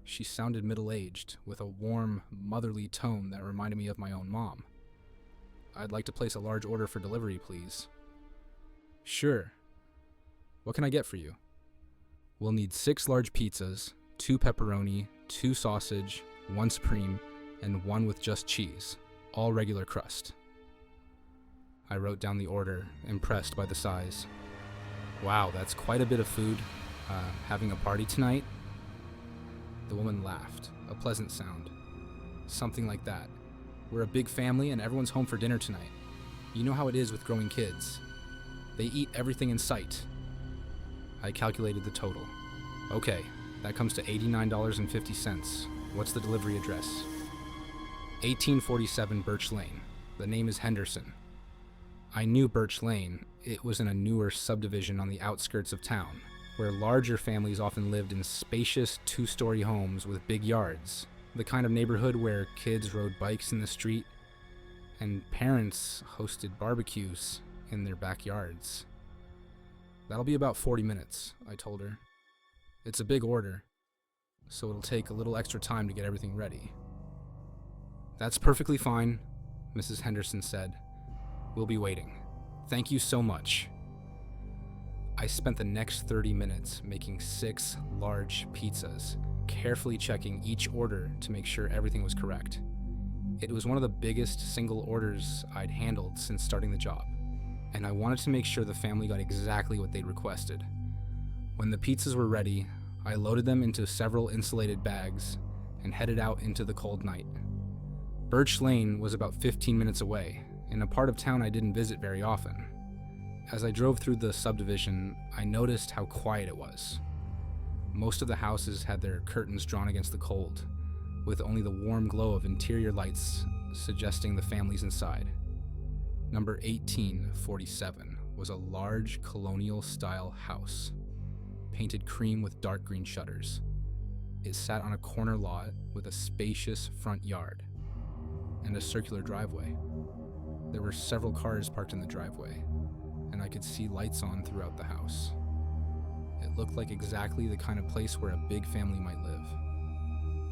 She sounded middle-aged, with a warm, motherly tone that reminded me of my own mom. "I'd like to place a large order for delivery, please." "Sure. What can I get for you?" "We'll need 6 large pizzas, 2 pepperoni, 2 sausage, 1 supreme, and 1 with just cheese, all regular crust." I wrote down the order, impressed by the size. "Wow, that's quite a bit of food. Having a party tonight?" The woman laughed, a pleasant sound. Something like that. "We're a big family and everyone's home for dinner tonight. You know how it is with growing kids. They eat everything in sight." I calculated the total. "Okay, that comes to $89.50. What's the delivery address?" 1847 Birch Lane. The name is Henderson." I knew Birch Lane. It was in a newer subdivision on the outskirts of town, where larger families often lived in spacious 2-story homes with big yards, the kind of neighborhood where kids rode bikes in the street and parents hosted barbecues in their backyards. "That'll be about 40 minutes, I told her. "It's a big order, so it'll take a little extra time to get everything ready." "That's perfectly fine," Mrs. Henderson said. "We'll be waiting. Thank you so much." I spent the next 30 minutes making 6 large pizzas, carefully checking each order to make sure everything was correct. It was one of the biggest single orders I'd handled since starting the job, and I wanted to make sure the family got exactly what they'd requested. When the pizzas were ready, I loaded them into several insulated bags and headed out into the cold night. Birch Lane was about 15 minutes away, in a part of town I didn't visit very often. As I drove through the subdivision, I noticed how quiet it was. Most of the houses had their curtains drawn against the cold, with only the warm glow of interior lights suggesting the families inside. Number 1847 was a large colonial-style house, painted cream with dark green shutters. It sat on a corner lot with a spacious front yard and a circular driveway. There were several cars parked in the driveway, and I could see lights on throughout the house. It looked like exactly the kind of place where a big family might live.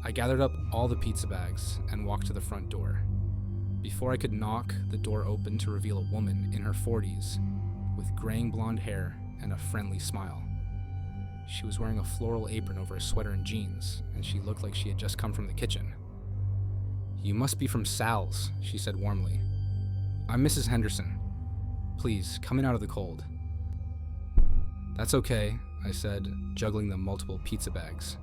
I gathered up all the pizza bags and walked to the front door. Before I could knock, the door opened to reveal a woman in her 40s with graying blonde hair and a friendly smile. She was wearing a floral apron over a sweater and jeans, and she looked like she had just come from the kitchen. "You must be from Sal's," she said warmly. "I'm Mrs. Henderson. Please, come in out of the cold." "That's okay," I said, juggling the multiple pizza bags.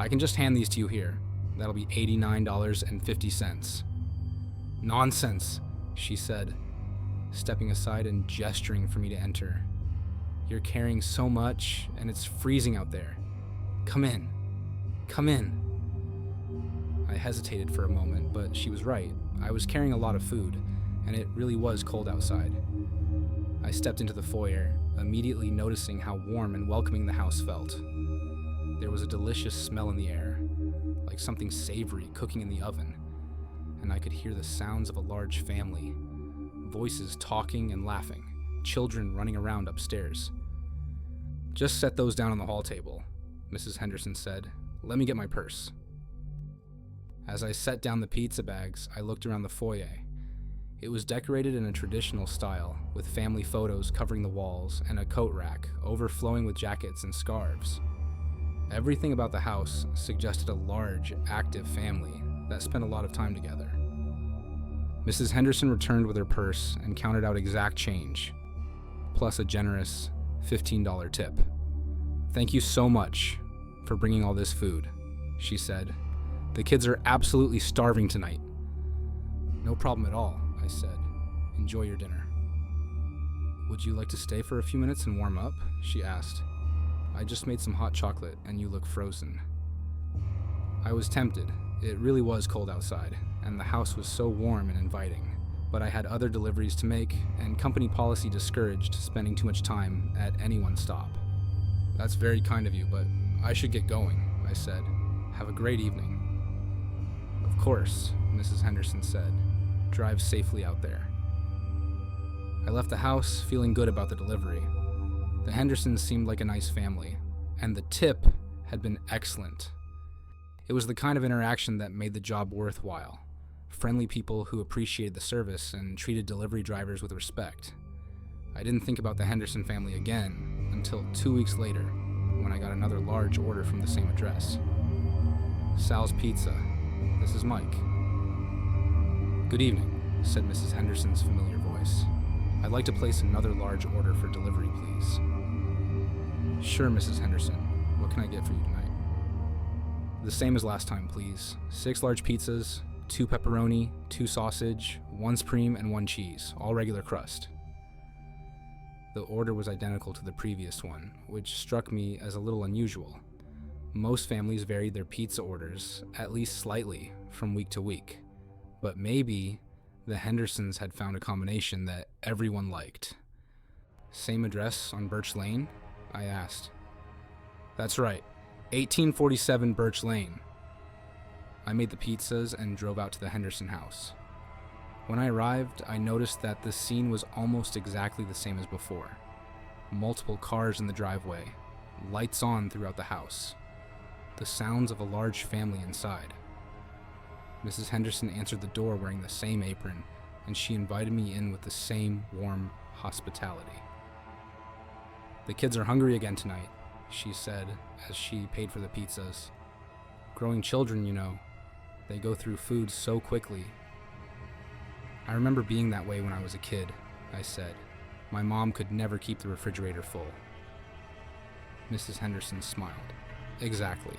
"I can just hand these to you here. That'll be $89.50. "Nonsense," she said, stepping aside and gesturing for me to enter. "You're carrying so much, and it's freezing out there. Come in. Come in." I hesitated for a moment, but she was right. I was carrying a lot of food, and it really was cold outside. I stepped into the foyer, immediately noticing how warm and welcoming the house felt. There was a delicious smell in the air, like something savory cooking in the oven, and I could hear the sounds of a large family, voices talking and laughing, children running around upstairs. "Just set those down on the hall table," Mrs. Henderson said. "Let me get my purse." As I set down the pizza bags, I looked around the foyer. It was decorated in a traditional style, with family photos covering the walls and a coat rack overflowing with jackets and scarves. Everything about the house suggested a large, active family that spent a lot of time together. Mrs. Henderson returned with her purse and counted out exact change, plus a generous $15 tip. "Thank you so much for bringing all this food," she said. "The kids are absolutely starving tonight." "No problem at all," I said. "Enjoy your dinner." "Would you like to stay for a few minutes and warm up?" she asked. "I just made some hot chocolate and you look frozen." I was tempted. It really was cold outside, and the house was so warm and inviting, but I had other deliveries to make, and company policy discouraged spending too much time at any one stop. "That's very kind of you, but I should get going," I said. "Have a great evening." "Of course," Mrs. Henderson said. "Drive safely out there." I left the house feeling good about the delivery. The Hendersons seemed like a nice family, and the tip had been excellent. It was the kind of interaction that made the job worthwhile. Friendly people who appreciated the service and treated delivery drivers with respect. I didn't think about the Henderson family again until 2 weeks later, when I got another large order from the same address. "Sal's Pizza. This is Mike." "Good evening," said Mrs. Henderson's familiar voice. "I'd like to place another large order for delivery, please." "Sure, Mrs. Henderson. What can I get for you tonight?" "The same as last time, please. 6 large pizzas, 2 pepperoni, 2 sausage, 1 supreme, and 1 cheese, all regular crust." The order was identical to the previous one, which struck me as a little unusual. Most families varied their pizza orders, at least slightly, from week to week. But maybe the Hendersons had found a combination that everyone liked. "Same address on Birch Lane?" I asked. "That's right, 1847 Birch Lane." I made the pizzas and drove out to the Henderson house. When I arrived, I noticed that the scene was almost exactly the same as before. Multiple cars in the driveway, lights on throughout the house, the sounds of a large family inside. Mrs. Henderson answered the door wearing the same apron, and she invited me in with the same warm hospitality. "The kids are hungry again tonight," she said as she paid for the pizzas. "Growing children, you know, they go through food so quickly." "I remember being that way when I was a kid," I said. "My mom could never keep the refrigerator full." Mrs. Henderson smiled. "Exactly.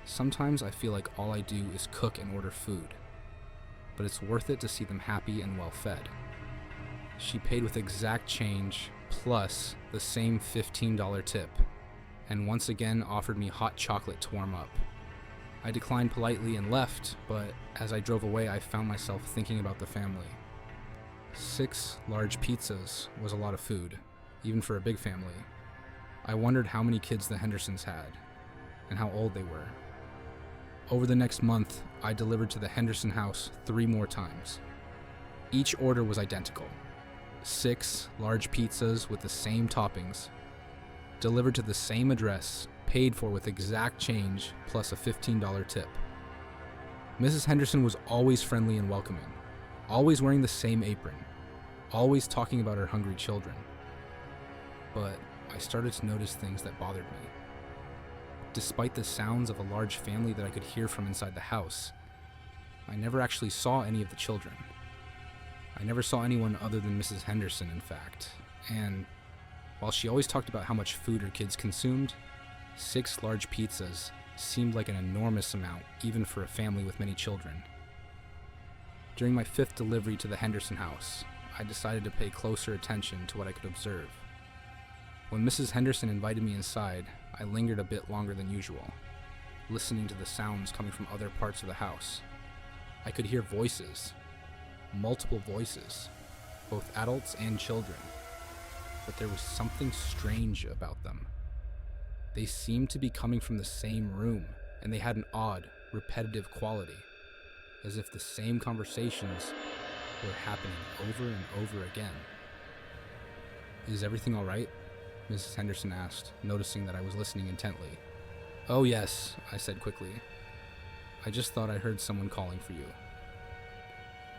Sometimes I feel like all I do is cook and order food, but it's worth it to see them happy and well fed." She paid with exact change plus the same $15 tip, and once again offered me hot chocolate to warm up. I declined politely and left, but as I drove away, I found myself thinking about the family. 6 large pizzas was a lot of food, even for a big family. I wondered how many kids the Hendersons had, and how old they were. Over the next month, I delivered to the Henderson house 3 more times. Each order was identical. 6 large pizzas with the same toppings, delivered to the same address, paid for with exact change plus a $15 tip. Mrs. Henderson was always friendly and welcoming, always wearing the same apron, always talking about her hungry children. But I started to notice things that bothered me. Despite the sounds of a large family that I could hear from inside the house, I never actually saw any of the children. I never saw anyone other than Mrs. Henderson, in fact, and while she always talked about how much food her kids consumed, 6 large pizzas seemed like an enormous amount, even for a family with many children. During my 5th delivery to the Henderson house, I decided to pay closer attention to what I could observe. When Mrs. Henderson invited me inside, I lingered a bit longer than usual, listening to the sounds coming from other parts of the house. I could hear voices, multiple voices, both adults and children, but there was something strange about them. They seemed to be coming from the same room, and they had an odd, repetitive quality. as if the same conversations were happening over and over again. "Is everything all right?" Mrs. Henderson asked, noticing that I was listening intently. "Oh yes," I said quickly. "I just thought I heard someone calling for you."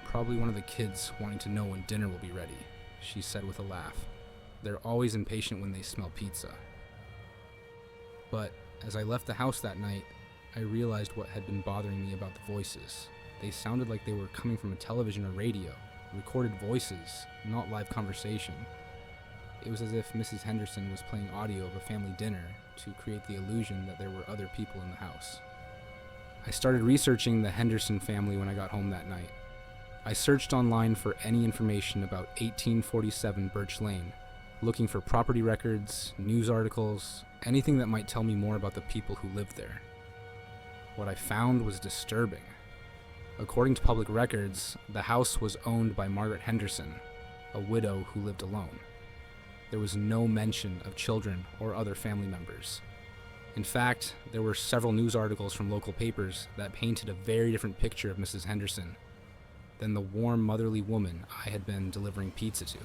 "Probably one of the kids wanting to know when dinner will be ready," she said with a laugh. "They're always impatient when they smell pizza." But as I left the house that night, I realized what had been bothering me about the voices. They sounded like they were coming from a television or radio, recorded voices, not live conversation. It was as if Mrs. Henderson was playing audio of a family dinner to create the illusion that there were other people in the house. I started researching the Henderson family when I got home that night. I searched online for any information about 1847 Birch Lane, looking for property records, news articles, anything that might tell me more about the people who lived there. What I found was disturbing. According to public records, the house was owned by Margaret Henderson, a widow who lived alone. There was no mention of children or other family members. In fact, there were several news articles from local papers that painted a very different picture of Mrs. Henderson than the warm, motherly woman I had been delivering pizza to.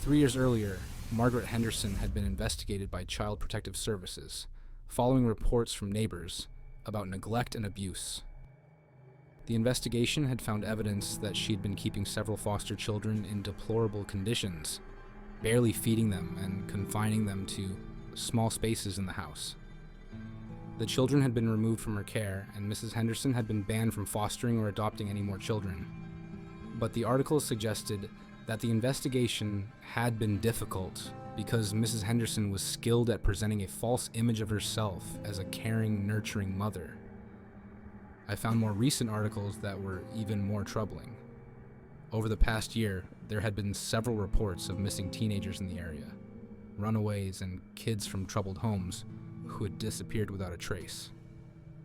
3 years earlier, Margaret Henderson had been investigated by Child Protective Services, following reports from neighbors about neglect and abuse. The investigation had found evidence that she'd been keeping several foster children in deplorable conditions, barely feeding them and confining them to small spaces in the house. The children had been removed from her care, and Mrs. Henderson had been banned from fostering or adopting any more children. But the article suggested that the investigation had been difficult because Mrs. Henderson was skilled at presenting a false image of herself as a caring, nurturing mother. I found more recent articles that were even more troubling. Over the past year, there had been several reports of missing teenagers in the area, runaways and kids from troubled homes who had disappeared without a trace.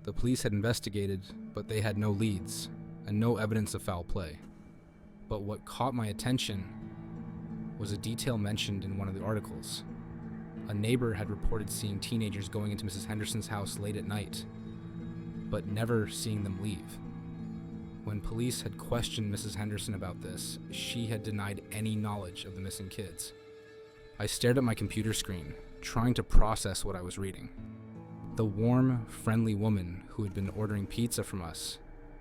The police had investigated, but they had no leads and no evidence of foul play. But what caught my attention was a detail mentioned in one of the articles. A neighbor had reported seeing teenagers going into Mrs. Henderson's house late at night, but never seeing them leave. When police had questioned Mrs. Henderson about this, she had denied any knowledge of the missing kids. I stared at my computer screen, trying to process what I was reading. The warm, friendly woman who had been ordering pizza from us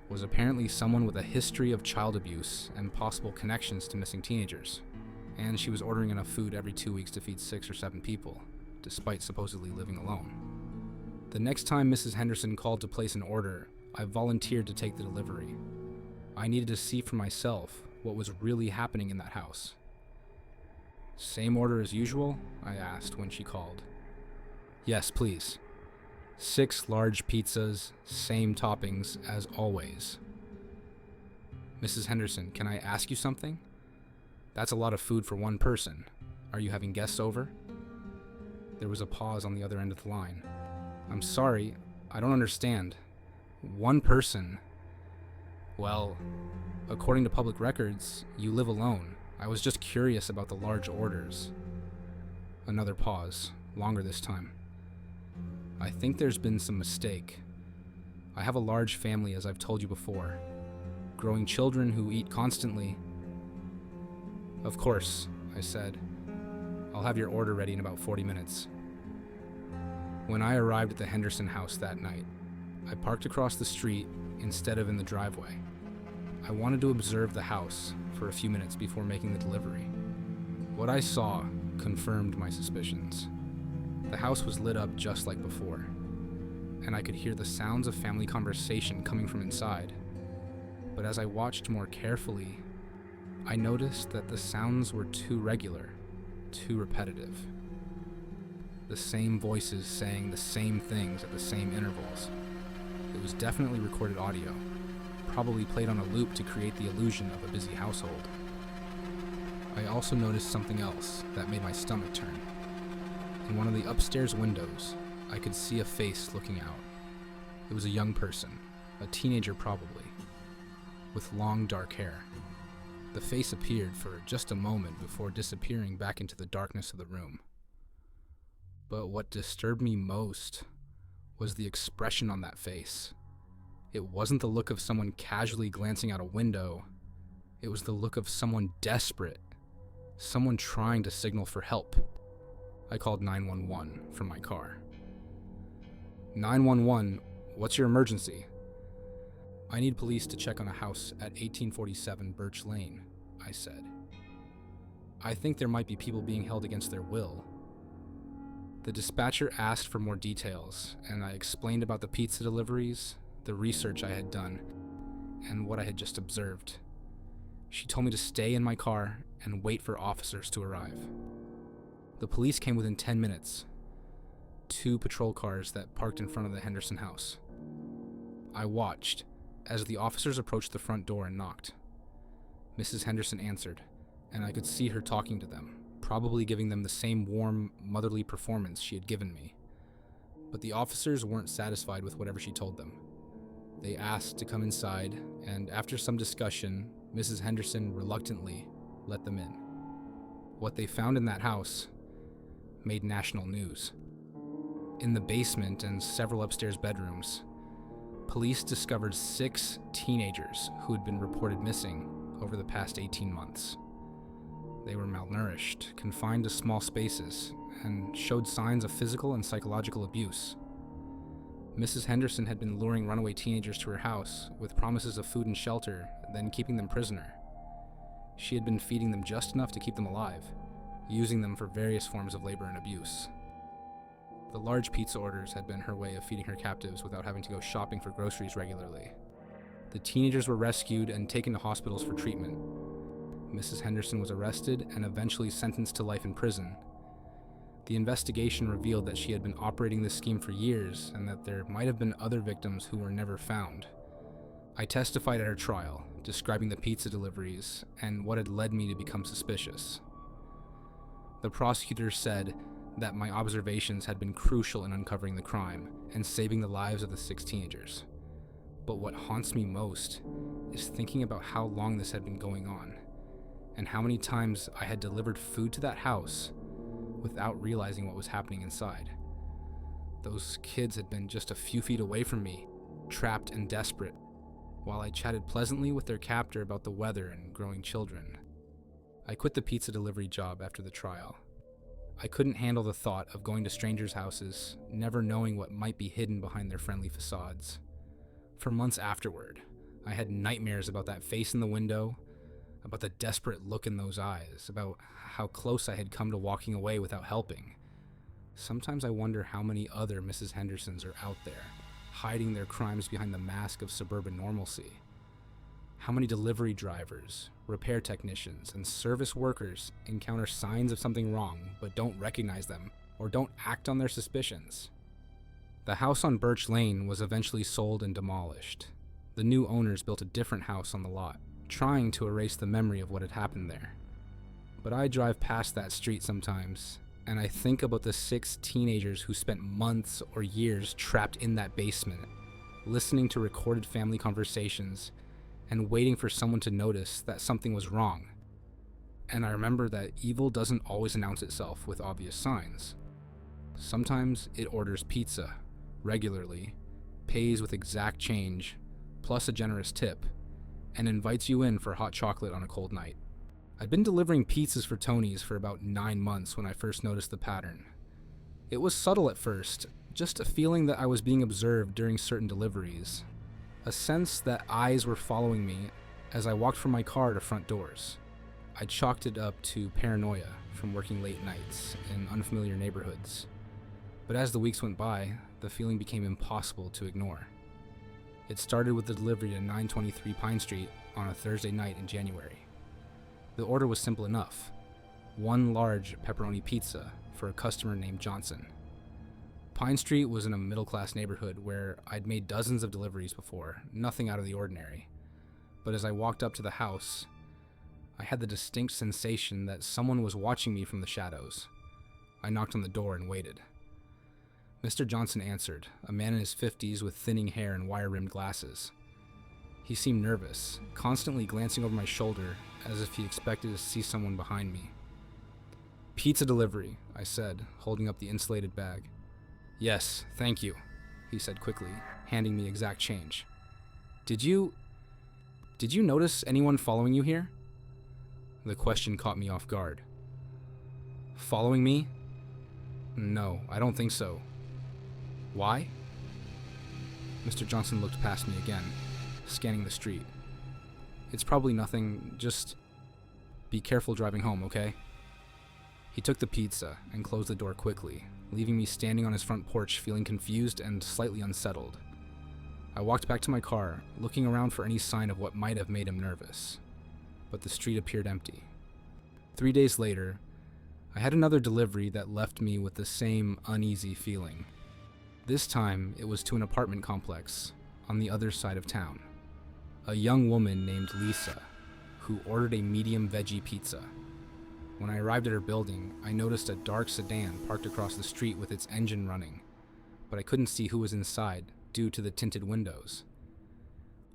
was apparently someone with a history of child abuse and possible connections to missing teenagers, and she was ordering enough food every 2 weeks to feed 6 or 7 people, despite supposedly living alone. The next time Mrs. Henderson called to place an order, I volunteered to take the delivery. I needed to see for myself what was really happening in that house. "Same order as usual?" I asked when she called. "Yes, please. 6 large pizzas, same toppings as always." "Mrs. Henderson, can I ask you something? That's a lot of food for one person. Are you having guests over?" There was a pause on the other end of the line. "I'm sorry, I don't understand. One person?" "Well, according to public records, you live alone. I was just curious about the large orders." Another pause, longer this time. "I think there's been some mistake. I have a large family, as I've told you before. Growing children who eat constantly." "Of course," I said. "I'll have your order ready in about 40 minutes. When I arrived at the Henderson house that night, I parked across the street instead of in the driveway. I wanted to observe the house for a few minutes before making the delivery. What I saw confirmed my suspicions. The house was lit up just like before, and I could hear the sounds of family conversation coming from inside. But as I watched more carefully, I noticed that the sounds were too regular, too repetitive. The same voices saying the same things at the same intervals. It was definitely recorded audio, probably played on a loop to create the illusion of a busy household. I also noticed something else that made my stomach turn. In one of the upstairs windows, I could see a face looking out. It was a young person, a teenager probably, with long dark hair. The face appeared for just a moment before disappearing back into the darkness of the room. But what disturbed me most was the expression on that face. It wasn't the look of someone casually glancing out a window. It was the look of someone desperate, someone trying to signal for help. I called 911 from my car. 911, what's your emergency? I need police to check on a house at 1847 Birch Lane, I said. I think there might be people being held against their will. The dispatcher asked for more details, and I explained about the pizza deliveries, the research I had done, and what I had just observed. She told me to stay in my car and wait for officers to arrive. The police came within 10 minutes. 2 patrol cars that parked in front of the Henderson house. I watched as the officers approached the front door and knocked. Mrs. Henderson answered, and I could see her talking to them, probably giving them the same warm, motherly performance she had given me. But the officers weren't satisfied with whatever she told them. They asked to come inside, and after some discussion, Mrs. Henderson reluctantly let them in. What they found in that house made national news. In the basement and several upstairs bedrooms, police discovered 6 teenagers who had been reported missing over the past 18 months. They were malnourished, confined to small spaces, and showed signs of physical and psychological abuse. Mrs. Henderson had been luring runaway teenagers to her house with promises of food and shelter, then keeping them prisoner. She had been feeding them just enough to keep them alive, using them for various forms of labor and abuse. The large pizza orders had been her way of feeding her captives without having to go shopping for groceries regularly. The teenagers were rescued and taken to hospitals for treatment. Mrs. Henderson was arrested and eventually sentenced to life in prison. The investigation revealed that she had been operating this scheme for years and that there might have been other victims who were never found. I testified at her trial, describing the pizza deliveries and what had led me to become suspicious. The prosecutor said that my observations had been crucial in uncovering the crime and saving the lives of the 6 teenagers. But what haunts me most is thinking about how long this had been going on, and how many times I had delivered food to that house without realizing what was happening inside. Those kids had been just a few feet away from me, trapped and desperate, while I chatted pleasantly with their captor about the weather and growing children. I quit the pizza delivery job after the trial. I couldn't handle the thought of going to strangers' houses, never knowing what might be hidden behind their friendly facades. For months afterward, I had nightmares about that face in the window, about the desperate look in those eyes, about how close I had come to walking away without helping. Sometimes I wonder how many other Mrs. Hendersons are out there, hiding their crimes behind the mask of suburban normalcy. How many delivery drivers, repair technicians, and service workers encounter signs of something wrong but don't recognize them or don't act on their suspicions? The house on Birch Lane was eventually sold and demolished. The new owners built a different house on the lot, trying to erase the memory of what had happened there. But I drive past that street sometimes, and I think about the 6 teenagers who spent months or years trapped in that basement, listening to recorded family conversations and waiting for someone to notice that something was wrong. And I remember that evil doesn't always announce itself with obvious signs. Sometimes it orders pizza regularly, pays with exact change, plus a generous tip, and invites you in for hot chocolate on a cold night. I'd been delivering pizzas for Tony's for about 9 months when I first noticed the pattern. It was subtle at first, just a feeling that I was being observed during certain deliveries. A sense that eyes were following me as I walked from my car to front doors. I chalked it up to paranoia from working late nights in unfamiliar neighborhoods. But as the weeks went by, the feeling became impossible to ignore. It started with the delivery to 923 Pine Street on a Thursday night in January. The order was simple enough: 1 large pepperoni pizza for a customer named Johnson. Pine Street was in a middle-class neighborhood where I'd made dozens of deliveries before, nothing out of the ordinary. But as I walked up to the house, I had the distinct sensation that someone was watching me from the shadows. I knocked on the door and waited. Mr. Johnson answered, a man in his 50s with thinning hair and wire-rimmed glasses. He seemed nervous, constantly glancing over my shoulder as if he expected to see someone behind me. "Pizza delivery," I said, holding up the insulated bag. "Yes, thank you," he said quickly, handing me exact change. Did you notice anyone following you here? The question caught me off guard. Following me? No, I don't think so. Why? Mr. Johnson looked past me again, scanning the street. It's probably nothing, just be careful driving home, okay? He took the pizza and closed the door quickly, leaving me standing on his front porch feeling confused and slightly unsettled. I walked back to my car, looking around for any sign of what might have made him nervous, but the street appeared empty. 3 days later, I had another delivery that left me with the same uneasy feeling. This time, it was to an apartment complex on the other side of town. A young woman named Lisa, who ordered a medium veggie pizza. When I arrived at her building, I noticed a dark sedan parked across the street with its engine running, but I couldn't see who was inside due to the tinted windows.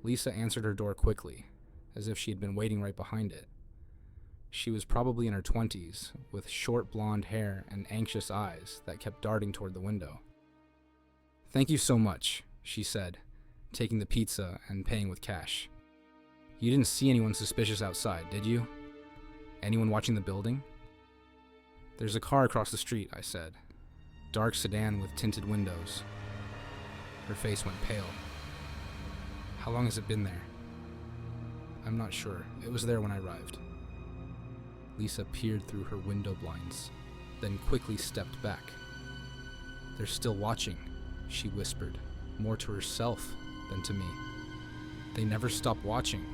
Lisa answered her door quickly, as if she had been waiting right behind it. She was probably in her 20s, with short blonde hair and anxious eyes that kept darting toward the window. "Thank you so much," she said, taking the pizza and paying with cash. "You didn't see anyone suspicious outside, did you? Anyone watching the building?" "There's a car across the street," I said. "Dark sedan with tinted windows." Her face went pale. "How long has it been there?" "I'm not sure. It was there when I arrived." Lisa peered through her window blinds, then quickly stepped back. "They're still watching," she whispered, more to herself than to me. "They never stop watching."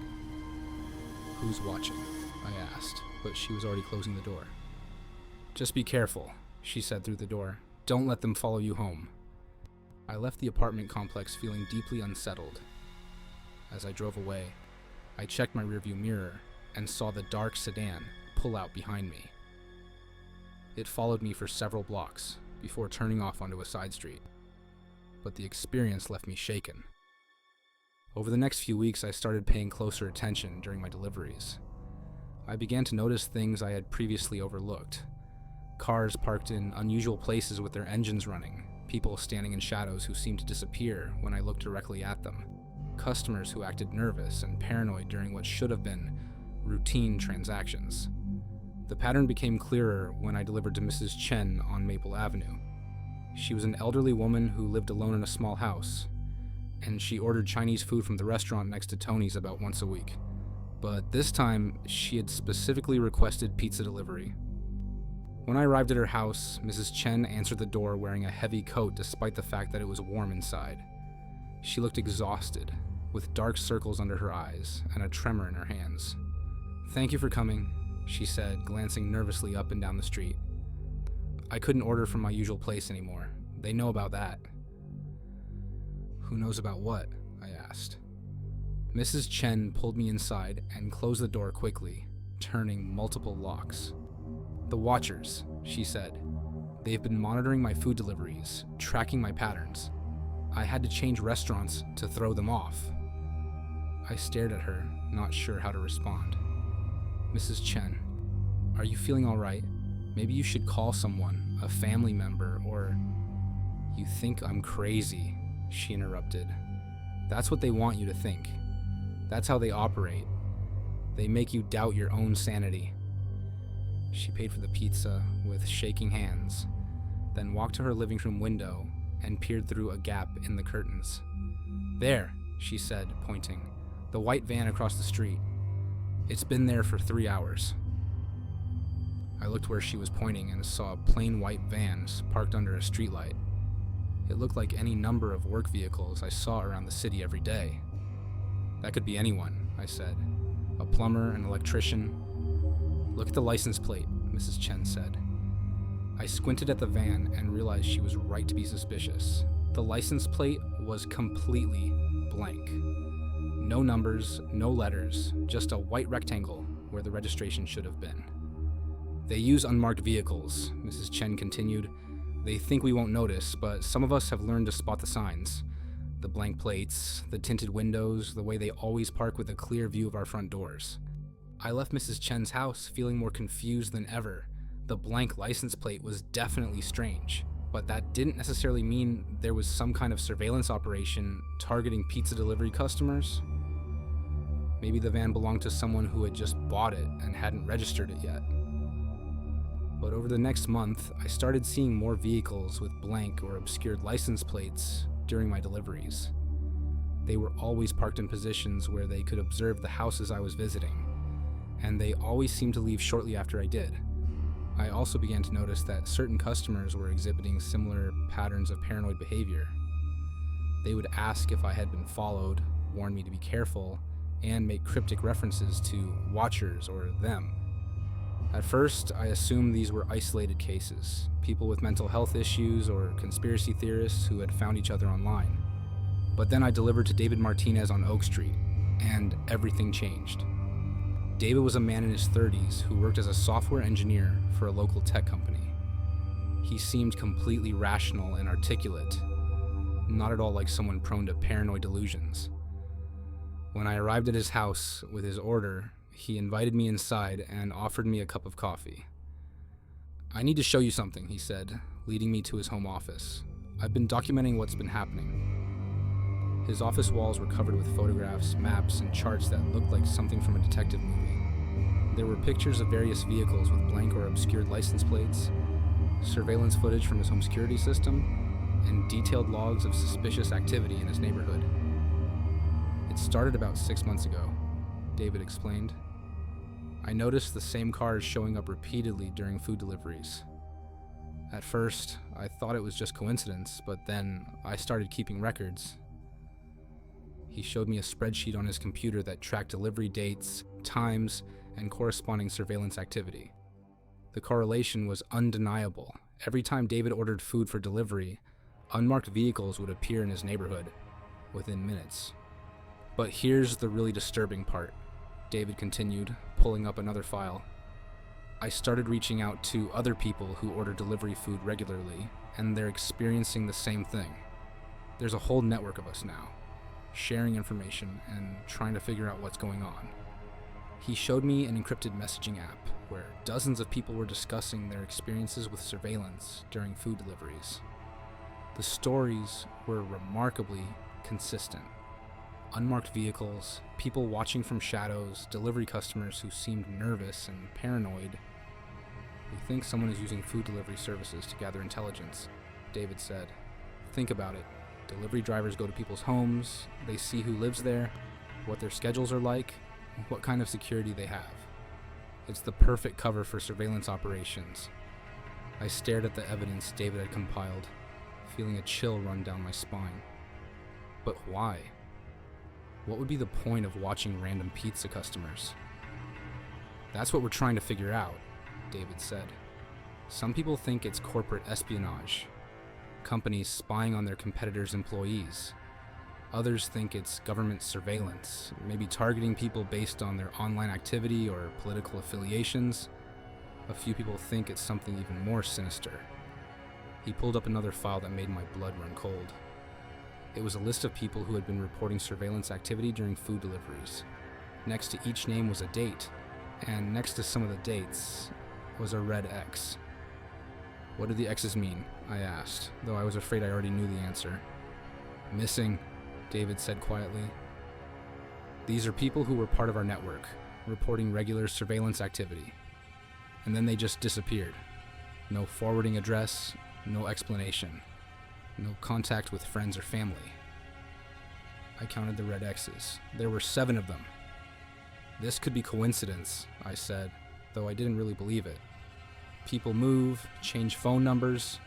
"Who's watching?" I asked, but she was already closing the door. "Just be careful," she said through the door. "Don't let them follow you home." I left the apartment complex feeling deeply unsettled. As I drove away, I checked my rearview mirror and saw the dark sedan pull out behind me. It followed me for several blocks before turning off onto a side street, but the experience left me shaken. Over the next few weeks, I started paying closer attention during my deliveries. I began to notice things I had previously overlooked. Cars parked in unusual places with their engines running, people standing in shadows who seemed to disappear when I looked directly at them, customers who acted nervous and paranoid during what should have been routine transactions. The pattern became clearer when I delivered to Mrs. Chen on Maple Avenue. She was an elderly woman who lived alone in a small house, and she ordered Chinese food from the restaurant next to Tony's about once a week. But this time, she had specifically requested pizza delivery. When I arrived at her house, Mrs. Chen answered the door wearing a heavy coat despite the fact that it was warm inside. She looked exhausted, with dark circles under her eyes and a tremor in her hands. "Thank you for coming," she said, glancing nervously up and down the street. "I couldn't order from my usual place anymore. They know about that." "Who knows about what?" I asked. Mrs. Chen pulled me inside and closed the door quickly, turning multiple locks. "The Watchers," she said. "They've been monitoring my food deliveries, tracking my patterns. I had to change restaurants to throw them off." I stared at her, not sure how to respond. "Mrs. Chen, are you feeling all right? Maybe you should call someone, a family member, or..." "You think I'm crazy," she interrupted. "That's what they want you to think. That's how they operate. They make you doubt your own sanity." She paid for the pizza with shaking hands, then walked to her living room window and peered through a gap in the curtains. "There," she said, pointing. "The white van across the street. It's been there for 3 hours." I looked where she was pointing and saw plain white vans parked under a streetlight. It looked like any number of work vehicles I saw around the city every day. "That could be anyone," I said. "A plumber, an electrician." "Look at the license plate," Mrs. Chen said. I squinted at the van and realized she was right to be suspicious. The license plate was completely blank. No numbers, no letters, just a white rectangle where the registration should have been. "They use unmarked vehicles," Mrs. Chen continued. "They think we won't notice, but some of us have learned to spot the signs. The blank plates, the tinted windows, the way they always park with a clear view of our front doors." I left Mrs. Chen's house feeling more confused than ever. The blank license plate was definitely strange. But that didn't necessarily mean there was some kind of surveillance operation targeting pizza delivery customers. Maybe the van belonged to someone who had just bought it and hadn't registered it yet. But over the next month, I started seeing more vehicles with blank or obscured license plates during my deliveries. They were always parked in positions where they could observe the houses I was visiting, and they always seemed to leave shortly after I did. I also began to notice that certain customers were exhibiting similar patterns of paranoid behavior. They would ask if I had been followed, warn me to be careful, and make cryptic references to watchers or them. At first, I assumed these were isolated cases, people with mental health issues or conspiracy theorists who had found each other online. But then I delivered to David Martinez on Oak Street, and everything changed. David was a man in his 30s who worked as a software engineer for a local tech company. He seemed completely rational and articulate, not at all like someone prone to paranoid delusions. When I arrived at his house with his order, he invited me inside and offered me a cup of coffee. "I need to show you something," he said, leading me to his home office. "I've been documenting what's been happening." His office walls were covered with photographs, maps, and charts that looked like something from a detective movie. There were pictures of various vehicles with blank or obscured license plates, surveillance footage from his home security system, and detailed logs of suspicious activity in his neighborhood. "It started about 6 months ago," David explained. "I noticed the same cars showing up repeatedly during food deliveries. At first, I thought it was just coincidence, but then I started keeping records." He showed me a spreadsheet on his computer that tracked delivery dates, times, and corresponding surveillance activity. The correlation was undeniable. Every time David ordered food for delivery, unmarked vehicles would appear in his neighborhood within minutes. "But here's the really disturbing part," David continued, pulling up another file. "I started reaching out to other people who order delivery food regularly, and they're experiencing the same thing. There's a whole network of us now, sharing information and trying to figure out what's going on." He showed me an encrypted messaging app where dozens of people were discussing their experiences with surveillance during food deliveries. The stories were remarkably consistent. Unmarked vehicles, people watching from shadows, delivery customers who seemed nervous and paranoid. "We think someone is using food delivery services to gather intelligence," David said. "Think about it. Delivery drivers go to people's homes, they see who lives there, what their schedules are like, what kind of security they have. It's the perfect cover for surveillance operations." I stared at the evidence David had compiled, feeling a chill run down my spine. But why? What would be the point of watching random pizza customers? "That's what we're trying to figure out," David said. "Some people think it's corporate espionage, companies spying on their competitors' employees. Others think it's government surveillance, maybe targeting people based on their online activity or political affiliations. A few people think it's something even more sinister." He pulled up another file that made my blood run cold. It was a list of people who had been reporting surveillance activity during food deliveries. Next to each name was a date, and next to some of the dates was a red X. "What do the X's mean?" I asked, though I was afraid I already knew the answer. "Missing," David said quietly. "These are people who were part of our network, reporting regular surveillance activity. And then they just disappeared. No forwarding address, no explanation. No contact with friends or family." I counted the red X's. There were 7 of them. "This could be coincidence," I said, though I didn't really believe it. "People move, change phone numbers."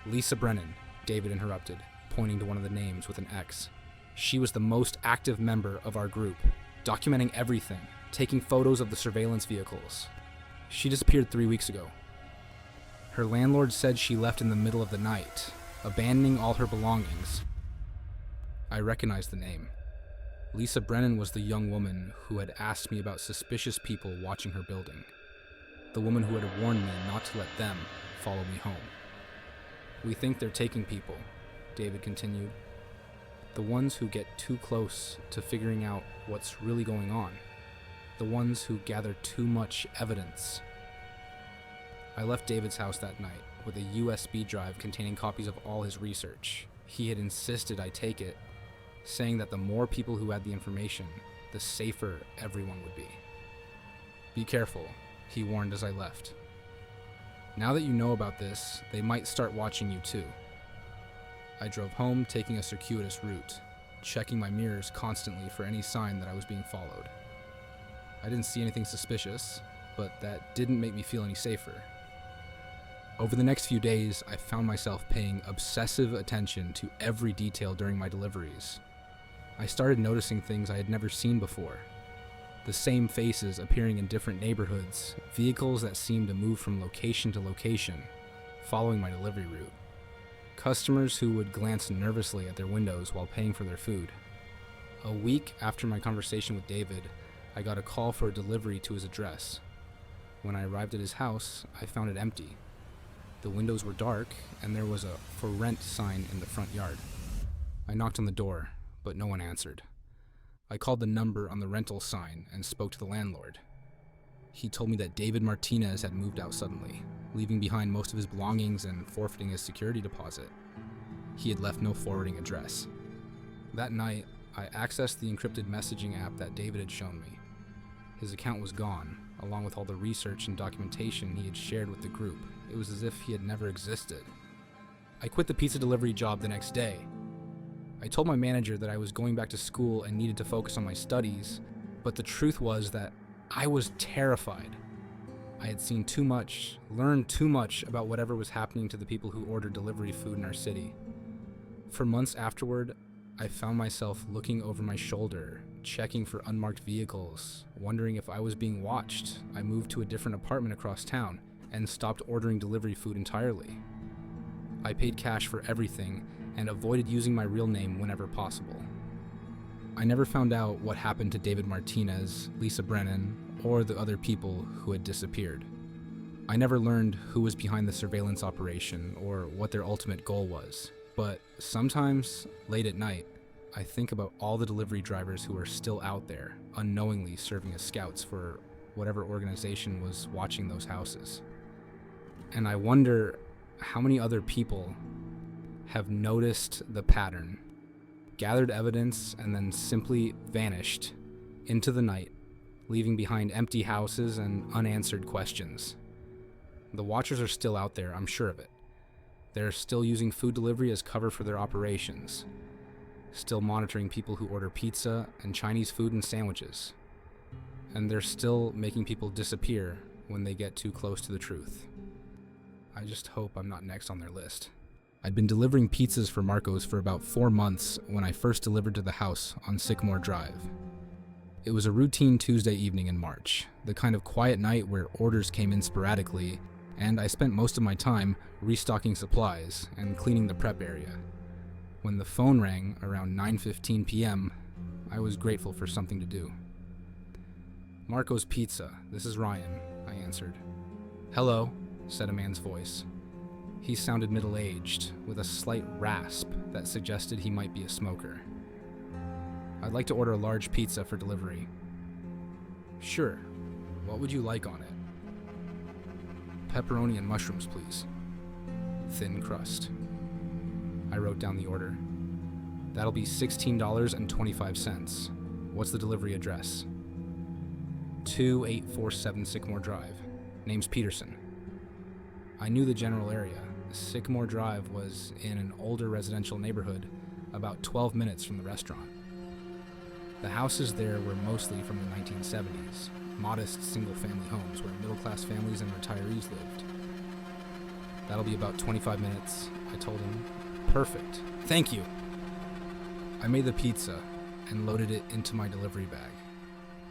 "Lisa Brennan," David interrupted, pointing to one of the names with an X. "She was the most active member of our group, documenting everything, taking photos of the surveillance vehicles. She disappeared 3 weeks ago. Her landlord said she left in the middle of the night, abandoning all her belongings." I recognized the name. Lisa Brennan was the young woman who had asked me about suspicious people watching her building. The woman who had warned me not to let them follow me home. "We think they're taking people," David continued. "The ones who get too close to figuring out what's really going on. The ones who gather too much evidence." I left David's house that night, with a USB drive containing copies of all his research. He had insisted I take it, saying that the more people who had the information, the safer everyone would be. Be careful, he warned as I left. Now that you know about this, they might start watching you too. I drove home, taking a circuitous route, checking my mirrors constantly for any sign that I was being followed. I didn't see anything suspicious, but that didn't make me feel any safer. Over the next few days, I found myself paying obsessive attention to every detail during my deliveries. I started noticing things I had never seen before. The same faces appearing in different neighborhoods, vehicles that seemed to move from location to location, following my delivery route. Customers who would glance nervously at their windows while paying for their food. A week after my conversation with David, I got a call for a delivery to his address. When I arrived at his house, I found it empty. The windows were dark, and there was a "for rent" sign in the front yard. I knocked on the door, but no one answered. I called the number on the rental sign and spoke to the landlord. He told me that David Martinez had moved out suddenly, leaving behind most of his belongings and forfeiting his security deposit. He had left no forwarding address. That night, I accessed the encrypted messaging app that David had shown me. His account was gone, along with all the research and documentation he had shared with the group. It was as if he had never existed. I quit the pizza delivery job the next day. I told my manager that I was going back to school and needed to focus on my studies, but the truth was that I was terrified. I had seen too much, learned too much about whatever was happening to the people who ordered delivery food in our city. For months afterward, I found myself looking over my shoulder, checking for unmarked vehicles, wondering if I was being watched. I moved to a different apartment across town and stopped ordering delivery food entirely. I paid cash for everything and avoided using my real name whenever possible. I never found out what happened to David Martinez, Lisa Brennan, or the other people who had disappeared. I never learned who was behind the surveillance operation or what their ultimate goal was. But sometimes, late at night, I think about all the delivery drivers who are still out there, unknowingly serving as scouts for whatever organization was watching those houses. And I wonder how many other people have noticed the pattern, gathered evidence, and then simply vanished into the night, leaving behind empty houses and unanswered questions. The watchers are still out there, I'm sure of it. They're still using food delivery as cover for their operations, still monitoring people who order pizza and Chinese food and sandwiches, and they're still making people disappear when they get too close to the truth. I just hope I'm not next on their list. I'd been delivering pizzas for Marco's for about 4 months when I first delivered to the house on Sycamore Drive. It was a routine Tuesday evening in March, the kind of quiet night where orders came in sporadically, and I spent most of my time restocking supplies and cleaning the prep area. When the phone rang around 9:15 p.m., I was grateful for something to do. "Marco's Pizza, this is Ryan," I answered. "Hello," said a man's voice. He sounded middle-aged, with a slight rasp that suggested he might be a smoker. "I'd like to order a large pizza for delivery." "Sure. What would you like on it?" "Pepperoni and mushrooms, please. Thin crust." I wrote down the order. "That'll be $16.25. What's the delivery address?" 2847 Sycamore Drive. Name's Peterson. I knew the general area. Sycamore Drive was in an older residential neighborhood about 12 minutes from the restaurant. The houses there were mostly from the 1970s, modest single-family homes where middle-class families and retirees lived. "That'll be about 25 minutes, I told him. "Perfect. Thank you." I made the pizza and loaded it into my delivery bag.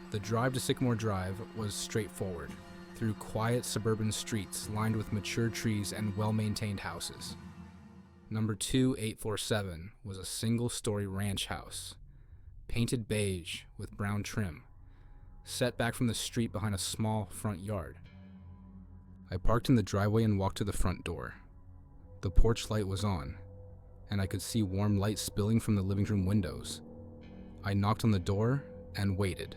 The drive to Sycamore Drive was straightforward, through quiet suburban streets lined with mature trees and well-maintained houses. Number 2847 was a single-story ranch house, painted beige with brown trim, set back from the street behind a small front yard. I parked in the driveway and walked to the front door. The porch light was on, and I could see warm light spilling from the living room windows. I knocked on the door and waited.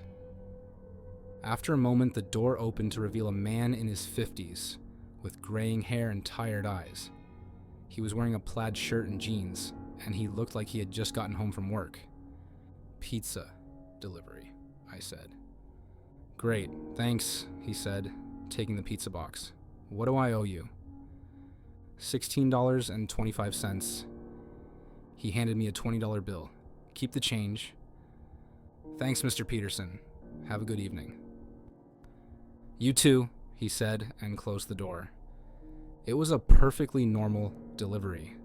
After a moment, the door opened to reveal a man in his 50s, with graying hair and tired eyes. He was wearing a plaid shirt and jeans, and he looked like he had just gotten home from work. "Pizza delivery," I said. "Great, thanks," he said, taking the pizza box. "What do I owe you?" $16.25. He handed me a $20 bill. "Keep the change." "Thanks, Mr. Peterson. Have a good evening." "You too," he said, and closed the door. It was a perfectly normal delivery,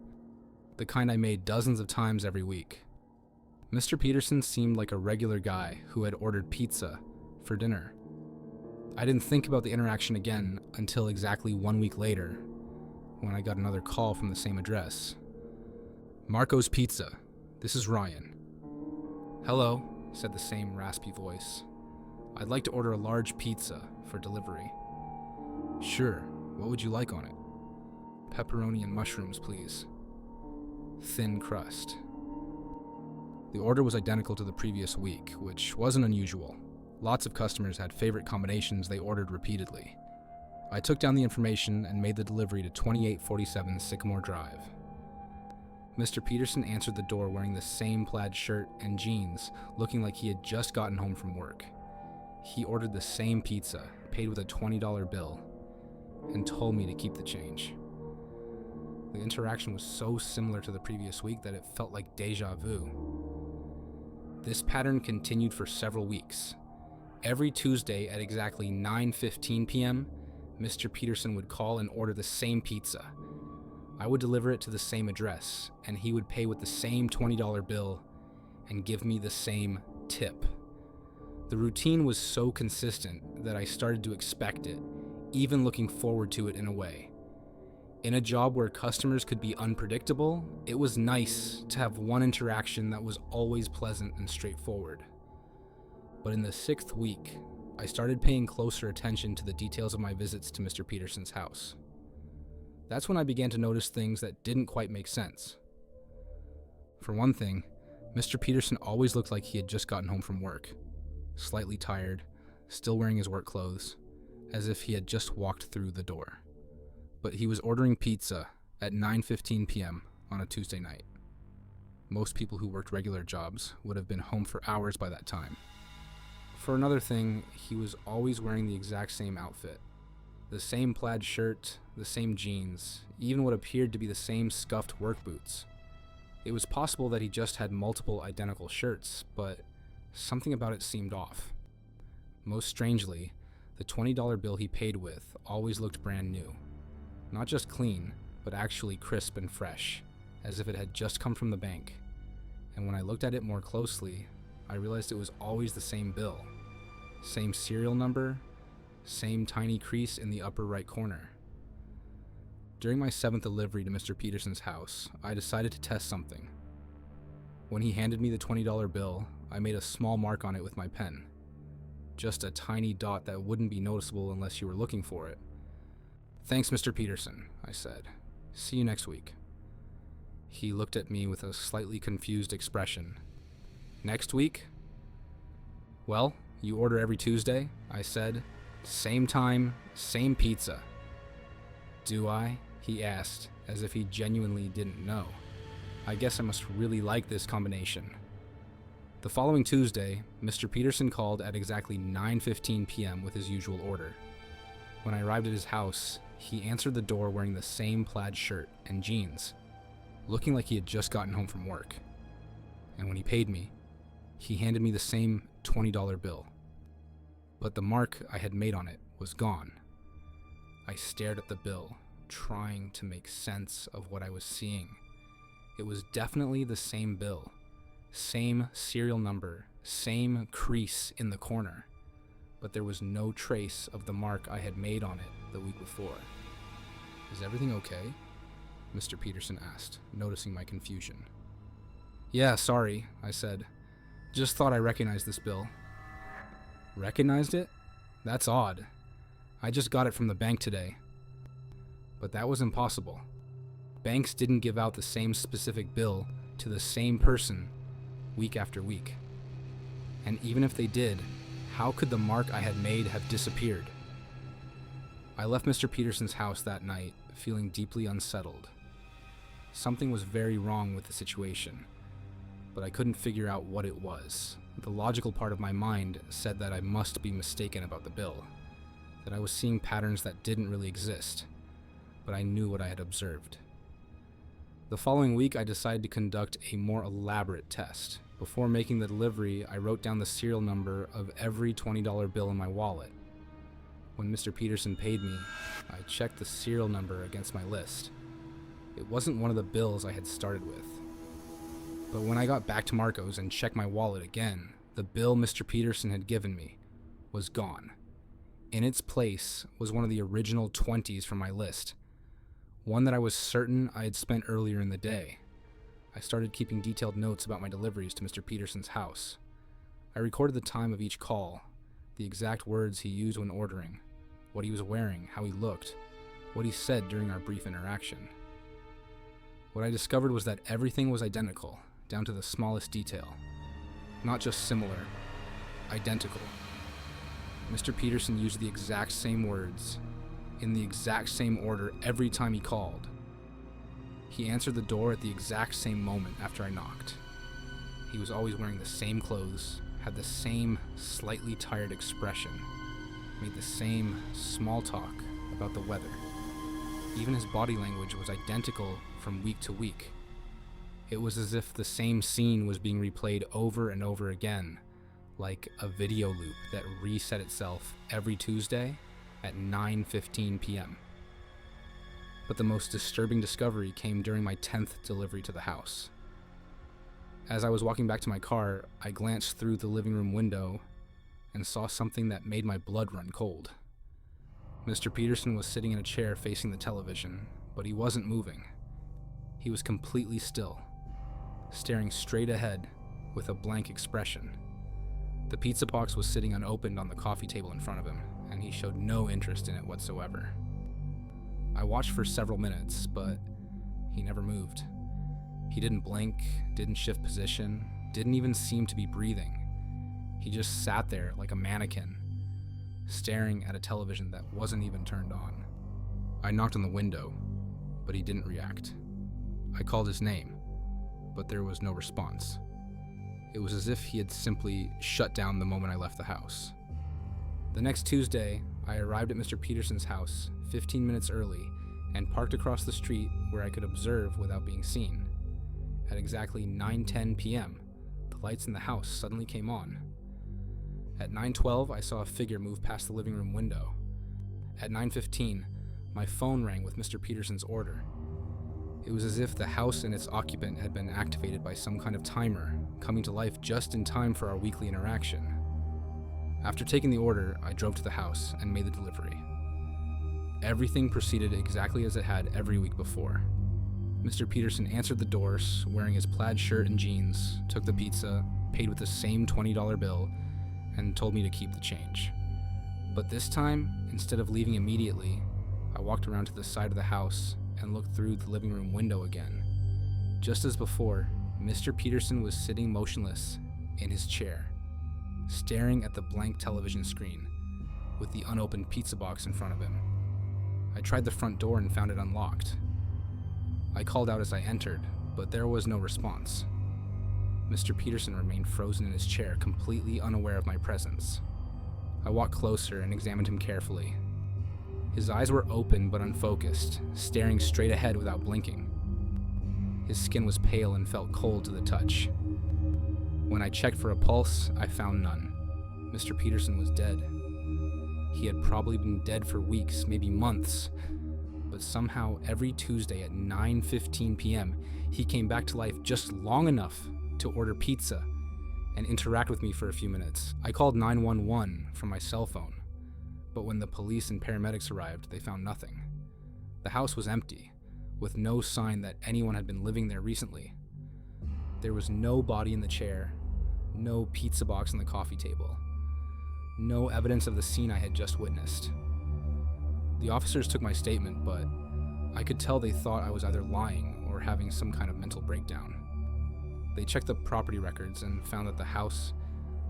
the kind I made dozens of times every week. Mr. Peterson seemed like a regular guy who had ordered pizza for dinner. I didn't think about the interaction again until exactly 1 week later, when I got another call from the same address. "Marco's Pizza. This is Ryan." "Hello," said the same raspy voice. "I'd like to order a large pizza for delivery." "Sure. What would you like on it?" "Pepperoni and mushrooms, please. Thin crust." The order was identical to the previous week, which wasn't unusual. Lots of customers had favorite combinations they ordered repeatedly. I took down the information and made the delivery to 2847 Sycamore Drive. Mr. Peterson answered the door wearing the same plaid shirt and jeans, looking like he had just gotten home from work. He ordered the same pizza, paid with a $20 bill, and told me to keep the change. The interaction was so similar to the previous week that it felt like deja vu. This pattern continued for several weeks. Every Tuesday at exactly 9:15 p.m., Mr. Peterson would call and order the same pizza. I would deliver it to the same address, and he would pay with the same $20 bill and give me the same tip. The routine was so consistent that I started to expect it, even looking forward to it in a way. In a job where customers could be unpredictable, it was nice to have one interaction that was always pleasant and straightforward. But in the 6th week, I started paying closer attention to the details of my visits to Mr. Peterson's house. That's when I began to notice things that didn't quite make sense. For one thing, Mr. Peterson always looked like he had just gotten home from work, slightly tired, still wearing his work clothes, as if he had just walked through the door. But he was ordering pizza at 9:15 p.m. on a Tuesday night. Most people who worked regular jobs would have been home for hours by that time. For another thing, he was always wearing the exact same outfit. The same plaid shirt, the same jeans, even what appeared to be the same scuffed work boots. It was possible that he just had multiple identical shirts, but something about it seemed off. Most strangely, the $20 bill he paid with always looked brand new. Not just clean, but actually crisp and fresh, as if it had just come from the bank. And when I looked at it more closely, I realized it was always the same bill. Same serial number, same tiny crease in the upper right corner. During my 7th delivery to Mr. Peterson's house, I decided to test something. When he handed me the $20 bill, I made a small mark on it with my pen. Just a tiny dot that wouldn't be noticeable unless you were looking for it. "Thanks, Mr. Peterson," I said. "See you next week." He looked at me with a slightly confused expression. "Next week?" "Well, you order every Tuesday," I said. "Same time, same pizza." "Do I?" he asked, as if he genuinely didn't know. I guess I must really like this combination. The following Tuesday, Mr. Peterson called at exactly 9:15 p.m. with his usual order. When I arrived at his house, he answered the door wearing the same plaid shirt and jeans, looking like he had just gotten home from work. And when he paid me, he handed me the same $20 bill. But the mark I had made on it was gone. I stared at the bill, trying to make sense of what I was seeing. It was definitely the same bill, same serial number, same crease in the corner, but there was no trace of the mark I had made on it the week before. "Is everything okay?" Mr. Peterson asked, noticing my confusion. "Yeah, sorry," I said. "Just thought I recognized this bill." "Recognized it? That's odd. I just got it from the bank today." But that was impossible. Banks didn't give out the same specific bill to the same person week after week. And even if they did, how could the mark I had made have disappeared? I left Mr. Peterson's house that night feeling deeply unsettled. Something was very wrong with the situation, but I couldn't figure out what it was. The logical part of my mind said that I must be mistaken about the bill, that I was seeing patterns that didn't really exist, but I knew what I had observed. The following week, I decided to conduct a more elaborate test. Before making the delivery, I wrote down the serial number of every $20 bill in my wallet. When Mr. Peterson paid me, I checked the serial number against my list. It wasn't one of the bills I had started with. But when I got back to Marco's and checked my wallet again, the bill Mr. Peterson had given me was gone. In its place was one of the original 20s from my list, one that I was certain I had spent earlier in the day. I started keeping detailed notes about my deliveries to Mr. Peterson's house. I recorded the time of each call, the exact words he used when ordering, what he was wearing, how he looked, what he said during our brief interaction. What I discovered was that everything was identical, down to the smallest detail. Not just similar, identical. Mr. Peterson used the exact same words, in the exact same order every time he called. He answered the door at the exact same moment after I knocked. He was always wearing the same clothes, had the same slightly tired expression, made the same small talk about the weather. Even his body language was identical from week to week. It was as if the same scene was being replayed over and over again, like a video loop that reset itself every Tuesday at 9:15 p.m. But the most disturbing discovery came during my 10th delivery to the house. As I was walking back to my car, I glanced through the living room window and saw something that made my blood run cold. Mr. Peterson was sitting in a chair facing the television, but he wasn't moving. He was completely still, staring straight ahead with a blank expression. The pizza box was sitting unopened on the coffee table in front of him, and he showed no interest in it whatsoever. I watched for several minutes, but he never moved. He didn't blink, didn't shift position, didn't even seem to be breathing. He just sat there like a mannequin, staring at a television that wasn't even turned on. I knocked on the window, but he didn't react. I called his name, but there was no response. It was as if he had simply shut down the moment I left the house. The next Tuesday, I arrived at Mr. Peterson's house 15 minutes early and parked across the street where I could observe without being seen. At exactly 9:10 p.m., the lights in the house suddenly came on. At 9:12, I saw a figure move past the living room window. At 9:15, my phone rang with Mr. Peterson's order. It was as if the house and its occupant had been activated by some kind of timer, coming to life just in time for our weekly interaction. After taking the order, I drove to the house and made the delivery. Everything proceeded exactly as it had every week before. Mr. Peterson answered the doors, wearing his plaid shirt and jeans, took the pizza, paid with the same $20 bill, and told me to keep the change. But this time, instead of leaving immediately, I walked around to the side of the house and looked through the living room window again. Just as before, Mr. Peterson was sitting motionless in his chair, staring at the blank television screen, with the unopened pizza box in front of him. I tried the front door and found it unlocked. I called out as I entered, but there was no response. Mr. Peterson remained frozen in his chair, completely unaware of my presence. I walked closer and examined him carefully. His eyes were open but unfocused, staring straight ahead without blinking. His skin was pale and felt cold to the touch. When I checked for a pulse, I found none. Mr. Peterson was dead. He had probably been dead for weeks, maybe months. But somehow, every Tuesday at 9:15 p.m., he came back to life just long enough to order pizza and interact with me for a few minutes. I called 911 from my cell phone, but when the police and paramedics arrived, they found nothing. The house was empty, with no sign that anyone had been living there recently. There was no body in the chair, no pizza box on the coffee table, no evidence of the scene I had just witnessed. The officers took my statement, but I could tell they thought I was either lying or having some kind of mental breakdown. They checked the property records and found that the house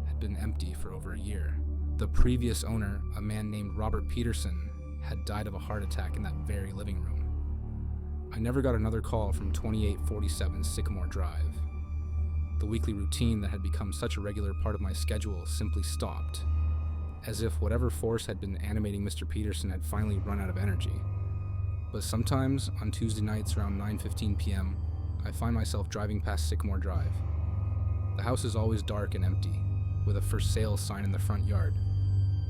had been empty for over a year. The previous owner, a man named Robert Peterson, had died of a heart attack in that very living room. I never got another call from 2847 Sycamore Drive. The weekly routine that had become such a regular part of my schedule simply stopped, as if whatever force had been animating Mr. Peterson had finally run out of energy. But sometimes, on Tuesday nights around 9:15 p.m., I find myself driving past Sycamore Drive. The house is always dark and empty, with a for sale sign in the front yard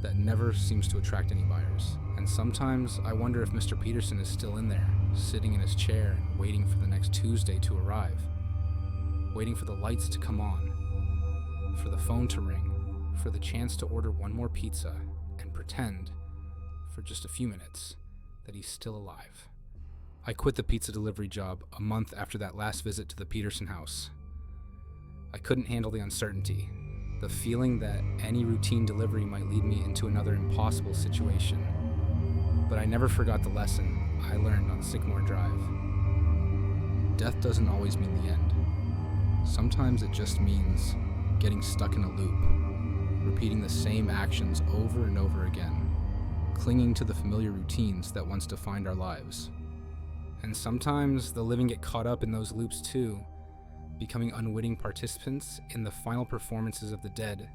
that never seems to attract any buyers. And sometimes I wonder if Mr. Peterson is still in there, sitting in his chair and waiting for the next Tuesday to arrive, waiting for the lights to come on, for the phone to ring, for the chance to order one more pizza and pretend, for just a few minutes, that he's still alive. I quit the pizza delivery job a month after that last visit to the Peterson house. I couldn't handle the uncertainty, the feeling that any routine delivery might lead me into another impossible situation. But I never forgot the lesson I learned on Sycamore Drive. Death doesn't always mean the end. Sometimes it just means getting stuck in a loop, repeating the same actions over and over again, clinging to the familiar routines that once defined our lives. And sometimes the living get caught up in those loops too, becoming unwitting participants in the final performances of the dead